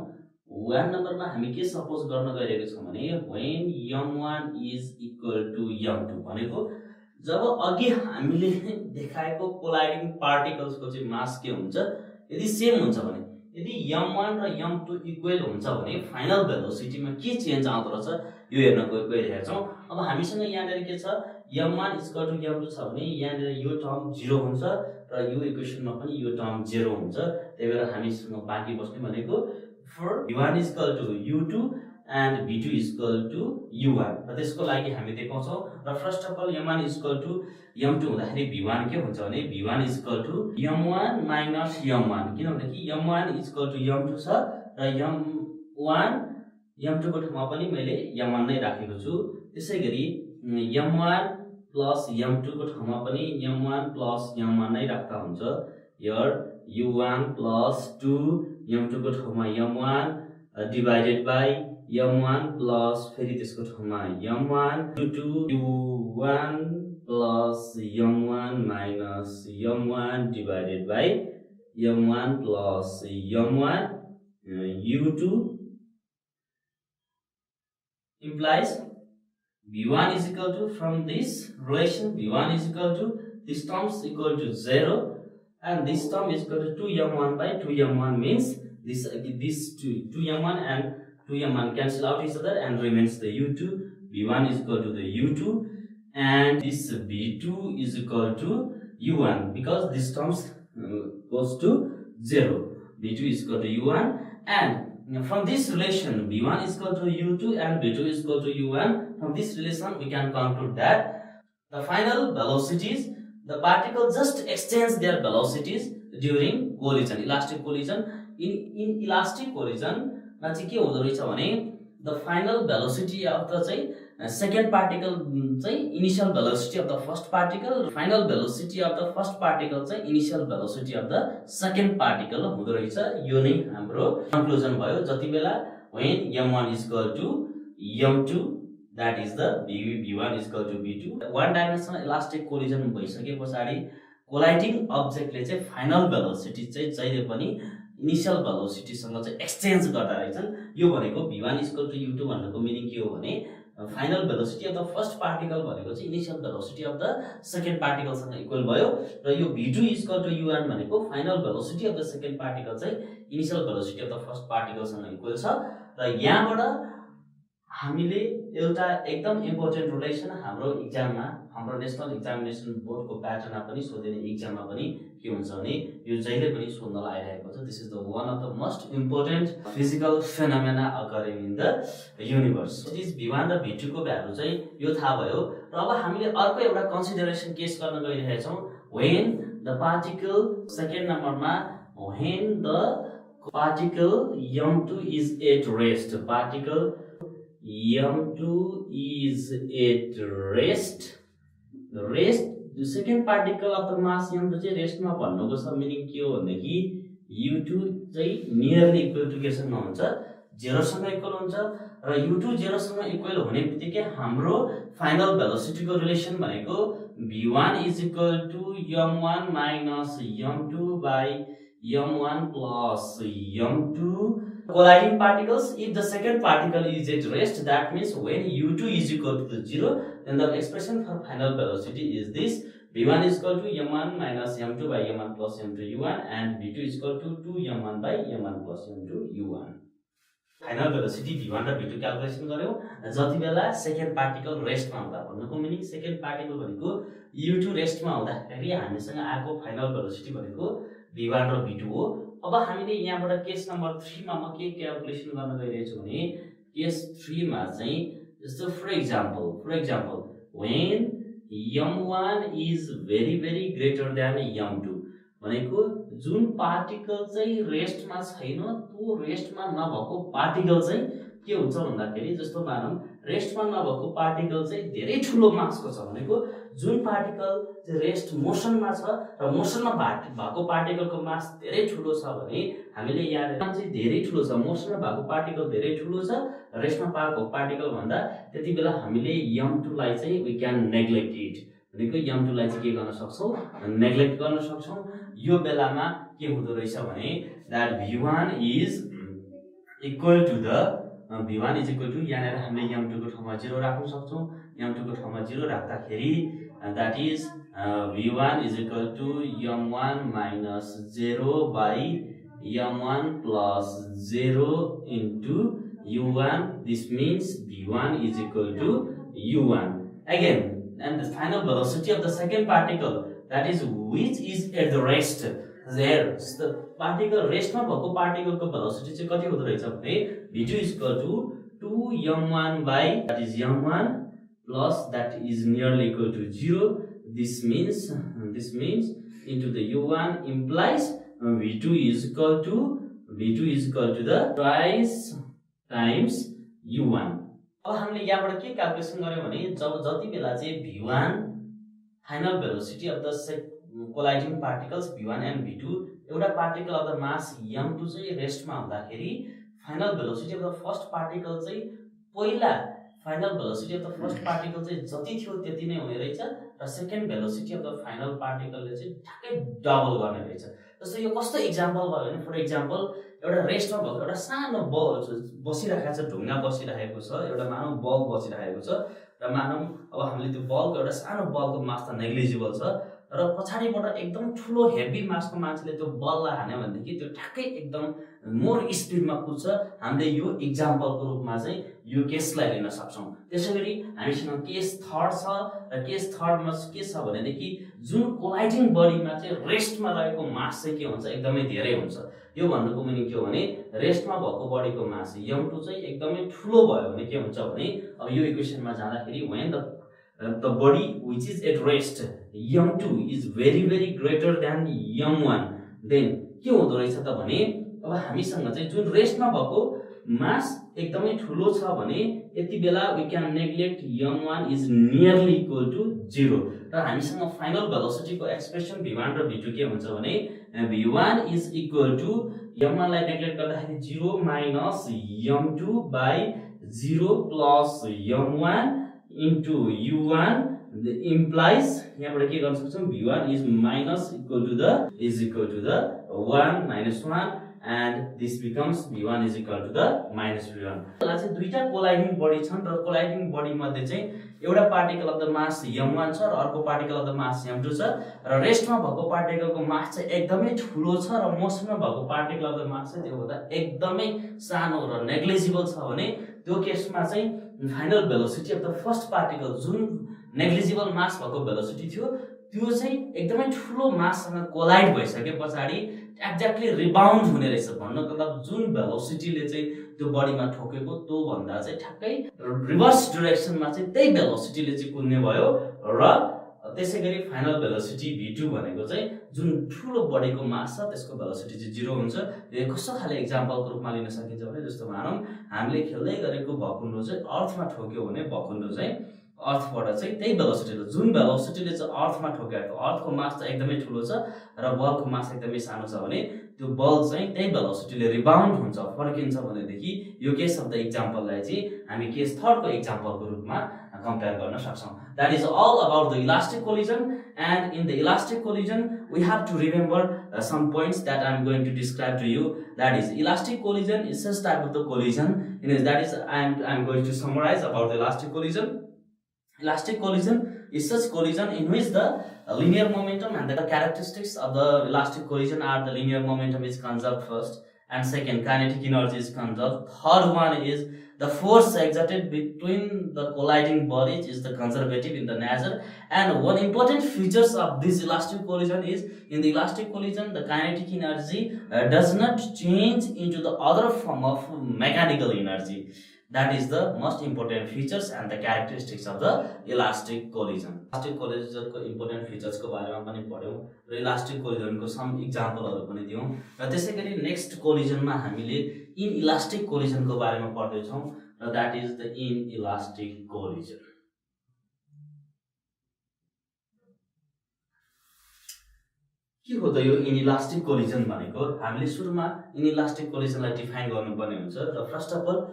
1 नम्बरमा हामी के सपोज गर्न गइरहेको छौं भने when m1 is equal to m2 भनेको जब अघि हामीले देखाएको कोलाइडिङ पार्टिकल्स को चाहिँ मास के हुन्छ यदि सेम हुन्छ भने यदि m1 र m2 इक्वल हुन्छ भने फाइनल भेलोसिटीमा के चेन्ज आउँदो रहेछ यो हेर्न गइरहेका छौं अब हामीसँग यहाँनेर के छ m1 m2 छ भने यहाँनेर यो टर्म 0 हुन्छ र यो इक्वेसनमा पनि यो टर्म 0 हुन्छ त्यही भएर हामीसँग बाँकी बस्ने भनेको for v1 u2 and v2 u1 र त्यसको लागि हामी देखाउँछौं र first of all m1 m2 हुँदाखेरि v1 के हुन्छ भने v1 m1 minus m1 किनभने कि m1 m2 छ र m1 m2 को ठाउँमा पनि मैले m1 नै राखेको छु त्यसैगरी m1 plus m2 को ठाउँमा पनि m1 plus m1 नै राख्दा हुन्छ here u1 plus 2 m2 को ठाउँमा m1 divided by m1 plus फेरि त्यसको ठाउँमा m1 2 u1 plus m1 minus m1 divided by m1 plus m1 u2 implies v1 is equal to from this relation v1 is equal to this term is equal to 0 and this term is equal to 2m1 by 2m1 means this 2m1 and 2m1 cancel out each other and remains the u2 v1 is equal to the u2 and this v2 is equal to u1 because this terms goes to 0 v2 is equal to u1 and from this relation v1 is equal to u2 and v2 is equal to u1 from this relation we can conclude that the final velocities the particle just exchange their velocities during collision elastic collision in elastic collision मा चाहिँ के हुँदो रहेछ भने the final velocity of the second particle initial velocity of the first particle final velocity of the first particle initial velocity of the second particle हुँदो रहेछ यो नै हाम्रो कन्क्लुजन भयो जतिबेला when m1 is equal to m2 that is the v1 is equal to v2 one dimensional elastic collision भइसकेपछि colliding अब्जेक्टले चाहिँ final velocity चाहिँ जहिले पनि इनिशियल भेलोसिटी सँग चाहिँ एक्सचेन्ज गर्दा रहेछन् यो भनेको v1 u2 भन्नुको मिनिङ के हो भने final velocity of the first particle भनेको चाहिँ initial velocity of the second पार्टिकलसँग इक्वल भयो र यो v2 इक्वल टु u1 भनेको final velocity of the second particle चाहिँ initial velocity of the first पार्टिकलसँग इक्वल छ र यहाँबाट हामीले एउटा एकदम इम्पोर्टेन्ट रिलेसन हाम्रो इक्जाममा हाम्रो नेशनल एक्जामिनेसन बोर्डको प्याटर्नमा पनि सोधिने इक्जाममा पनि के हुन्छ भने यो जहिले पनि सोध्नलाई आइरहेको छ this is the one of the most important physical phenomena occurring in the universe it is v1 र v2 को भ्यालु चाहिँ यो थाहा भयो र अब हामीले अर्को एउटा कन्सिडरेसन केस गर्न गइरहेका छौं व्हेन द पार्टिकल सेकेन्ड नम्बरमा when the particle m2 is at rest particle m2 is at rest the second particle of the mass m2 चाहिँ रेस्टमा भन्नुको छ मिनिङ के हो भन्दाखेरि u2 चाहिँ नियरली इक्वल टु केसँग हुन्छ 0 सँग इक्वल हुन्छ र u2 0 सँग इक्वल हुने बित्तिकै हाम्रो फाइनल भेलोसिटीको रिलेसन भनेको v1 is equal to m1 minus m2 by m1 plus m2 colliding particles. If the second particle is at rest, that means when u2 is equal to 0, then the expression for final velocity is this: v1 is equal to m1 minus m2 by m1 plus m2 u1, and v2 is equal to 2m1 by m1 plus m2 u1. Final velocity v1 र v2 calculation गर्यौं जति बेला second particle रेस्टमा हुँदा भन्नुको meaning second particle भनेको u2 रेस्टमा हुँदाखेरि हामीसँग आएको फाइनल भेलोसिटी भनेको v1 र v2 हो अब हामीले यहाँबाट केस नम्बर 3 मा म के क्याल्कुलेसन गर्न गइरहेछु भने केस 3 मा चाहिँ जस्तो for example when m1 is very greater than m2 भनेको जुन पार्टिकल चाहिँ रेस्टमा छैन त्यो रेस्टमा नभएको पार्टिकल चाहिँ के हुन्छ भन्दाखेरि जस्तो मानौं रेस्टमा नभएको पार्टिकल चाहिँ धेरै ठुलो मासको छ भनेको जुन पार्टिकल चाहिँ रेस्ट मोसनमा छ र मोसनमा भएको पार्टिकलको मास धेरै ठुलो छ भने हामीले यहाँ चाहिँ धेरै ठुलो छ मोसनमा भएको पार्टिकल धेरै ठुलो छ रेस्टमा भएको पार्टिकल भन्दा त्यतिबेला हामीले m2 लाई चाहिँ वी क्यान नेग्लेक्ट इट भनेको m2 लाई चाहिँ के गर्न सक्छौं नेग्लेक्ट गर्न सक्छौं यो बेलामा के हुँदो रहेछ भने that v1 is equal to the v1 is equal to यहाँनेर हामीले m2 को ठाउँमा 0 राख्न सक्छौं m2 को ठाउँमा 0 राख्दाखेरि that is v1 is equal to m1 minus 0 by m1 plus 0 into u1 this means v1 is equal to u1 again and the final velocity of the second particle that is which is at the rest there the particle rest मा भएको particle को velocity चाहिँ कति हुँदो रहेछ भने v2 is equal to 2m1 by that is m1 plus that is nearly equal to 0 this means into the u1 implies v2 is equal to the twice times u1 अब हामीले यहाँबाट के क्याल्कुलेसन गर्यौं भने जब जति बेला चाहिँ v1 final velocity of the colliding particles v1 and v2 एउटा particle of the mass m2 चाहिँ रेस्टमा हुँदाखेरि final velocity of the first particle चाहिँ पहिला final velocity of the first particle चाहिँ जति थियो त्यति नै हुने रहेछ र second velocity of the final पार्टिकलले चाहिँ ठ्याक्कै डबल गर्ने रहेछ जस्तो यो कस्तो एक्जाम्पल भयो भने फर एक्जाम्पल एउटा रेस्टमा भएको एउटा सानो बल बसिरहेको छ ढुङ्गा बसिरहेको छ एउटा मानव बल बसिरहेको छ र मानव अब हामीले त्यो बलको एउटा सानो बलको मास त नेग्लिजिबल छ र पछाडीबाट एकदम ठुलो हेभी मासको मान्छेले त्यो बललाई हान्यो भनेदेखि त्यो ठ्याक्कै एकदम मोर स्पिडमा कुद्छ हामीले यो एक्जाम्पलको रूपमा चाहिँ यो केसलाई लिन सक्छौं त्यसैगरी हामीसँग केस थर्ड छ र केस थर्डमा के छ भनेदेखि जुन कोलाइडिङ बडीमा चाहिँ रेस्टमा रहेको मास चाहिँ के हुन्छ एकदमै धेरै हुन्छ यो भन्नुको मिनिङ के हो भने रेस्टमा भएको बडीको मास m2 चाहिँ एकदमै ठुलो भयो भने के हुन्छ भने अब यो इक्वेसनमा जाँदाखेरि when the body which is at rest m2 is very greater than m1 then के हुँदो रहेछ त भने अब हामीसँग चाहिँ जुन रेस्टमा भएको मास एकदमै ठुलो छ भने यति बेला we can neglect m1 is nearly equal to 0 र हामीसँग फाइनल भेलोसिटी को एक्सप्रेसन v1 र v2 के हुन्छ भने v1 is equal to m1 लाई नेग्लेक्ट गर्दाखेरि 0 minus m2 by 0 plus m1 into u1 implies यहाँबाट के गर्न सक्छौं v1 is equal to the 1 minus 1 and this becomes v1 is equal to the minus v1. यसलाई चाहिँ दुईटा कोलाइडिङ बडी छन् र कोलाइडिङ बडी मध्ये चाहिँ एउटा particle of the mass m1 छ र अर्को particle of the mass m2 छ र रेस्टमा भएको पार्टिकलको मास चाहिँ एकदमै ठुलो छ र मोसनमा भएको पार्टिकल अफ द मास चाहिँ त्योभन्दा एकदमै सानो र नेग्लिजिबल छ भने त्यो केसमा चाहिँ final velocity of the first particle जुन नेग्लिजिबल मास भएको भेलोसिटी थियो त्यो चाहिँ एकदमै ठुलो माससँग कोलाइड भइसके पछाडि एक्ज्याक्टली रिबाउन्ड हुने रहेछ। भन्नको मतलब जुन भेलोसिटीले चाहिँ त्यो बडीमा ठोकेको त्यो भन्दा चाहिँ ठ्याक्कै रिभर्स डाइरेक्सनमा चाहिँ त्यही भेलोसिटीले चाहिँ कुद्ने भयो र त्यसैगरी फाइनल भेलोसिटी v2 भनेको चाहिँ जुन ठुलो बडीको मास छ त्यसको भेलोसिटी चाहिँ 0 हुन्छ। यो कस्तो खाले एक्जाम्पलको रूपमा लिन सकिन्छ भने जस्तो मानौं हामीले खेल्दै गरेको भकुण्डो चाहिँ अर्थमा ठोक्यो भने भकुण्डो चाहिँ अर्थबाट चाहिँ त्यही भेलोसिटीले जुन भेलोसिटीले चाहिँ अर्थमा ठोकेको अर्थको मास चाहिँ एकदमै ठुलो छ र बलको मास एकदमै सानो छ भने त्यो बल चाहिँ त्यही भेलोसिटीले रिबाउन्ड हुन्छ फर्किन्छ भनेदेखि यो केस अफ द एक्जाम्पललाई चाहिँ हामी केस थर्डको एक्जाम्पलको रूपमा कम्पेयर गर्न सक्छौं। That is all about the elastic collision, and in the elastic collision we have to remember some points that I am going to describe to you. That is, elastic collision is such type of the collision. That is, I am going to summarize about the elastic collision. Elastic collision is such collision in which the linear momentum and the characteristics of the elastic collision are the linear momentum is conserved first, and second, kinetic energy is conserved. Third one is the force exerted between the colliding bodies is the conservative in the nature. And one important features of this elastic collision is in the elastic collision the kinetic energy does not change into the other form of mechanical energy. That is the most important features and the characteristics of the elastic collision. Elastic collision को important features को बारेमा पनि पढ्यौं र elastic collision को some example हरु पनि दियौं र त्यसैगरी next collision मा हामीले inelastic collision को बारेमा पढ्दै छौं र that is the inelastic collision. के हो त यो inelastic collision भनेको? हामीले सुरुमा inelastic collision लाई डिफाइन गर्नुपर्ने हुन्छ र first of all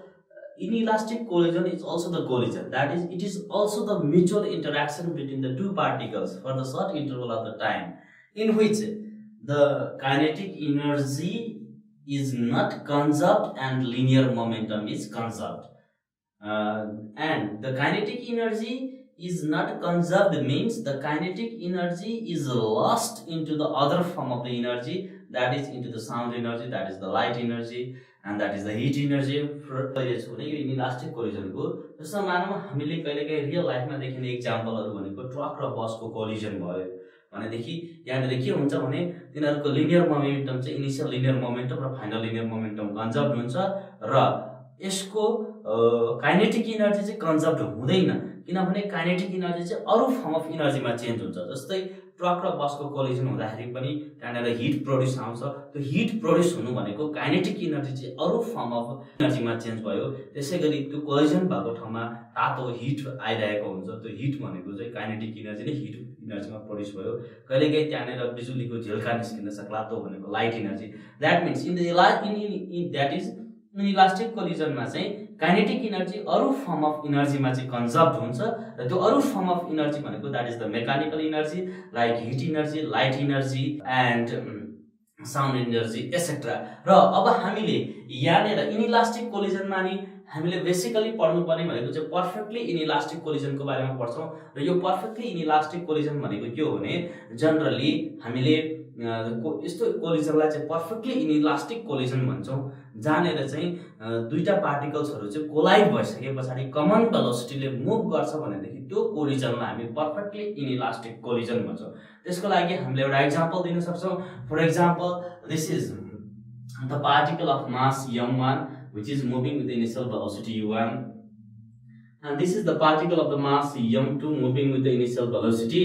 inelastic collision is also the collision. That is, it is also the mutual interaction between the two particles for the short interval of the time in which the kinetic energy is not conserved and linear momentum is conserved. And the kinetic energy is not conserved means the kinetic energy is lost into the other form of the energy, that is into the sound energy, that is the light energy, and that is the heat energy. Inelastic collision को जस्तो मानौं हामीले कहिलेकाहीँ real लाइफमा देखिने एक्जाम्पलहरु भनेको truck र बसको collision भयो भनेदेखि यहाँनिर के हुन्छ भने तिनीहरुको लिनियर मोमेन्टम चाहिँ इनिशियल लिनियर मोमेन्टम र फाइनल लिनियर मोमेन्टम कन्जर्भ हुन्छ र यसको काइनेटिक एनर्जी चाहिँ कन्जर्भ हुँदैन किनभने काइनेटिक एनर्जी चाहिँ अरु फर्म अफ एनर्जीमा चेन्ज हुन्छ। जस्तै ट्रक र बसको कोलिजन हुँदाखेरि पनि त्यहाँनिर हिट प्रोड्युस आउँछ। त्यो हिट प्रोड्युस हुनु भनेको काइनेटिक एनर्जी चाहिँ अरु फर्म अफ एनर्जीमा चेन्ज भयो। त्यसैगरी त्यो कोलिजन भएको ठाउँमा तातो हिट आइरहेको हुन्छ। त्यो हिट भनेको चाहिँ काइनेटिक एनर्जी नै हिट एनर्जीमा प्रोड्युस भयो। कहिलेकाहीँ त्यहाँनिर बिजुलीको झिल्का निस्किन सक्ला, त्यो भनेको light energy. That means inelastic कोलिजनमा चाहिँ काइनेटिक एनर्जी अरु फर्म अफ एनर्जीमा चाहिँ कन्जर्भ हुन्छ र त्यो अरु फर्म अफ एनर्जी भनेको that is the mechanical energy like heat energy, light energy and sound energy etcetera. र अब हामीले यहाँनिर इनइलास्टिक कोलिजनमा नि हामीले बेसिकली पढ्नुपर्ने भनेको चाहिँ पर्फेक्टली इनइलास्टिक कोलिजनको बारेमा पढ्छौं र यो पर्फेक्टली इनइलास्टिक कोलिजन भनेको के हो भने जनरली हामीले यस्तो कोलिजनलाई चाहिँ पर्फेक्टली इनइलास्टिक कोलिजन भन्छौं जहाँनेर चाहिँ दुईटा पार्टिकल्सहरु चाहिँ कोलाइड भइसके पछाडी कमन भेलोसिटीले मुभ गर्छ भनेदेखि त्यो कोलिजनलाई हामी पर्फेक्टली इनइलास्टिक कोलिजन भन्छौं। त्यसको लागि हामीले एउटा एक्जाम्पल दिन सक्छौं। For example, this is the particle of mass m1 which is moving with the initial velocity u1, and this is the particle of the mass m2 moving with the initial velocity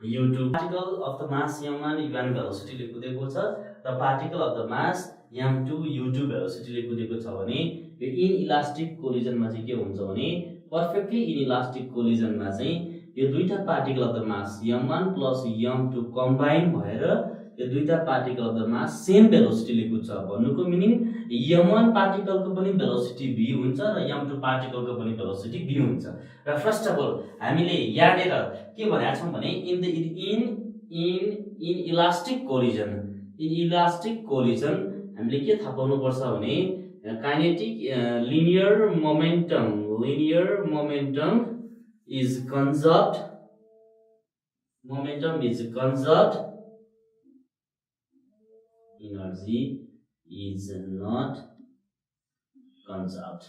u2. Particle of the mass m1 u1 velocity ले कुदेको छ र particle of the mass m2 u2 velocity ले कुदेको छ भने यो inelastic कोलिजनमा चाहिँ के हुन्छ भने पर्फेक्टली इनइलास्टिक कोलिजनमा चाहिँ यो दुईटा particle of the mass m1 plus m2 combine भएर यो दुईटा particle of the mass same velocity ले कुद्छ। भन्नुको मिनिङ m1 पार्टिकलको पनि भेलोसिटी v हुन्छ र m2 पार्टिकलको पनि भेलोसिटी v हुन्छ। र फर्स्ट अफ अल हामीले यहाँनेर के भनेका छौं भने इन इलास्टिक कोलिजन हामीले के थाहा पाउनुपर्छ भने kinetic linear momentum is conserved energy is not conserved.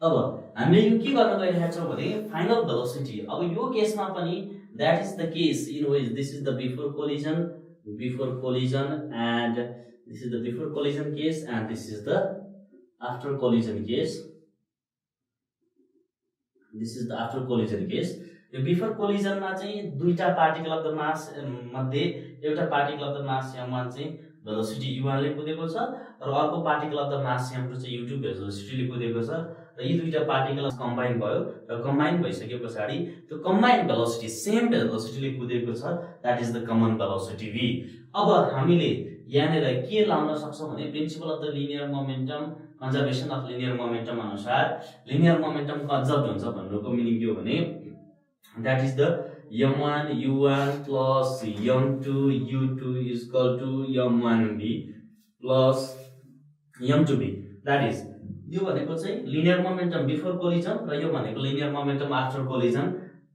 अब हामीले यो के गर्न गइरहेका छौं भने फाइनल भेलोसिटी। अब यो केसमा पनि that is the case in which this is the before collision and this is the before collision case and this is the after collision case. यो बिफोर कोलिजन मा चाहिँ दुईटा पार्टिकल अफ द मास मध्ये एउटा particle of the mass m1 चाहिँ velocity u1 ले कुदेको छ र अर्को particle of the mass m2 चाहिँ u2 भेलोसिटी ले कुदेको छ र यी दुईटा पार्टिकल कम्बाइन भयो र कम्बाइन भइसकेपछि त्यो कम्बाइन भेलोसिटी सेम भेलोसिटी ले कुदेको छ that is the common velocity v। अब हामीले यहाँनेर के लाउन सक्छौं भने principal of the linear momentum conservation of linear momentum अनुसार लिनियर मोमेन्टम कन्जर्भ हुन्छ भन्नुको मिनिङ के हो भने that is the m1 u1 plus m2 u2 is equal to m1b plus m2b। that is यो भनेको चाहिँ लिनियर मोमेन्टम बिफोर कोलिजन र यो भनेको linear momentum after collision.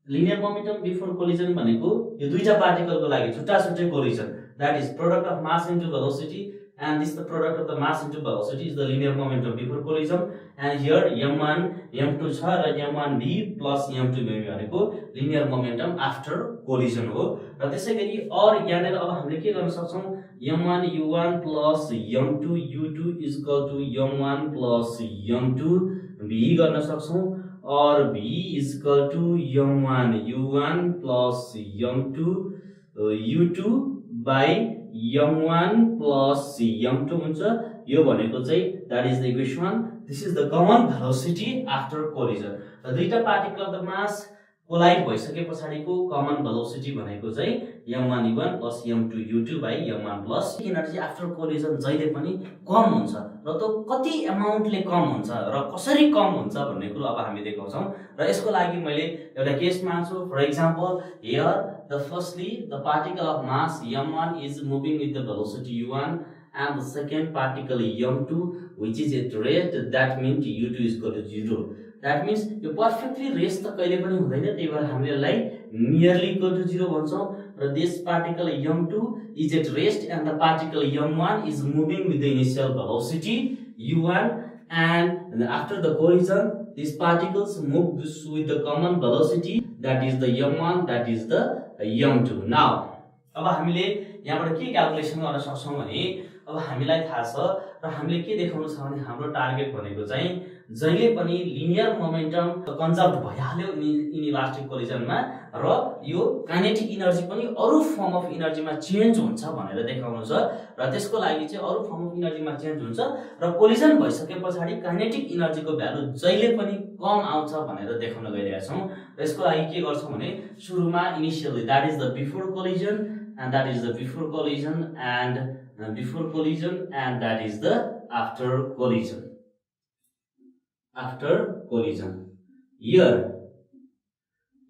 Linear momentum before collision भनेको यो दुईटा पार्टिकलको लागि छुट्टा छुट्टै collision that is product of mass into velocity and this the product of the mass into velocity is the linear momentum before collision and here m1 m2 छ र m1b plus m2b भनेको linear momentum after collision हो। र त्यसैगरी और यहाँनेर अब हामीले के गर्न सक्छौं m1 u1 plus m2 u2 is equal to m1 plus m2 b गर्न सक्छौं और b is equal to m1 u1 plus m2 u2 by m1 plus m2 हुन्छ। यो भनेको चाहिँ that is the equation 1। this is the common velocity after collision। र दुईटा particle of the mass collide भइसकेपछाडिको कमन भेलोसिटी भनेको चाहिँ m1 u1 plus m2 u2 by m1 plus energy after collision जहिले पनि कम हुन्छ र त्यो कति अमाउन्टले कम हुन्छ र कसरी कम हुन्छ भन्ने कुरा अब हामी देखाउँछौं। र यसको लागि मैले एउटा केस मान्छु। For example here firstly the particle of mass m1 is moving with the velocity u1 and the second particle m2 which is at rest, that means u2 is equal to 0। that means यो perfectly rest त कहिले पनि हुँदैन त्यही भएर हामीले यसलाई nearly equal to 0 भन्छौं। र this particle m2 is at rest and the particle m1 is moving with the initial velocity u1 and after the collision these particles move with the common velocity that is the m1 that is the m2। now अब हामीले यहाँबाट के calculation गर्न सक्छौं भने अब हामीलाई थाहा छ र हामीले के देखाउनु छ भने हाम्रो टार्गेट भनेको चाहिँ जहिले पनि लिनियर मोमेन्टम कन्जर्भ भइहाल्यो इनइलास्टिक कोलिजनमा र यो काइनेटिक एनर्जी पनि अरु फर्म अफ एनर्जीमा चेन्ज हुन्छ भनेर देखाउनु छ। र त्यसको लागि चाहिँ अरु फर्म अफ एनर्जीमा चेन्ज हुन्छ र कोलिजन भइसकेपछि काइनेटिक एनर्जीको भ्यालु जहिले पनि कम आउँछ भनेर देखाउन गइरहेका छौं। र यसको लागि के गर्छौं भने सुरुमा initially that is the before collision and that is the before collision and that is the after collision here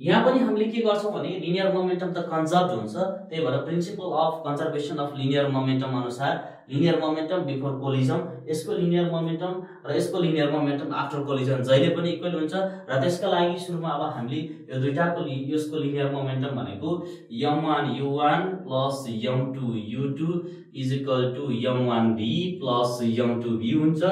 यहाँ पनि हामीले के गर्छौं भने लिनियर मोमेन्टम त कन्जर्भ हुन्छ त्यही भएर principal of conservation of linear momentum अनुसार लिनियर मोमेन्टम बिफोर कोलिजन यसको लिनियर मोमेन्टम र यसको लिनियर मोमेन्टम आफ्टर कोलिजन जहिले पनि इक्वल हुन्छ। र त्यसका लागि सुरुमा अब हामीले यो दुईटाको यसको लिनियर मोमेन्टम भनेको m1 u1 plus m2 u2 is equal to m1b plus m2b हुन्छ।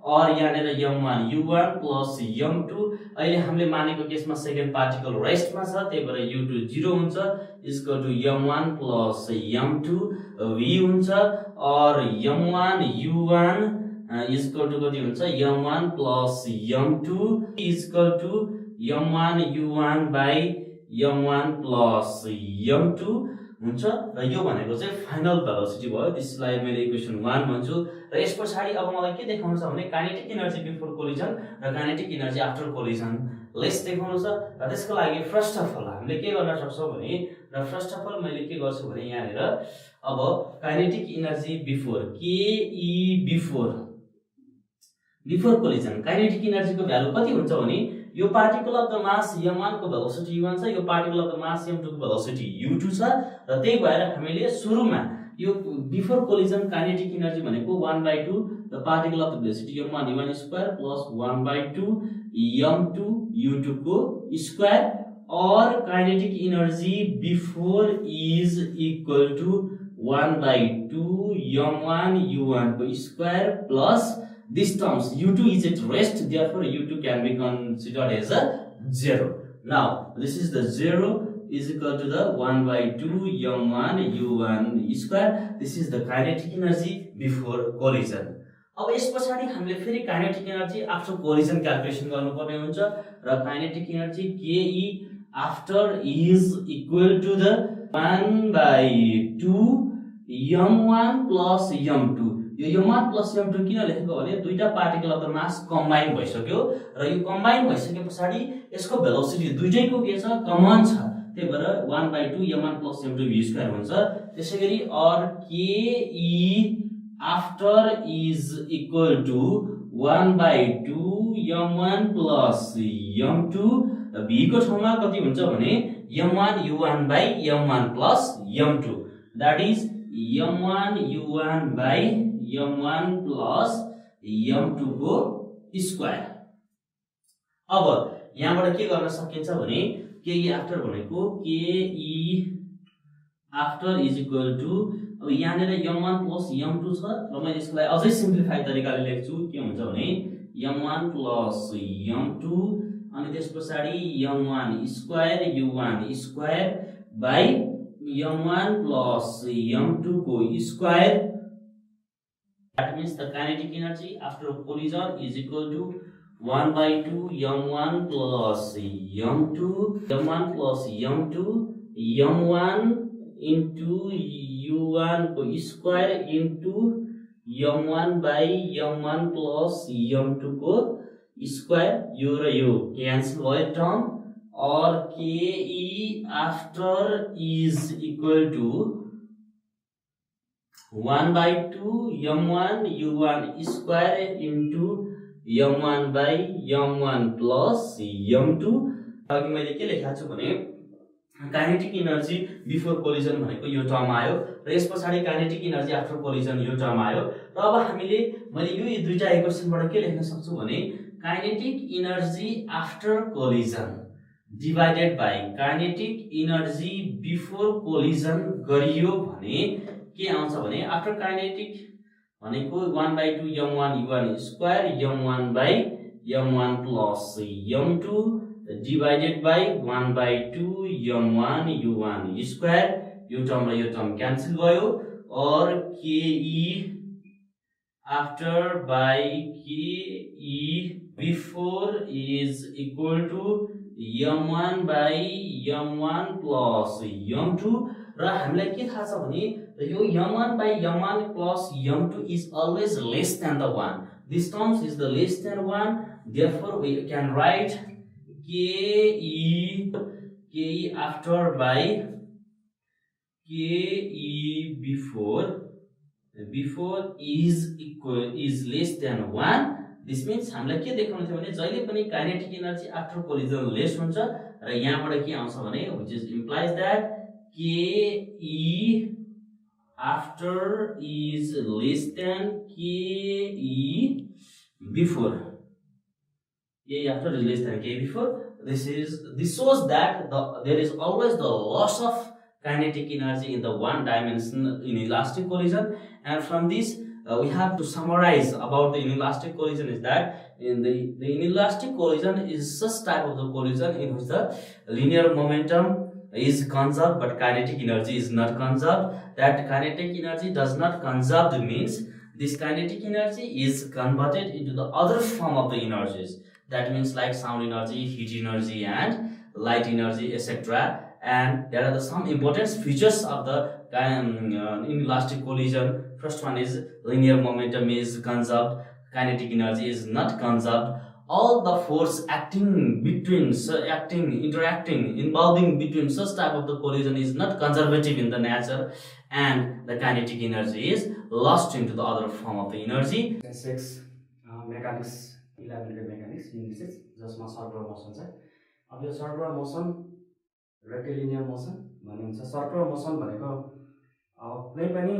और यहाँनेर m1 u1 plus m2 अहिले हामीले मानेको केसमा सेकेन्ड पार्टिकल रेस्टमा छ त्यही भएर u2 0 हुन्छ is equal to m1 plus m2 v हुन्छ। और m1 u1 is equal to कति हुन्छ m1 plus m2 is equal to m1 u1 by m1 plus m2 हुन्छ। र यो भनेको चाहिँ फाइनल भेलोसिटी भयो। त्यसलाई मैले इक्वेसन 1 भन्छु। र यसपछि अब मलाई के देखाउनु छ भने काइनेटिक एनर्जी बिफोर कोलिजन र kinetic energy after collision lace देखाउनु छ। र त्यसको लागि फर्स्ट अफ अल हामीले के गर्न सक्छौं भने र फर्स्ट अफ अल मैले के गर्छु भने यहाँनेर अब kinetic energy before K E before collision kinetic एनर्जीको भ्यालु कति हुन्छ भने यो particle of the mass m1 को भेलोसिटी u1 छ यो particle of the mass m2 को भेलोसिटी u2 छ। र त्यही भएर हामीले सुरुमा यो बिफोर कोलिजन काइनेटिक एनर्जी भनेको 1/2 the particle of the velocity m1 u1 square plus 1/2 m2 u2 को स्क्वायर और kinetic energy before is equal to 1/2 m1 u1 को square plus this terms u2 is at rest, therefore u2 can be considered as a 0. Now this is the 0 is equal to the 1/2 m1 u1 square. This is the kinetic energy before collision. अब यस पछाडी हामीले फेरि kinetic energy after collision calculation गर्नुपर्ने हुन्छ र kinetic energy ke after is equal to the 1/2 m1 plus m2. यो m1 plus m2 किन लेखेको भने दुईटा particle of the mass combine भइसक्यो र यो कम्बाइन भइसके पछाडी यसको भेलोसिटी दुईटैको के छ कमन छ, त्यही भएर 1/2 m1 plus m2 v square हुन्छ। त्यसैगरी और ke after is equal to 1/2 m1 plus m2 र v को ठाउँमा कति हुन्छ भने m1 u1 by m1 plus m2, that is m1 u1 by m1 plus m2 को स्क्वायर। अब यहाँबाट के गर्न सकिन्छ भने ke आफ्टर भनेको ke after is equal to, अब यहाँनिर m1 प्लस m2 छ र मैले यसलाई अझै सिम्प्लिफाई तरिकाले लेख्छु। के हुन्छ भने m1 प्लस m2 अनि त्यसपछि m1 square u1 square by m1 plus m2 को square. That means the kinetic energy after collision is equal to 1/2 m1 plus m2 plus m2 m1 into u1 को square into m1 by m1 plus m2 को square. यो र यो cancel भयो term और ke after is equal to 1/2 m1 u1 square into m1 by m1 plus m2। अघि मैले के लेखेको छु भने काइनेटिक एनर्जी बिफोर कोलिजन भनेको यो टर्म आयो र यस पछाडी काइनेटिक एनर्जी आफ्टर कोलिजन यो टर्म आयो र अब हामीले मैले यो दुईटा इक्वेसनबाट के लेख्न सक्छु भने kinetic energy after collision divided by kinetic energy before collision गरियो भने के आउँछ भने आफ्टर काइनेटिक भनेको 1/2 m1 u1 square m1 by m1 plus m2 divided by 1/2 m1 u1 square. यो टर्म र यो टर्म क्यान्सल भयो और ke after by ke before is equal to m1 by m1 plus m2 र हामीलाई के थाहा छ भने यो m1 by m1 plus m2 is always less than the 1. This terms is the less than 1, therefore we can write ke after by ke before is less than 1. This means हामीलाई के देखाउनु छ भने जहिले पनि kinetic energy after collision lace हुन्छ र यहाँबाट के आउँछ भने which is implies that ke after is less than ke before. Ke after is less than ke before. This shows that there is always the loss of kinetic energy in the one dimension inelastic collision, and from this we have to summarize about the inelastic collision is that in the inelastic collision is such type of the collision in which the linear momentum is conserved but kinetic energy is not conserved. That kinetic energy does not conserved means this kinetic energy is converted into the other form of the energies. That means like sound energy, heat energy and light energy, etc. And there are some important features of the inelastic collision. First one is linear momentum is conserved, kinetic energy is not conserved. All the force interacting, involving between such type of the collision is not conservative in the nature, and the kinetic energy is lost into the other form of the energy. 6 mechanics 11 mechanics unit 6 जसमा circular motion छ। अब यो circular motion rectilinear motion भन्ने हुन्छ। Circular motion भनेको कुनै पनि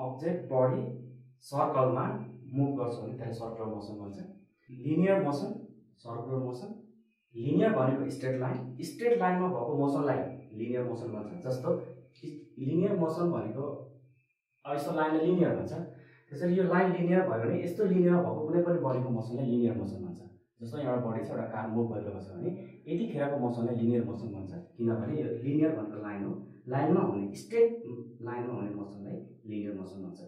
object body सर्कलमा move गर्छ भने त्यसलाई सर्कुलर मोसन भन्छ। Linear motion, circular motion. Linear भनेको स्ट्रेट लाइनमा भएको मोसनलाई लिनियर मोसन भन्छ। जस्तो लिनियर मोसन भनेको अब यस्तो लाइनलाई लिनियर भन्छ। त्यसरी यो लाइन लिनियर भयो भने यस्तो लिनियर भएको कुनै पनि बडीको मोसनलाई लिनियर मोसन भन्छ। जस्तो एउटा बडी छ, एउटा कार मुभ भइरहेको छ भने यतिखेरको मोसनलाई लिनियर मोसन भन्छ, किनभने यो लिनियर भनेको लाइन हो। लाइनमा हुने स्ट्रेट लाइनमा हुने मोसनलाई लिनियर मोसन भन्छ।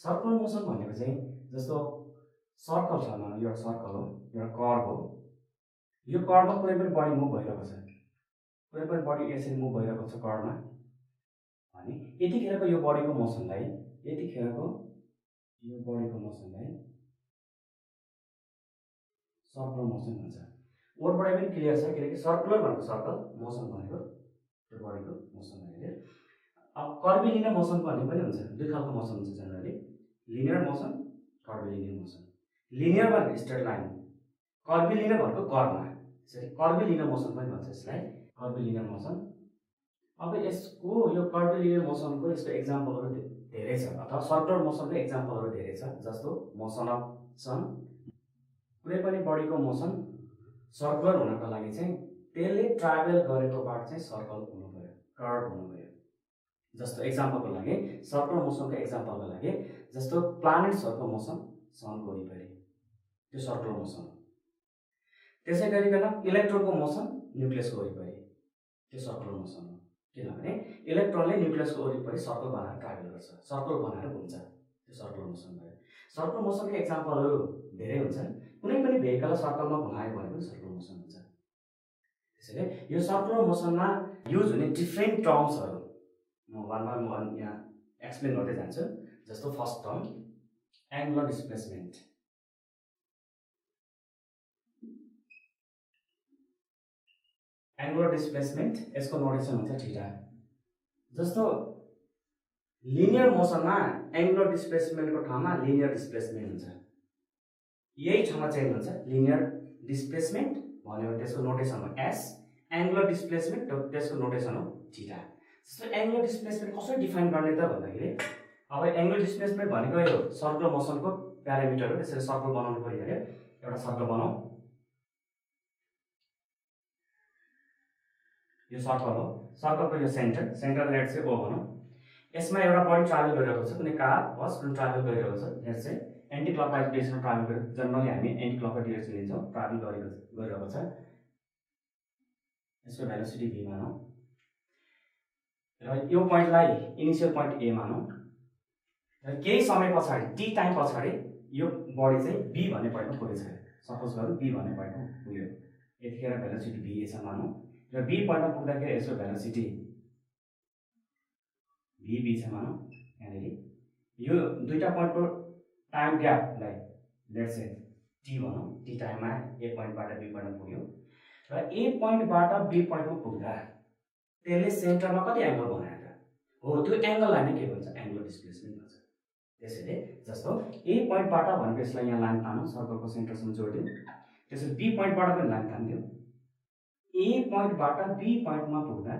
सर्कुलर मोसन भनेको चाहिँ जस्तो सर्कल छ, एउटा सर्कल हो, एउटा कर्भ हो। यो कर्भमा कुनै पनि बडी मुभ भइरहेको छ, कुनै पनि बडी यसरी मुभ भइरहेको छ कर्भमा भने यतिखेरको यो बडीको मोसनलाई सर्कुलर मोसन भन्छ। वर्डबाट पनि क्लियर छ, किनकि सर्कुलर भनेको सर्कल, मोसन भनेको त्यो बडीको मोसन हो। अब कर्भिलिनियर मोसन भन्ने पनि हुन्छ। दुई खालको मोसन हुन्छ generally, linear motion, curvilinear motion. Linear भनेको स्ट्रेट लाइन, कर्भिलिनियर भनेको कर्भमा, त्यसरी कर्भिलिनियर मोसन पनि भन्छ यसलाई, कर्भिलिनियर मोसन। अब यसको यो कर्भिलिनियर मोसनको यस्तो एक्जाम्पलहरू धेरै छ, अथवा सर्कुलर मोसनको एक्जाम्पलहरू धेरै छ। जस्तो मोसन अफ सन, कुनै पनि बडीको मोसन सर्कुलर हुनको लागि चाहिँ त्यसले ट्राभल गरेको बाटो चाहिँ सर्कल हुनु पर्यो, कर्भ हुनु पर्यो। जस्तो एक्जाम्पलको लागि सर्कुलर मोसनको एक्जाम्पलको लागि जस्तो प्लानेट्सहरूको मोसन सनको वरिपरि, त्यो सर्कुलर मोसन हो। त्यसै गरिकन इलेक्ट्रोनको मोसन न्युक्लियसको वरिपरि, त्यो सर्कुलर मोसन हो, किनभने इलेक्ट्रोनले न्युक्लियसको वरिपरि सर्कल बनाएर ट्राभल गर्छ, सर्कल बनाएर घुम्छ, त्यो सर्कुलर मोसन भयो। सर्कुलर मोसनको एक्जाम्पलहरू धेरै हुन्छन्। कुनै पनि भेहिकललाई सर्कलमा घुमायो भने पनि सर्कुलर मोसन हुन्छ। त्यसैले यो सर्कुलर मोसनमा युज हुने डिफ्रेन्ट टर्म्सहरू म वान बाई वान यहाँ एक्सप्लेन गर्दै जान्छु। जस्तो first term angular displacement. Angular displacement यसको नोटेसन हुन्छ थीटा। जस्तो लिनियर मोसनमा एङ्गुलर डिस्प्लेसमेन्टको ठाउँमा लिनियर डिस्प्लेसमेन्ट हुन्छ, यही ठाउँमा चेन्ज हुन्छ। लिनियर डिस्प्लेसमेन्ट भन्यो भने त्यसको नोटेसन हो एस, एङ्गुलर डिस्प्लेसमेन्ट त्यसको नोटेसन हो थीटा। जस्तो एङ्गुलर डिस्प्लेसमेन्ट कसरी डिफाइन गर्ने त भन्दाखेरि अब एङ्गुलर डिस्प्लेसमेन्ट भनेको यो सर्कुलर मोसनको प्यारामिटर हो। त्यसरी सर्कल बनाउनु पऱ्यो अरे, एउटा सर्कल बनाऊ, यो सर्कल हो, सर्कलको यो सेन्टर लेट चाहिँ ओ भनौँ। यसमा एउटा बडी ट्राभल गरिरहेको छ, कुनै कार बस कुनै ट्राभल गरिरहेको छ, लेट चाहिँ एन्टी क्लकवाइज डिरेक्सनमा ट्राभल गरेर, जनरली हामी एन्टी क्लकवाइज डिरेक्सन लिन्छौँ, ट्राभल गरिरहेको छ। यसको भेलोसिटी भी मानौँ र यो पोइन्टलाई इनिसियल पोइन्ट ए मानौँ र केही समय पछाडि टी टाइम पछाडि यो बडी चाहिँ बी भन्ने पोइन्टमा पुगेछ। सपोज गरौँ बी भन्ने पोइन्टमा पुग्यो, यतिखेर भेलोसिटी भी यसो मानौँ र बी पोइन्टमा पुग्दाखेरि यसको भेलोसिटी भी छ मानौँ। यहाँनिर यो दुईटा पोइन्टको टाइम ग्यापलाई लेट्स से टी भनौँ, टी टाइममा ए पोइन्टबाट बी पोइन्टमा पुग्यो र ए पोइन्टबाट बी पोइन्टमा पुग्दा त्यसले सेन्टरमा कति एङ्गल बनाएर हो, त्यो एङ्गललाई नै के भन्छ, एङ्गुलर डिस्प्लेसमेन्ट भन्छ। त्यसैले जस्तो ए पोइन्टबाट भनेको यसलाई यहाँ लाइन तानौँ, सर्कलको सेन्टरसम्म जोडिदिउँ, त्यसरी बी पोइन्टबाट पनि लाइन तानिदिउँ। ए पोइन्टबाट बी पोइन्टमा पुग्दा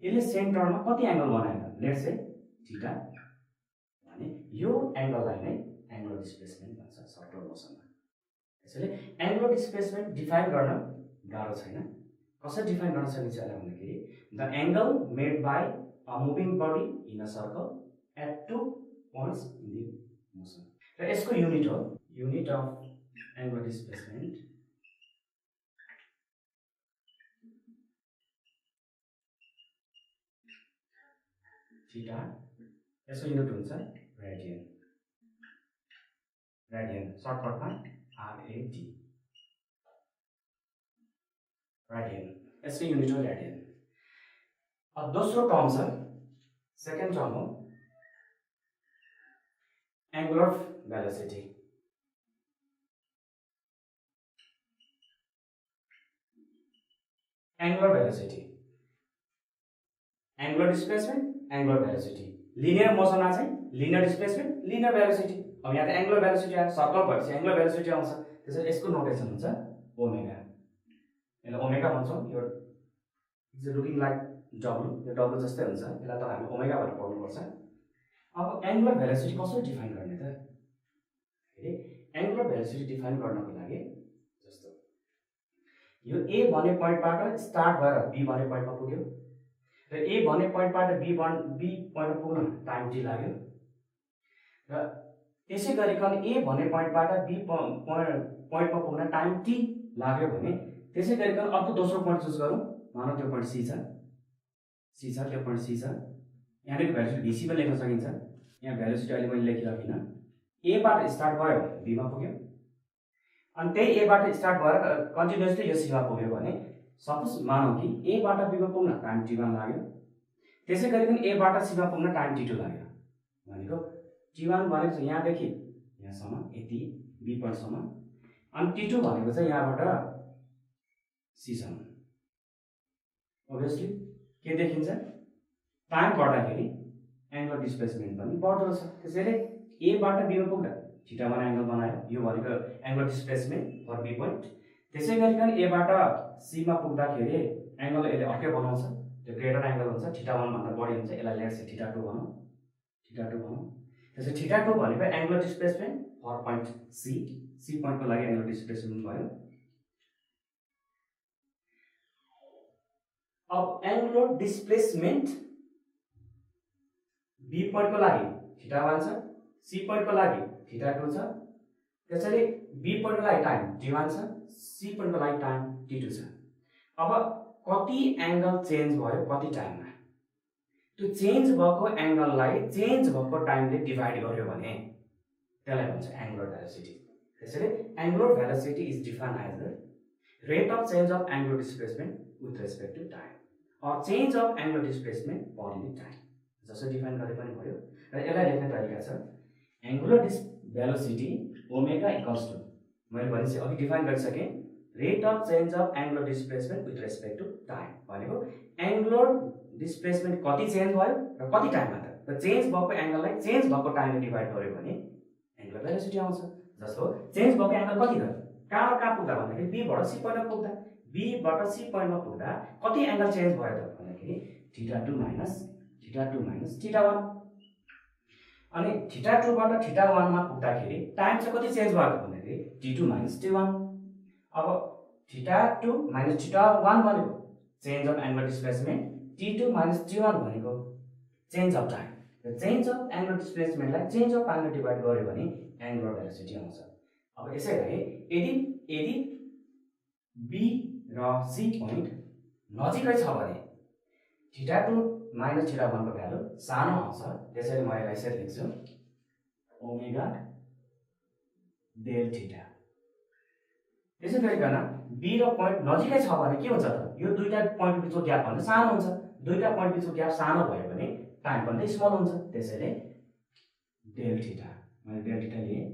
यसले सेन्टरमा कति एङ्गल बनाएर लेट्स से थीटा भने यो एङ्गललाई नै एङ्गुलर डिस्प्लेसमेन्ट भन्छ सर्कुलर मोसनमा। त्यसैले एङ्गुलर डिस्प्लेसमेन्ट डिफाइन गर्न गाह्रो छैन। कसरी डिफाइन गर्न सकिन्छ भन्दाखेरि the angle made by a moving body in a circle at two points in the motion. र यसको युनिट हो, unit of angular displacement theta, यसको युनिट हुन्छ रेडियन। रेडियन सर्टकटमा आरएडी, रेडियन यसको युनिट हो रेडियन। अब दोस्रो टर्म छ, सेकेन्ड टर्म हो angular velocity. Angular velocity, angular displacement, angular velocity. Linear मोसनमा चाहिँ लिनियर डिस्प्लेसमेन्ट, लिनियर भेलोसिटी। अब यहाँ त एङ्गुलर भेलोसिटी आयो, सर्कल भएपछि एङ्गुलर भेलोसिटी आउँछ। त्यसैले यसको नोटेसन हुन्छ ओमेगा। यसलाई ओमेगा भन्छौँ। यो इज लुकिङ लाइक डब्लु, यो डब्लु जस्तै हुन्छ, यसलाई तर हामी ओमेगा भनेर पढ्नुपर्छ। अब एङ्गुलर भेलोसिटी कसरी डिफाइन गर्ने त? एङ्गुलर भेलोसिटी डिफाइन गर्नको लागि जस्तो यो ए भन्ने पोइन्टबाट स्टार्ट भएर बी भन्ने पोइन्टमा पुग्यो र ए भन्ने पोइन्टबाट बी पोइन्टमा पुग्न टाइम टी लाग्यो र त्यसै गरिकन ए भन्ने पोइन्टबाट बी पोइन्टमा पुग्न टाइम टी लाग्यो भने त्यसै गरिकन अर्को दोस्रो पोइन्ट चुज गरौँ। मानौँ त्यो पोइन्ट सी छ, त्यो पोइन्ट सी छ। यहाँनिर भेलोसिटी भिसी पनि लेख्न सकिन्छ। यहाँ भेलोसिटी अहिले मैले लेखिराखिनँ। एबाट स्टार्ट भयो बीमा पुग्यो अनि त्यही एबाट स्टार्ट भएर कन्टिन्युसली यो सीमा पुग्यो भने सपोज मानौँ कि एबाट बीमा पुग्न टाइम टी1 लाग्यो, त्यसै गरिकन एबाट सीमा पुग्न टाइम टी2 लाग्यो भनेको टी1 भनेको चाहिँ यहाँदेखि यहाँसम्म यति बी पोइन्टसम्म अनि टी2 भनेको चाहिँ यहाँबाट सीसम्म। ओभियसली के देखिन्छ, टाइम बढ्दाखेरि एङ्गुलर डिस्प्लेसमेन्ट पनि बढ्दो रहेछ। त्यसैले एबाट बीमा पुग्दा थीटा1 एङ्गल बनायो, यो भनेको angular displacement for B point. त्यसै गरिकन एबाट सीमा पुग्दाखेरि एङ्गल यसले अर्कै बनाउँछ, त्यो ग्रेटर एङ्गल हुन्छ, थीटा1 भन्दा बढी हुन्छ। यसलाई लेट्स से थीटा2 भनौँ, त्यसै थीटा2 भनेको angular displacement for point C पोइन्टको लागि एङ्गुलर डिस्प्लेसमेन्ट भयो। अब एङ्गुलर डिस्प्लेसमेन्ट बी पोइन्टको लागि थीटा1 छ, सी पोइन्टको लागि थीटा2 छ। त्यसैले बी पोइन्टको लागि टाइम टी1 छ, सी पोइन्टको लागि टाइम टी2 छ। अब कति एङ्गल चेन्ज भयो कति टाइममा, त्यो चेन्ज भएको एङ्गललाई चेन्ज भएको टाइमले डिभाइड गर्यो भने त्यसलाई भन्छ एङ्गुलर भेलोसिटी। त्यसैले angular velocity is defined as the rate of change of angular displacement with respect to time or change of angular displacement per unit time. जसो डिफाइन गरे पनि भयो। र यसलाई लेख्ने तरिका छ angular velocity omega equals to, मैले भनेपछि अघि डिफाइन गरिसकेँ, rate of change of angular displacement with respect to time भनेको एङ्गुलर डिस्प्लेसमेन्ट कति चेन्ज भयो र कति टाइममा त, र चेन्ज भएको एङ्गललाई चेन्ज भएको टाइमले डिभाइड गर्यो भने एङ्गुलर भेलोसिटी आउँछ। जस्तो चेन्ज भएको एङ्गल कति त, कहाँ पुग्दा भन्दाखेरि बीबाट सी पोइन्टमा पुग्दा, बीबाट सी पोइन्टमा पुग्दा कति एङ्गल चेन्ज भयो त भन्दाखेरि थीटा2 माइनस थीटा1। अनि थीटा2बाट थीटा1मा पुग्दाखेरि टाइम चाहिँ कति चेन्ज भयो त भन्दाखेरि टी2 माइनस टी1। अब थीटा2 माइनस थीटा1 भनेको change of angular displacement, T two minus T one भनेको चेन्ज अफ टाइम। र चेन्ज अफ एङ्गुलर डिस्प्लेसमेन्टलाई चेन्ज अफ टाइमले डिभाइड गर्यो भने एङ्गुलर भेलोसिटी आउँछ। अब यसैलाई यदि बी र सी पोइन्ट नजिकै छ भने थीटा2 माइनस थीटा1 को भ्यालु सानो आउँछ। त्यसैले म यसलाई यसरी लेख्छु ओमेगा डेल थीटा। त्यसै गरिकन बी र पोइन्ट नजिकै छ भने के हुन्छ त, यो दुईटा पोइन्ट बिचको ग्याप भन्दा सानो हुन्छ। दुईटा पोइन्ट बिचको ग्याप सानो भयो भने टाइम भन्दा स्मल हुन्छ। त्यसैले डेल थीटा, मैले डेल थीटा लिए,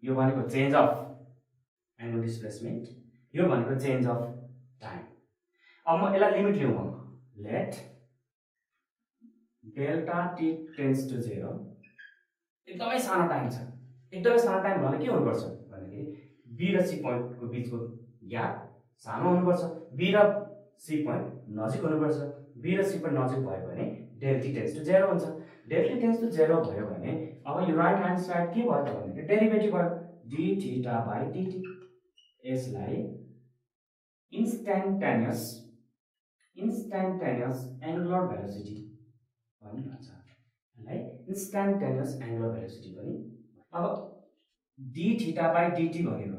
यो भनेको चेन्ज अफ एङ्गुलर डिस्प्लेसमेन्ट, यो भनेको चेन्ज अफ टाइम। अब म यसलाई लिमिट लिउँ, let delta T tends to 0, एकदमै सानो टाइम छ। एकदमै सानो टाइम भन्दा के हुनुपर्छ भन्दाखेरि बी र सी पोइन्टको बिचको ग्याप सानो हुनुपर्छ, बी र सी पोइन्ट नजिक हुनुपर्छ। बी र सी पोइन्ट नजिक भयो भने डेल टी टेन्स टु 0 हुन्छ। डेल टी टेन्स टु 0 भयो भने अब यो राइट ह्यान्ड साइड के भयो त भन्दाखेरि डेरिभेटिभ भयो डी थीटा बाई dt। यसलाई इन्स्ट्यान्टेनियस एङ्गुलर भेलोसिटी पनि भन्छ। यसलाई इन्स्ट्यान्टेनियस एङ्गुलर भेलोसिटी पनि। अब डी थीटा बाई dt भनेको,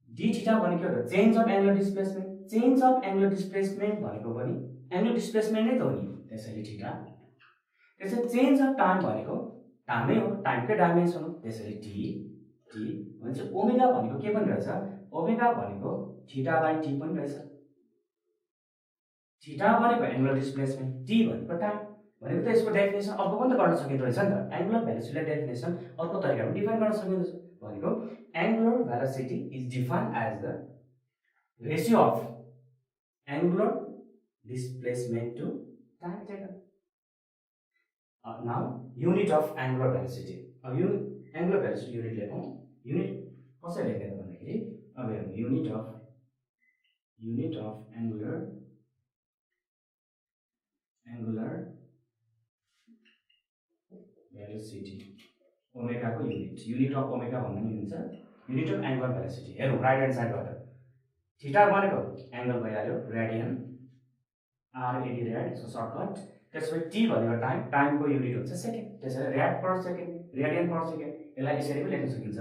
डी थीटा भनेको हो change of angular displacement, change of angular displacement भनेको पनि एङ्गुलर डिस्प्लेसमेन्ट नै त हो नि, त्यसैले थीटा। त्यसैले चेन्ज अफ टाइम भनेको टाइमै हो, टाइमकै डाइमेन्सन हो, त्यसैले टी भन्छ। ओमेगा भनेको के पनि रहेछ, ओमेगा भनेको थीटा बाई टी पनि रहेछ। थीटा भनेको एङ्गुलर डिस्प्लेसमेन्ट, टी भनेको टाइम भनेको त यसको डेफिनेसन अर्को पनि त गर्न सकिँदो रहेछ नि त। एङ्गुलर भेलोसिटीलाई डेफिनेसन अर्को तरिकामा डिफाइन गर्न सकिँदो रहेछ भनेको angular velocity is defined as the ratio of angular displacement to time taken. Now unit of angular velocity. अब एङ्गुलर भेलोसिटी युनिट लेखौँ। युनिट कसरी लेखेर भन्दाखेरि अब हेर्नु, युनिट अफ एङ्गुलर भेलोसिटी ओमेगाको युनिट अफ ओमेगा भन्दा नि हुन्छ युनिट अफ एङ्गुलर भेलोसिटी। हेरौँ राइट ह्यान्ड साइडबाट थीटा भनेको एङ्गल भइहाल्यो रेडियन आर एडी रेड यसको सर्टकट। त्यसपछि टी भनेको टाइमको युनिट हुन्छ सेकेन्ड, त्यसैले red per second radian per second यसलाई यसरी पनि लेख्न सकिन्छ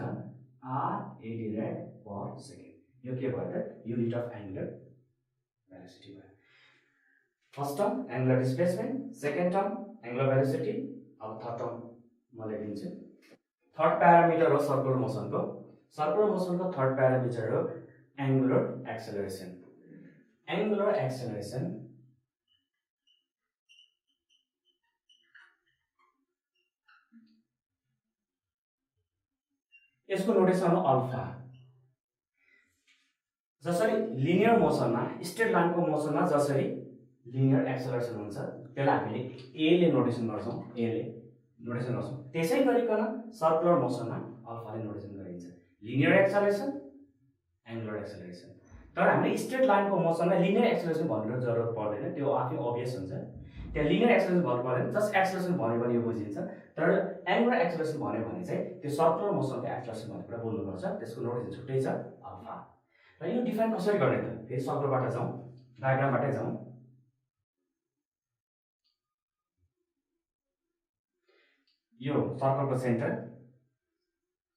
R A D rad per second. यो के भयो त युनिट अफ एङ्गुलर भेलोसिटी भयो। First term angular displacement, second term angular velocity. अब थर्ड टर्म म लेखिदिन्छु। थर्ड प्यारामिटर हो सर्कुलर मोसनको थर्ड प्यारामिटर हो एङ्गुलर एक्सेलरेसन। एङ्गुलर एक्सेलरेसन यसको नोटेसन हो अल्फा। जसरी लिनियर मोसनमा स्ट्रेट लाइनको मोसनमा जसरी लिनियर एक्सेलरेसन हुन्छ त्यसलाई हामीले ए ले नोटेसन गर्छौं, त्यसै गरिकन सर्कुलर मोसनमा अल्फाले नोटेसन गरिन्छ। Linear acceleration angular acceleration. तर हामीले स्ट्रेट लाइनको मोसनमा लिनियर एक्सेलरेसन भन्नु जरुरत पर्दैन, त्यो आफै अभियस हुन्छ। त्यहाँ लिनियर एक्सेलरेसन भन्नु पर्दैन, जस्ट एक्सेलरेसन भन्यो भने यो बुझिन्छ। तर एङ्गुलर एक्सेलरेसन भन्यो भने चाहिँ त्यो सर्कुलर मोसनको एक्सेलरेसन भन्ने कुरा बोल्नुपर्छ, त्यसको नोटेसन छुट्टै छ अल्फा। र यो डिफाइन कसरी गर्ने त? फेरि सर्कलबाट जाउँ, डायग्रामबाटै जाउँ। यो सर्कलको सेन्टर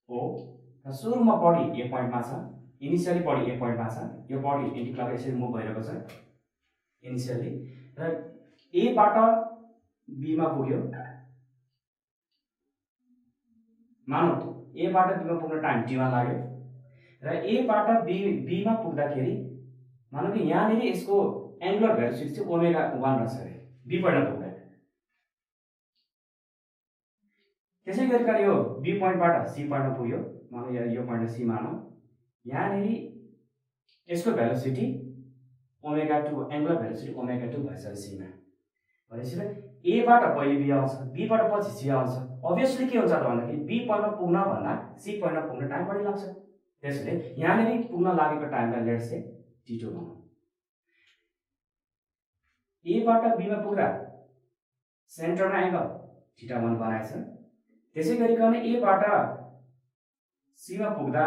ओ र सुरुमा बडी ए पोइन्टमा छ, इनिशियली बडी ए पोइन्टमा छ। यो बडी एन्टिक्लक यसरी मुभ भइरहेको छ इनिशियली, र ए बाट बी मा पुग्यो। मानौ ए बाट बी मा पुग्न टाइम टी1 लाग्यो र ए बाट बी मा पुग्दाखेरि मानौ कि यहाँनिर यसको एङ्गुलर भेलोसिटी चाहिँ ओमेगा 1 रहेछ रे बी पोइन्टमा पुग्दा। त्यसै गरिकन यो बी पोइन्टबाट सी पोइन्टमा पुग्यो, मानौ यो पोइन्ट सी मानौ। यहाँनिर यसको velocity omega 2 angular velocity omega 2 भएछ सी मा। भनेपछि ए बाट पहिले बी आउँछ, बी बाट पछि सी आउँछ। अभियसली के हुन्छ त भन्दाखेरि बी पोइन्टमा पुग्न भन्दा सी पोइन्टमा पुग्न टाइम बढी लाग्छ। त्यसैले यहाँनिर पुग्न लागेको टाइमलाई लेट्स से t2 भनौँ। ए बाट बी मा पुग्दा सेन्टरमा एङ्गल θ1 बनाएछ। त्यसै गरिकन ए बाट सी मा पुग्दा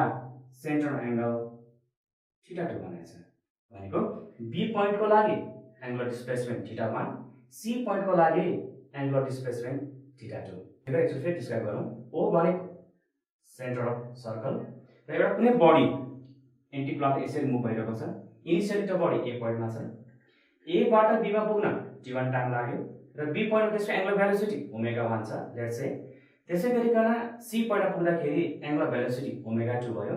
सेन्टरमा एङ्गल θ2 बनाएछ। भनेको बी पोइन्टको लागि एङ्गुलर डिस्प्लेसमेन्ट θ1, सी पोइन्टको लागि एङ्गुलर डिस्प्लेसमेन्ट θ2। एकचोटि फेरि डिस्क्राइब गरौँ। ओ भनेको सेन्टर अफ सर्कल र एउटा कुनै बडी एन्टिक्लक यसरी मुभ भइरहेको छ। इनिशियली त बडी ए पोइन्टमा छ, ए बाट बी मा पुग्न t1 टाइम लाग्यो र बी पोइन्टमा त्यसको एङ्गुलर भेलोसिटी ओमेगा 1 छ लेट्स से। त्यसै गरिकन सी पोइन्टमा पुग्दाखेरि एङ्गुलर भेलोसिटी ओमेगा 2 भयो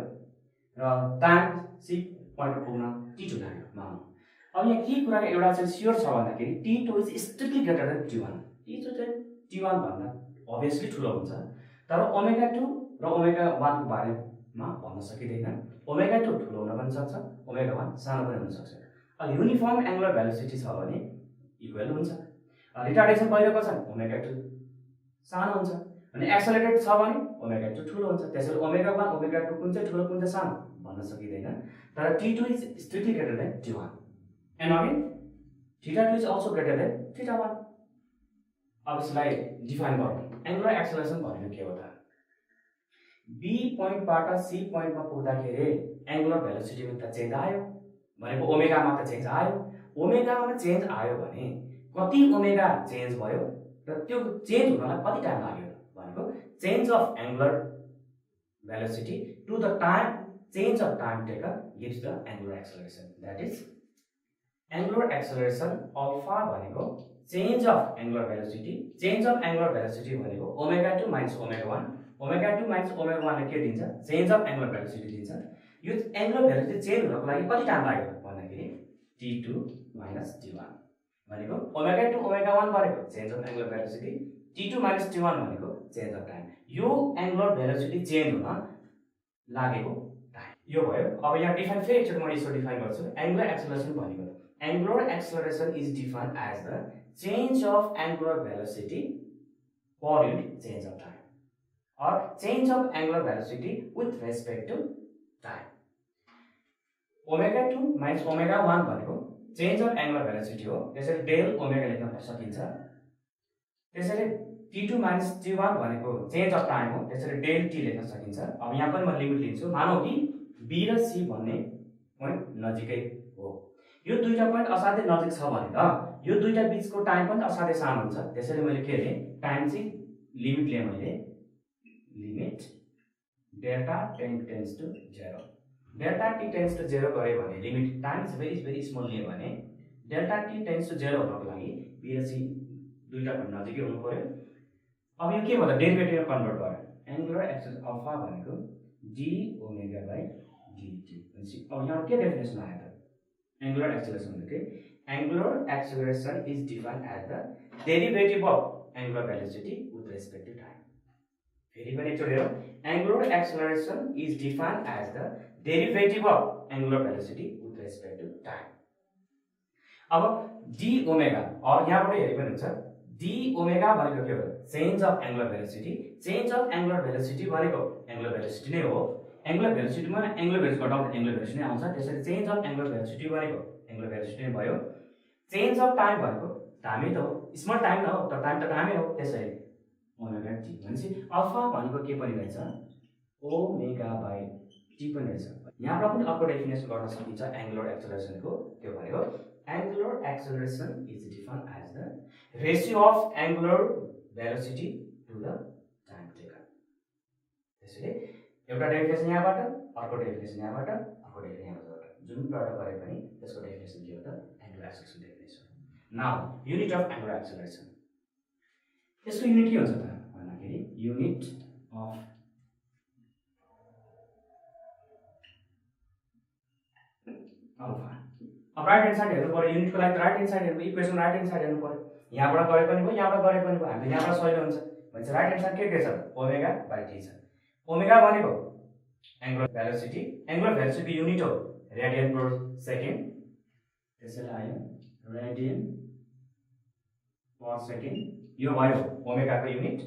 र टाइम सी पोइन्टमा पुग्न t2 लाग्यो मानौ। अब यहाँ के कुरा एउटा चाहिँ स्योर छ भन्दाखेरि t2 is strictly greater than t1। t2 चाहिँ t1 भन्दा अभियसली ठुलो हुन्छ, तर ओमेगा 2 र ओमेगा 1 को बारेमा भन्न सकिँदैन। ओमेगा 2 ठुलो हुन पनि सक्छ, ओमेगा 1 सानो पनि हुन सक्छ। युनिफर्म एङ्गुलर भेलोसिटी छ भने इक्वल हुन्छ। रिटार्डेसन भइरहेको छ ओमेगा 2 सानो हुन्छ, अनि एक्सेलरेटेड छ भने ओमेगा 2 ठुलो हुन्छ। त्यसैले ओमेगा 1 ओमेगा 2 कुन चाहिँ ठुलो कुन चाहिँ सानो भन्न सकिँदैन। तर t2 is strictly greater than t1 and again θ2 is also greater than θ1। अब यसलाई डिफाइन गरौँ। एङ्गुलर एक्सेलरेसन भनेको के हो त? बी पोइन्टबाट सी पोइन्टमा पुग्दाखेरि एङ्गुलर भेलोसिटीमा त चेन्ज आयो, भनेको ओमेगामा त चेन्ज आयो। ओमेगामा चेन्ज आयो भने कति ओमेगा चेन्ज भयो र त्यो चेन्ज हुनलाई कति टाइम लाग्यो भनेको change of angular velocity to the time change of time taken gives the angular acceleration. That is angular acceleration alpha भनेको change of angular velocity. Change of angular velocity भनेको omega 2 minus omega 1। Omega 2 minus omega 1 ले के दिन्छ? Change of angular velocity दिन्छ। यो angular velocity change हुनको लागि कति टाइम लाग्यो भन्दाखेरि t2 माइनस t1 भनेको ओमेगा 2 ओमेगा 1 भनेको change of angular velocity, t2 minus t1 भनेको चेन्ज अफ टाइम। यो एङ्गुलर भेलोसिटी चेन्ज हुन लागेको टाइम यो भयो। अब यहाँ डिफाइन फेरि एकचोटि म यसो डिफाइन गर्छु। एङ्गुलर एक्सेलरेसन भनेको angular acceleration is defined as the change of angular velocity per unit change of time or change of angular velocity with respect to time. Omega 2 minus omega 1 भनेको change of angular velocity हो। त्यसैले del omega लेख्न सकिन्छ। त्यसैले t2 minus t1 भनेको change of time हो, त्यसैले del t लेख्न सकिन्छ। अब यहाँ पनि म लिमिट लिन्छु, मानौ कि b र c भन्ने पोइन्ट नजिकै हो। यो दुईटा पोइन्ट असाध्यै नजिक छ भने त यो दुईटा बीचको टाइम पनि असाध्यै सानो हुन्छ। त्यसैले मैले के लिएँ, टाइम चाहिँ लिमिट लिएँ मैले, limit delta tends to 0। Delta t tends to 0 गरे भने limit time is very small लिएँ भने डेल्टा t टेन्ड्स टु 0 हुनको लागि b र c दुईटा पोइन्ट नजिकै हुनु पर्यो। अब यो के भन्दा डेरिभेटिभ कन्भर्ट गर्यो, एंगुलर एक्सिलरेसन अल्फा भनेको d ओमेगा बाइ dt। अब यहाँ के डेफिनेसन आयो त, एंगुलर एक्सिलरेसन भनेको angular acceleration is defined as the derivative of angular velocity with respect to time. फेरि पनि एकचोटि हेरौँ, angular acceleration is defined as the derivative of angular velocity with respect to time. अब d omega, और यहाँबाट हेरे पनि हुन्छ, d ओमेगा भनेको के हो, change of angular velocity. Change of angular velocity भनेको एंगुलर वेलोसिटी नै हो। एंगुलर वेलोसिटीमा एंगुलर वेलोसिटी घटाउँदा एंगुलर वेलोसिटी नै आउँछ। त्यसैले चेन्ज अफ एंगुलर वेलोसिटी भनेको एंगुलर वेलोसिटी नै भयो। चेन्ज अफ टाइम भनेको टाइमै त हो, स्मल टाइम न हो तर टाइम त टाइमै हो। त्यसैले ओमेगा टी भनेपछि अल्फा भनेको के पनि रहेछ, ओमेगा बाइ टी पनि रहेछ। यहाँबाट पनि अर्को डेफिनेसन गर्न सकिन्छ एंगुलर एक्सेलरेसनको, त्यो भनेको angular acceleration is defined as the ratio of angular velocity to the time taken. त्यसैले एउटा डेफिनेसन यहाँबाट, अर्को डेफिनेसन यहाँबाट, अर्को डेफिनेसन यहाँबाट, जुनबाट गरे पनि त्यसको डेफिनेसन के हो त, angular acceleration definition. Now unit of angular acceleration, यसको युनिट के हुन्छ त भन्दाखेरि युनिट अफ अल्फा। अब राइट ह्यान्ड साइड हेर्नु पर्यो, युनिटको लागि राइट ह्यान्ड साइड हेर्नु, इक्वेसन राइट ह्यान्ड साइड हेर्नु पर्यो। यहाँबाट गरे पनि भयो, यहाँबाट गरे पनि भयो, हामीले यहाँबाट सजिलो हुन्छ भन्छ। राइट ह्यान्ड साइड के छ, ओमेगा बाइ टी छ। ओमेगा भनेको angular velocity, angular velocity unit हो रेडियन पर सेकेन्ड। त्यसैले आयो रेडियन पर सेकेन्ड, यो भयो ओमेगाको युनिट।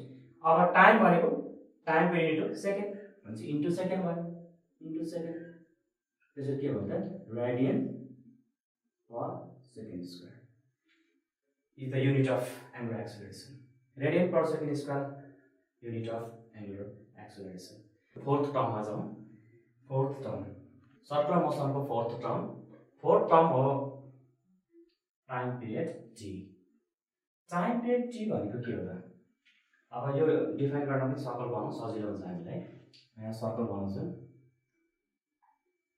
अब टाइम भनेको टाइमको युनिट हो सेकेन्ड, भन्छ इन्टु सेकेन्ड भयो, इन्टु सेकेन्ड। त्यसैले के भयो त, radian per second square is the unit of angular acceleration. Radian per second square unit of angular acceleration. Fourth टर्ममा जाउँ। फोर्थ टर्म सर्कुलर मोसनको फोर्थ टर्म, फोर्थ टर्म हो time period T. Time period T भनेको के हो त, अब यो डिफाइन गर्न पनि सर्कल बनाउन सजिलो हुन्छ हामीलाई। यहाँ सर्कल बनाउँछु,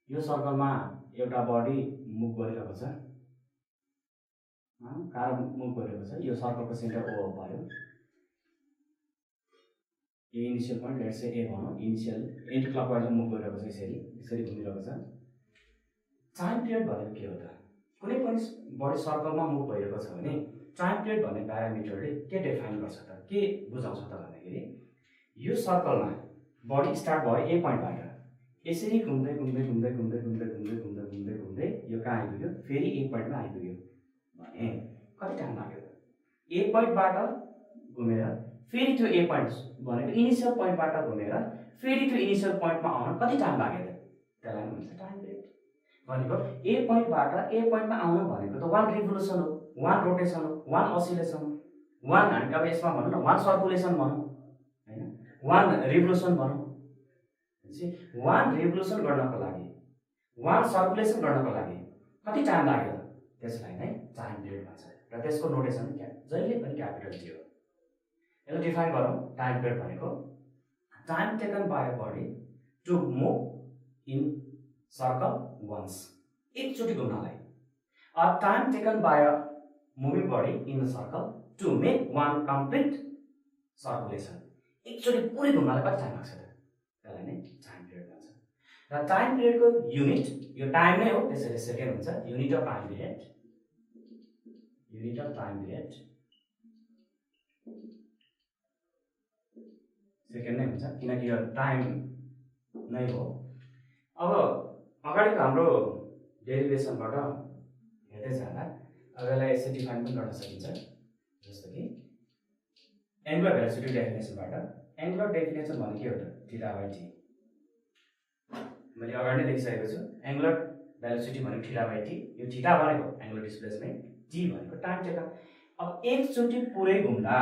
यो सर्कलमा एउटा बडी मुभ गरिरहेको छ, कार मुभ गरिरहेको छ। यो सर्कलको सेन्टर ओ भयो, यो इनिशियल पोइन्ट लेट्स से ए भनौँ, इनिशियल एन्टी क्लकवाइजमा मुभ गरिरहेको छ, यसरी यसरी घुमिरहेको छ। टाइम पिरियड भनेको के हो त, कुनै पनि बडी सर्कलमा मुभ भइरहेको छ भने टाइम पिरियड भन्ने प्यारामिटरले के डिफाइन गर्छ त, के बुझाउँछ त भन्दाखेरि यो सर्कलमा बडी स्टार्ट भयो ए पोइन्टबाट, यसरी घुम्दै घुम्दै घुम्दै घुम्दै घुम्दै घुम्दै घुम्दै घुम्दै घुम्दै यो कहाँ आइपुग्यो, फेरि ए पोइन्टमा आइपुग्यो भने कति टाइम लाग्यो त। ए पोइन्टबाट घुमेर फेरि त्यो ए पोइन्ट भनेको इनिशियल पोइन्टबाट घुमेर फेरि त्यो इनिशियल पोइन्टमा आउन कति टाइम लाग्यो त, त्यसलाई भन्छ टाइम पिरियड। भनेको ए पोइन्टबाट ए पोइन्टमा आउनु भनेको त 1 रिभोल्युसन हो, 1 रोटेसन हो, 1 असिलेसन हो, 1 हामी अब यसमा भनौँ न 1 सर्कुलेसन भनौँ हैन, 1 रिभोल्युसन भनौँ। 1 रिभोल्युसन गर्नको लागि, 1 सर्कुलेसन गर्नको लागि कति टाइम लाग्यो त, त्यसलाई नै टाइम पिरियड भन्छ। र त्यसको नोटेसन जहिले पनि क्यापिटल टी हो। यसलाई डिफाइन गरौँ। टाइम पिरियड भनेको time taken by a body to move in circle once, एकचोटि घुम्नलाई। A time taken by a moving body in a circle to make 1 complete circulation, एकचोटि पुरै घुम्नलाई कति टाइम लाग्छ त, त्यसलाई नै टाइम पिरियड भन्छ। र टाइम पिरियडको युनिट यो टाइम नै हो, त्यसैले सेकेन्ड हुन्छ। Unit of time period, unit of time period second नै हुन्छ, किनकि यो टाइम नै हो। अब अगाडिको हाम्रो डेरिभेसनबाट हेर्दै जाँदा अब यसलाई यसरी डिफाइन पनि गर्न सकिन्छ, जस्तो कि एंगुलर वेलोसिटी डेफिनेसनबाट। एंगुलर डेफिनेसन भनेको के हो त, थीटा बाइ टी। मैले अगाडि नै लेखिसकेको छु, एंगुलर वेलोसिटी भनेको थीटा बाइ टी। यो थीटा भनेको एंगुलर डिस्प्लेसमेन्ट, टी भनेको टाइम टेकन। अब एकचोटि पुरै घुम्दा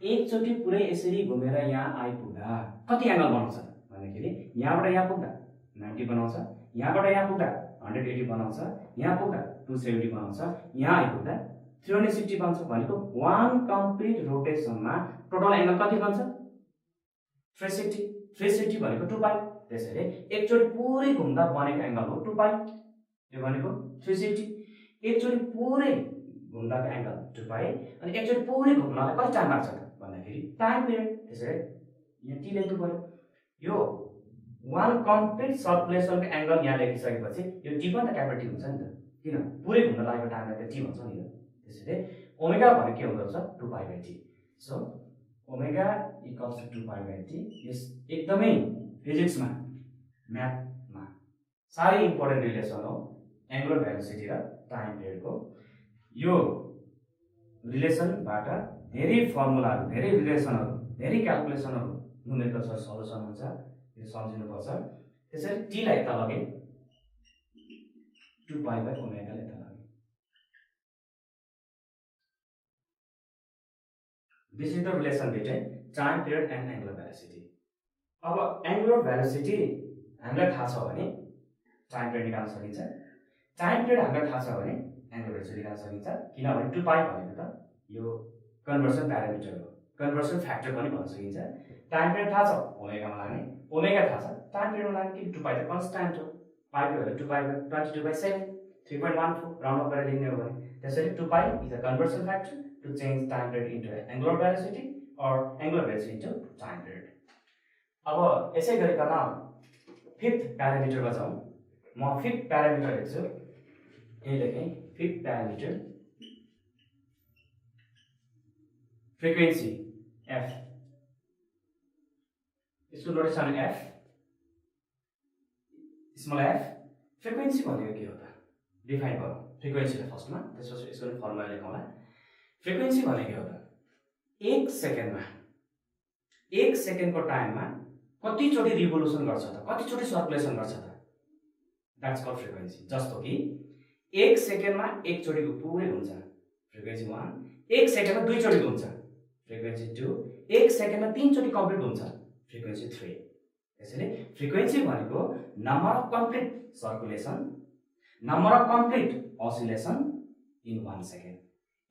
एकचोटि पुरै यसरी घुमेर यहाँ आइपुग्दा कति एङ्गल बनाउँछ भन्दाखेरि यहाँबाट यहाँ पुग्दा 90 बनाउँछ, यहाँबाट यहाँ पुग्दा 180 बनाउँछ, यहाँ पुग्दा 270 बनाउँछ, यहाँ आइपुग्दा 360 बन्छ। भनेको वान कम्प्लिट रोटेसनमा टोटल एङ्गल कति बन्छ 360। 360 भनेको 2 पाइ। त्यसैले एकचोटि पुरै घुम्दा बनेको एङ्गल हो 2 पाइ। यो भनेको 360। एकचोटि पुरै घुम्दाको एङ्गल 2 पाइ अनि एकचोटि पुरै घुम्नलाई कति टाइम लाग्छ भन्दाखेरि टाइम पिरियड। त्यसैले यहाँ टी लेख्नु पर्यो। यो वान कम्प्लिट सर्कुलेसनको एङ्गल यहाँ लेखिसकेपछि यो टी पनि त क्यापिटल टी हुन्छ नि त, किन पुरै घुम्न लागेको टाइमलाई त टी भन्छ नि त। त्यसैले ओमेगा भनेको के हुँदो रहेछ 2 pi by T. So omega equals to 2 pi by T. यस एकदमै फिजिक्समा म्याथमा साह्रै इम्पोर्टेन्ट रिलेसन हो एङ्गुलर भेलोसिटी र टाइम पिरियडको। यो रिलेसनबाट धेरै फर्मुलाहरू, धेरै रिलेसनहरू, धेरै क्यालकुलेसनहरू न्युमेरिकल सल्युसन हुन्छ, यो सम्झिनुपर्छ। त्यसैले टीलाई यता लगे 2 पाइ बाइ ओमेगा यता लगे। This is the relation between time period and angular velocity. अब एङ्गुलर भेलोसिटी हामीलाई थाहा छ भने टाइम पिरियड निकाल्न सकिन्छ, टाइम पिरियड हामीलाई थाहा छ भने एङ्गुलर भेलोसिटी निकाल्न सकिन्छ। किनभने 2 पाइ भनेको त यो कन्भर्सन प्यारामिटर हो, कन्भर्सन फ्याक्टर पनि भन्न सकिन्छ। टाइम पिरियड थाहा छ ओमेगामा लाग्ने, ओमेगा थाहा छ टाइम पिरियडमा लाग्ने, कि 2 पाइ त कन्स्ट्यान्ट हो। पाइको भ्यालु 2 पाइ 22/7 3.14 राउन्ड अफ गरेर लेख्ने हो भने। त्यसैले 2 pi is a conversion factor to change time period into angular velocity or angular velocity into time period. अब यसै गरिकन 5th प्यारामिटरमा जाउँ। म 5th प्यारामिटर लेख्छु, यही लेखेँ 5th प्यारामिटर फ्रिक्वेन्सी एफ। यसको notation F small F. Frequency भनेको के हो त डिफाइन गरौँ फ्रिक्वेन्सीलाई फर्स्टमा, त्यसपछि यसको पनि फर्मुला लेखौँला। फ्रिक्वेन्सी भनेको के हो त 1 सेकेन्डको टाइममा कतिचोटि रिभोल्युसन गर्छ त, कतिचोटि सर्कुलेसन गर्छ त, द्याट्स कल्ड फ्रिक्वेन्सी। जस्तो कि 1 सेकेन्डमा एकचोटि पुरै हुन्छ फ्रिक्वेन्सी 1, 1 सेकेन्डमा 2 चोटि घुम्छ फ्रिक्वेन्सी 2, 1 सेकेन्डमा 3 चोटि कम्प्लिट हुन्छ फ्रिक्वेन्सी 3। त्यसैले फ्रिक्वेन्सी भनेको number of complete circulation, number of complete oscillation in 1 second.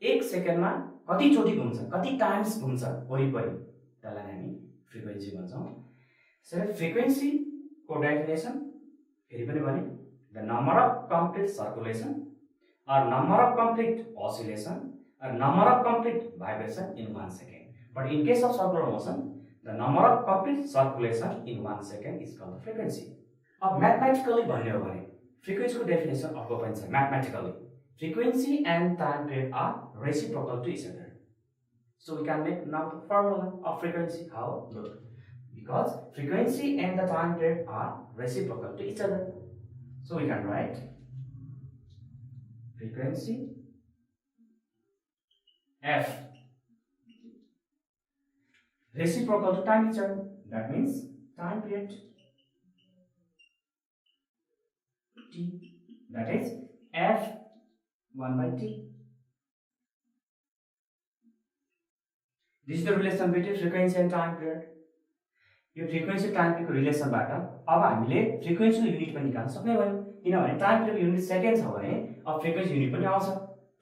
1 सेकेन्डमा कतिचोटि घुम्छ, कति टाइम्स घुम्छ वरिपरि, त्यसलाई हामी फ्रिक्वेन्सी भन्छौँ। त्यसैले फ्रिक्वेन्सीको डेफिनेसन फेरि पनि भने the number of complete circulation or number of complete oscillation or number of complete vibration in 1 second. But in case of circular motion, the number of complete circulation in 1 second is called the frequency. अब mathematically भन्ने हो भने frequency को definition अर्को पनि छ mathematically. Frequency and time period are reciprocal to each other. So we can make now the formula of frequency. How? Look. Because frequency and the time period are reciprocal to each other. So we can write frequency F reciprocal to time each other. That means time period T, that is F 1 by T. This is the relation between frequency and time period. यो frequency time पिरियडको रिलेसनबाट अब हामीले फ्रिक्वेन्सीको unit पनि निकाल्न सक्ने भयौँ। किनभने time पिरियडको unit second छ भने अब फ्रिक्वेन्सी युनिट पनि आउँछ।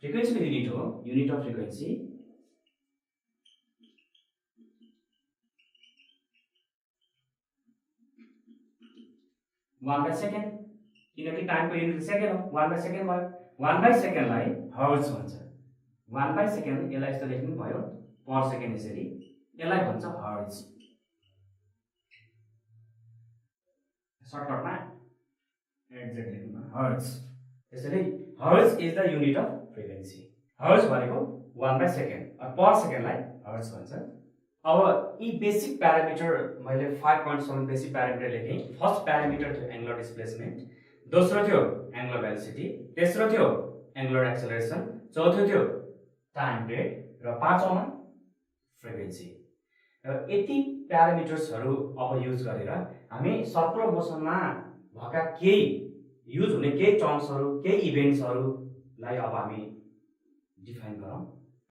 फ्रिक्वेन्सीको युनिट हो unit of frequency one by second, किनकि टाइमको युनिट सेकेन्ड हो, 1 बाई सेकेन्ड भयो। 1 बाई सेकेन्डलाई हर्ट्ज भन्छ। 1 बाई सेकेन्ड यसलाई यस्तो लेख्नु भयो पर सेकेन्ड, यसरी यसलाई भन्छ हर्ट्ज। सर्टकटमा एडजेक्ट लेख्नु हर्ट्ज। त्यसैले hertz is the unit of frequency. Hertz भनेको 1 बाई सेकेन्ड, पर सेकेन्डलाई हर्ट्ज भन्छ। अब यी बेसिक प्यारामिटर मैले 5.7 बेसिक प्यारामिटर लेखेँ। फर्स्ट प्यारामिटर थियो एङ्गुलर डिस्प्लेसमेन्ट, दोस्रो थियो एङ्गुलर भेलोसिटी, तेस्रो थियो एङ्गुलर एक्सेलरेसन, चौथो थियो टाइम पिरियड र पाँचौँमा फ्रिक्वेन्सी। र यति प्यारामिटर्सहरू अब युज गरेर हामी सर्कुलर मोसनमा भएका केही युज हुने केही टर्म्सहरू, केही इभेन्ट्सहरूलाई अब हामी डिफाइन गरौँ।